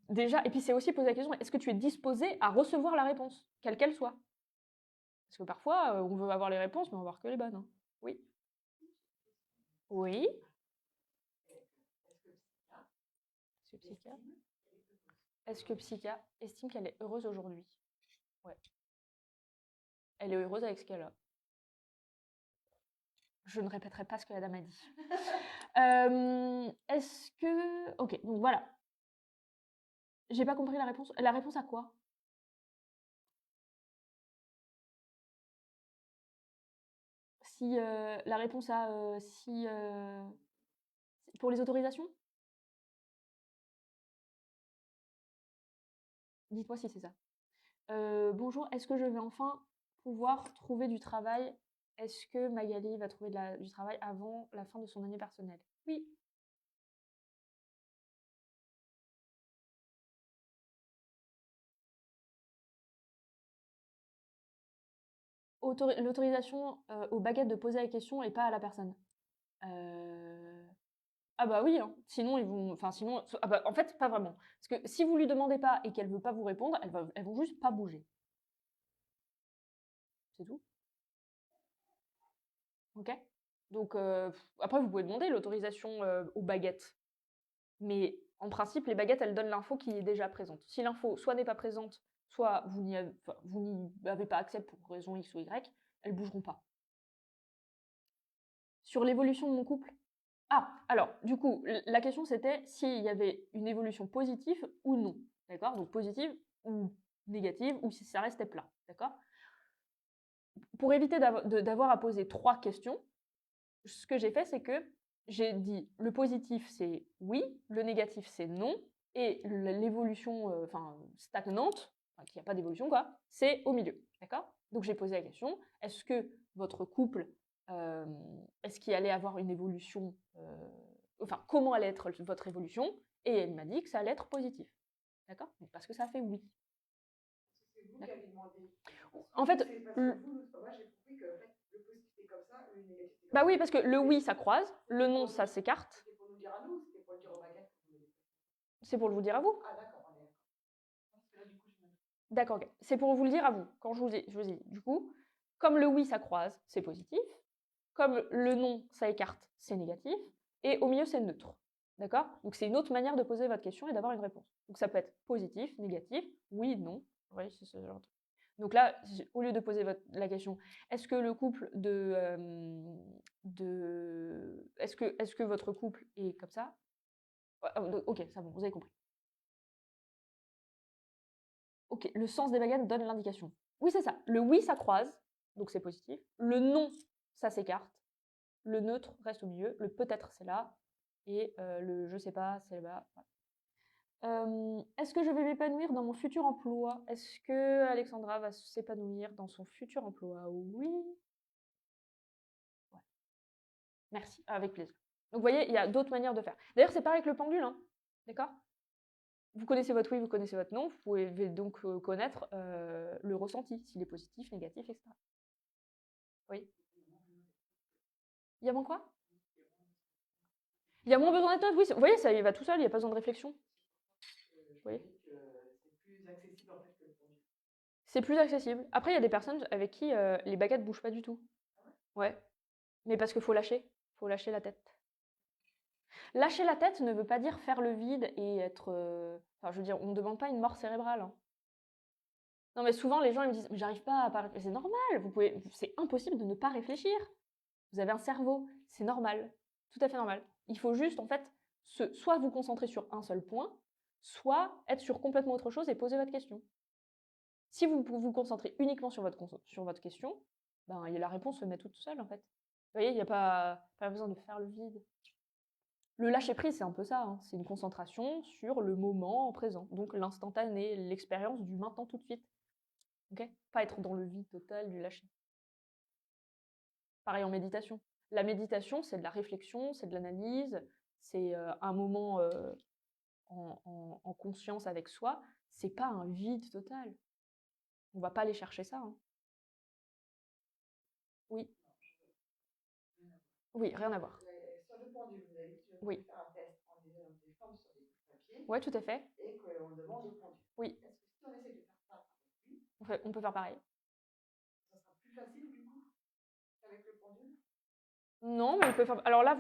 déjà... Et puis c'est aussi poser la question, est-ce que tu es disposé à recevoir la réponse, quelle qu'elle soit? Parce que parfois, on veut avoir les réponses, mais on va voir que les bonnes. Hein. Oui. Oui. Est-ce que Psycha estime qu'elle est heureuse aujourd'hui? Ouais. Elle est heureuse avec ce qu'elle a. Je ne répéterai pas ce que la dame a dit. Est-ce que... Ok, donc voilà. J'ai pas compris la réponse. La réponse à quoi? Si la réponse à... pour les autorisations? Dites-moi si c'est ça. Bonjour, est-ce que je vais enfin pouvoir trouver du travail? Est-ce que Magali va trouver du travail avant la fin de son année personnelle? Oui. L'autorisation aux baguettes de poser la question et pas à la personne. Ah bah oui, hein. Sinon ils vont... Enfin sinon... Ah bah, en fait, pas vraiment. Parce que si vous lui demandez pas et qu'elle veut pas vous répondre, elles vont juste pas bouger. C'est tout. Ok? Donc après, vous pouvez demander l'autorisation aux baguettes. Mais en principe, les baguettes, elles donnent l'info qui est déjà présente. Si l'info soit n'est pas présente, soit vous n'y avez pas accès pour raison X ou Y, elles ne bougeront pas. Sur l'évolution de mon couple. Ah, alors, du coup, la question c'était s'il y avait une évolution positive ou non. D'accord? Donc positive ou négative, ou si ça restait plat. D'accord? Pour éviter d'avoir à poser 3 questions, ce que j'ai fait, c'est que j'ai dit le positif c'est oui, le négatif c'est non, et l'évolution stagnante, qu'il n'y a pas d'évolution quoi, c'est au milieu. D'accord? Donc j'ai posé la question, est-ce que votre couple, est-ce qu'il allait avoir une évolution, comment allait être votre évolution? Et elle m'a dit que ça allait être positif. D'accord? Parce que ça a fait oui. C'est vous qui avez demandé. En fait, moi j'ai compris que en fait, le positif est comme ça, le négatif est comme bah ça. oui, parce que le oui ça croise, le non ça s'écarte. C'était pour nous dire à nous ou c'était pour le dire aux baguettes? C'est pour vous le dire à vous. Ah d'accord, on est d'accord. Parce que là du coup je me... D'accord, ok. C'est pour vous le dire à vous. Quand je vous ai dit, du coup, comme le oui ça croise, c'est positif. Comme le non ça écarte, c'est négatif. Et au milieu c'est neutre. D'accord? Donc c'est une autre manière de poser votre question et d'avoir une réponse. Donc ça peut être positif, négatif, oui, non. Oui, c'est ce genre de truc. Donc là, au lieu de poser la question, est-ce que le couple est-ce que votre couple est comme ça? Ok, c'est bon, vous avez compris. Ok, le sens des baguettes donne l'indication. Oui, c'est ça. Le oui, ça croise, donc c'est positif. Le non, ça s'écarte. Le neutre reste au milieu. Le peut-être, c'est là. Et le je sais pas, c'est là-bas. Est-ce que je vais m'épanouir dans mon futur emploi? Est-ce que Alexandra va s'épanouir dans son futur emploi? Oui. Ouais. Merci, avec plaisir. Donc vous voyez, il y a d'autres manières de faire. D'ailleurs, c'est pareil avec le pendule, hein. D'accord? Vous connaissez votre oui, vous connaissez votre non. Vous pouvez donc connaître le ressenti, s'il est positif, négatif, etc. Oui. Il y a moins quoi? Il y a moins besoin d'être neutre, oui. Vous voyez, ça y va tout seul, il n'y a pas besoin de réflexion. Oui. C'est plus accessible en fait que le pendule. C'est plus accessible. Après, il y a des personnes avec qui les baguettes ne bougent pas du tout. Ouais. Mais parce qu'il faut lâcher. Il faut lâcher la tête. Lâcher la tête ne veut pas dire faire le vide et être... Enfin, je veux dire, on ne demande pas une mort cérébrale. Hein. Non, mais souvent, les gens ils me disent, j'arrive pas à parler. C'est normal, c'est impossible de ne pas réfléchir. Vous avez un cerveau, c'est normal. Tout à fait normal. Il faut juste, en fait, soit vous concentrer sur un seul point, soit être sur complètement autre chose et poser votre question. Si vous vous concentrez uniquement sur votre question, ben, la réponse se met toute seule, en fait. Vous voyez, il n'y a pas besoin de faire le vide. Le lâcher-prise, c'est un peu ça. Hein. C'est une concentration sur le moment présent. Donc l'instantané, l'expérience du maintenant tout de suite. Okay, pas être dans le vide total du lâcher. Pareil en méditation. La méditation, c'est de la réflexion, c'est de l'analyse, c'est un moment en conscience avec soi. C'est pas un vide total. On va pas aller chercher ça. Hein. Oui. Oui, rien à voir. Sur le pendule, vous avez dit que oui. faire un test en disant des formes sur des bouts de papier. Oui, tout à fait. Et qu'on demande au pendule. Oui. Est-ce que si on essaie de faire ça avec lui, on peut faire pareil. Ça sera plus facile du coup qu'avec le pendule? Non, mais on peut faire. Alors là,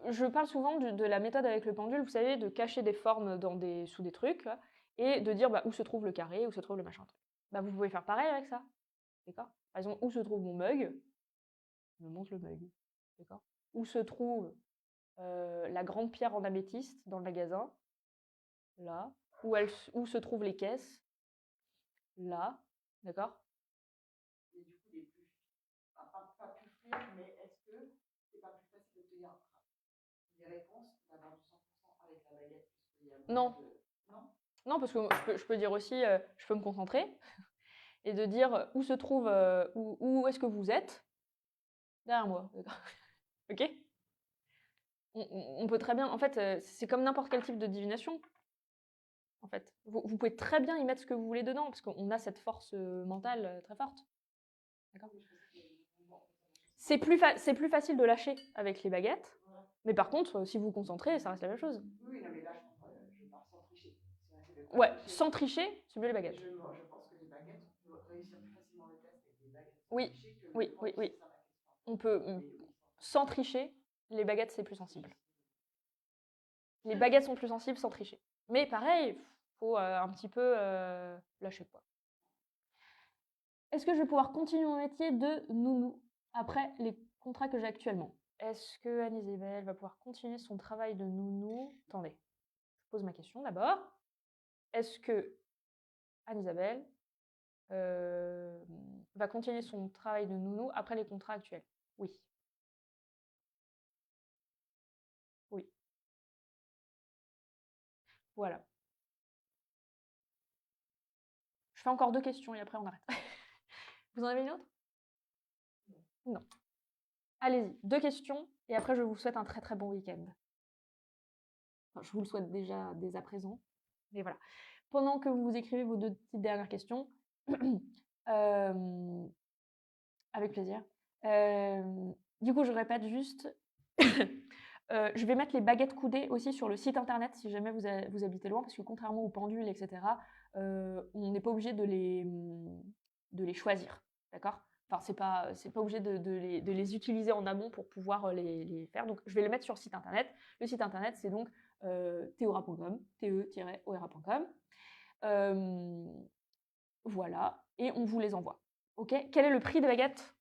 je parle souvent de la méthode avec le pendule, vous savez, de cacher des formes sous des trucs là, et de dire où se trouve le carré, où se trouve le machin truc. Vous pouvez faire pareil avec ça. D'accord? Par exemple, où se trouve mon mug? Je me montre le mug. D'accord? Où se trouve la grande pierre en améthyste dans le magasin? Là. Où se trouvent les caisses? Là. D'accord? Et du coup, les plus. Pas plus fluide, mais est-ce que c'est pas plus facile d'obtenir des réponses, d'avoir du 100% avec la baguette puisqu'il y a Non. Non? Non, parce que je peux dire aussi, je peux me concentrer et de dire où se trouve, où est-ce que vous êtes? Derrière moi. Ok? On peut très bien, en fait, c'est comme n'importe quel type de divination. En fait, vous pouvez très bien y mettre ce que vous voulez dedans, parce qu'on a cette force mentale très forte. D'accord? C'est plus facile de lâcher avec les baguettes, mais par contre, si vous vous concentrez, ça reste la même chose. Oui, non, mais là, je pars sans tricher. Ouais, sans tricher, c'est mieux les baguettes. Je pense que les baguettes, on peut réussir plus facilement le test avec les baguettes. Oui, oui. On peut, sans tricher, les baguettes, c'est plus sensible. Les baguettes sont plus sensibles sans tricher. Mais pareil, faut un petit peu lâcher quoi. Est-ce que je vais pouvoir continuer mon métier de nounou après les contrats que j'ai actuellement? Est-ce que Anne-Isabelle va pouvoir continuer son travail de nounou? Attendez, je pose ma question d'abord. Est-ce que Anne-Isabelle va continuer son travail de nounou après les contrats actuels? Oui. Oui. Voilà. Je fais encore 2 questions et après on arrête. Vous en avez une autre? Non. Allez-y, 2 questions et après je vous souhaite un très très bon week-end. Enfin, je vous le souhaite déjà dès à présent, mais voilà. Pendant que vous écrivez vos 2 petites dernières questions, avec plaisir. Du coup, je répète juste, je vais mettre les baguettes coudées aussi sur le site internet si jamais vous habitez loin, parce que contrairement aux pendules, etc., on n'est pas obligé de les choisir, d'accord? Enfin, c'est pas obligé de les utiliser en amont pour pouvoir les faire. Donc, je vais les mettre sur le site internet. Le site internet, c'est donc teora.com, te-oera.com. Voilà, et on vous les envoie. Ok? Quel est le prix des baguettes?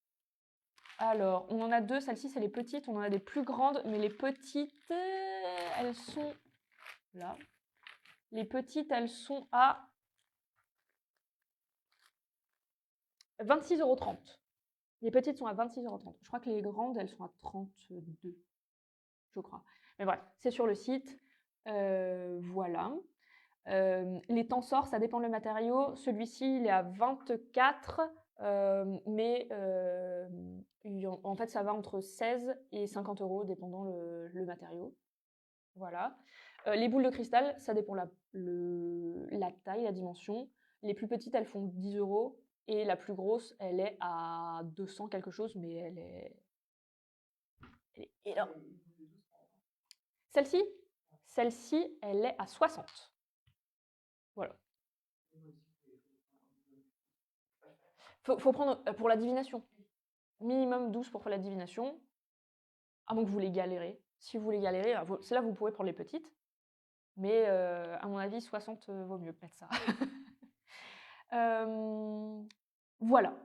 Alors, on en a 2, celle-ci c'est les petites, on en a des plus grandes, mais les petites, elles sont là. Les petites, elles sont à 26,30 €. Les petites sont à 26,30 €. Je crois que les grandes, elles sont à 32, je crois. Mais bref, c'est sur le site. Voilà. Les tensors, ça dépend le matériau. Celui-ci, il est à 24, mais en fait, ça va entre 16 et 50 € dépendant le matériau. Voilà. Les boules de cristal, ça dépend la taille, la dimension. Les plus petites, elles font 10 € et la plus grosse, elle est à 200 quelque chose, mais elle est énorme. Celle-ci, elle est à 60. Voilà. Faut prendre pour la divination. Minimum 12 pour faire la divination. À moins que vous les galérez. Si vous les galérez, c'est là vous pouvez prendre les petites. Mais à mon avis, 60 vaut mieux mettre ça. Voilà.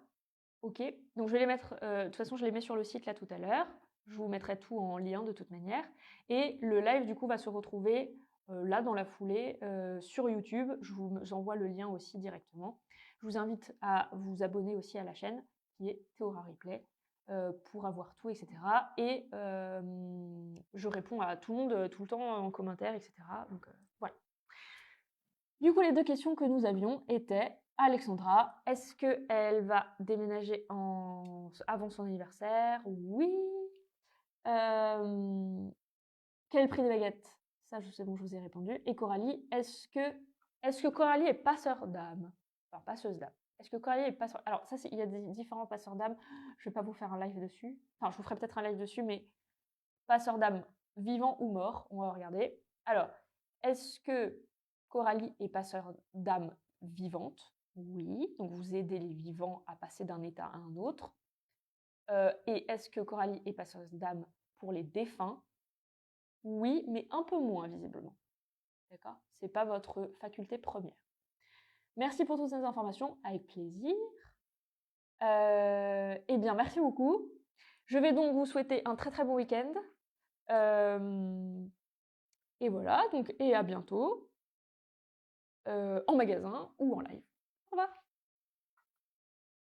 Ok. Donc je vais les mettre. De toute façon, je les mets sur le site là tout à l'heure. Je vous mettrai tout en lien de toute manière. Et le live du coup va se retrouver là dans la foulée sur YouTube. Je vous envoie le lien aussi directement. Je vous invite à vous abonner aussi à la chaîne qui est Théora Replay pour avoir tout, etc. Et je réponds à tout le monde tout le temps en commentaire, etc. Donc voilà. Du coup, les 2 questions que nous avions étaient: Alexandra, est-ce qu'elle va déménager avant son anniversaire? Oui. Quel est le prix des baguettes? Ça, je sais, bon, je vous ai répondu. Et Coralie, est-ce que Coralie est passeur d'âme? Enfin, passeuse d'âme. Est-ce que Coralie est passeur? Alors, ça, il y a des différents passeurs d'âme. Je ne vais pas vous faire un live dessus. Enfin, je vous ferai peut-être un live dessus, mais passeur d'âme vivant ou mort, on va regarder. Alors, est-ce que Coralie est passeur d'âme vivante? Oui. Donc, vous aidez les vivants à passer d'un état à un autre. Et est-ce que Coralie est passeuse d'âme pour les défunts? Oui, mais un peu moins visiblement. D'accord? C'est pas votre faculté première. Merci pour toutes ces informations, avec plaisir. Eh bien, merci beaucoup. Je vais donc vous souhaiter un très très bon week-end. Et voilà, donc, et à bientôt en magasin ou en live. Au revoir.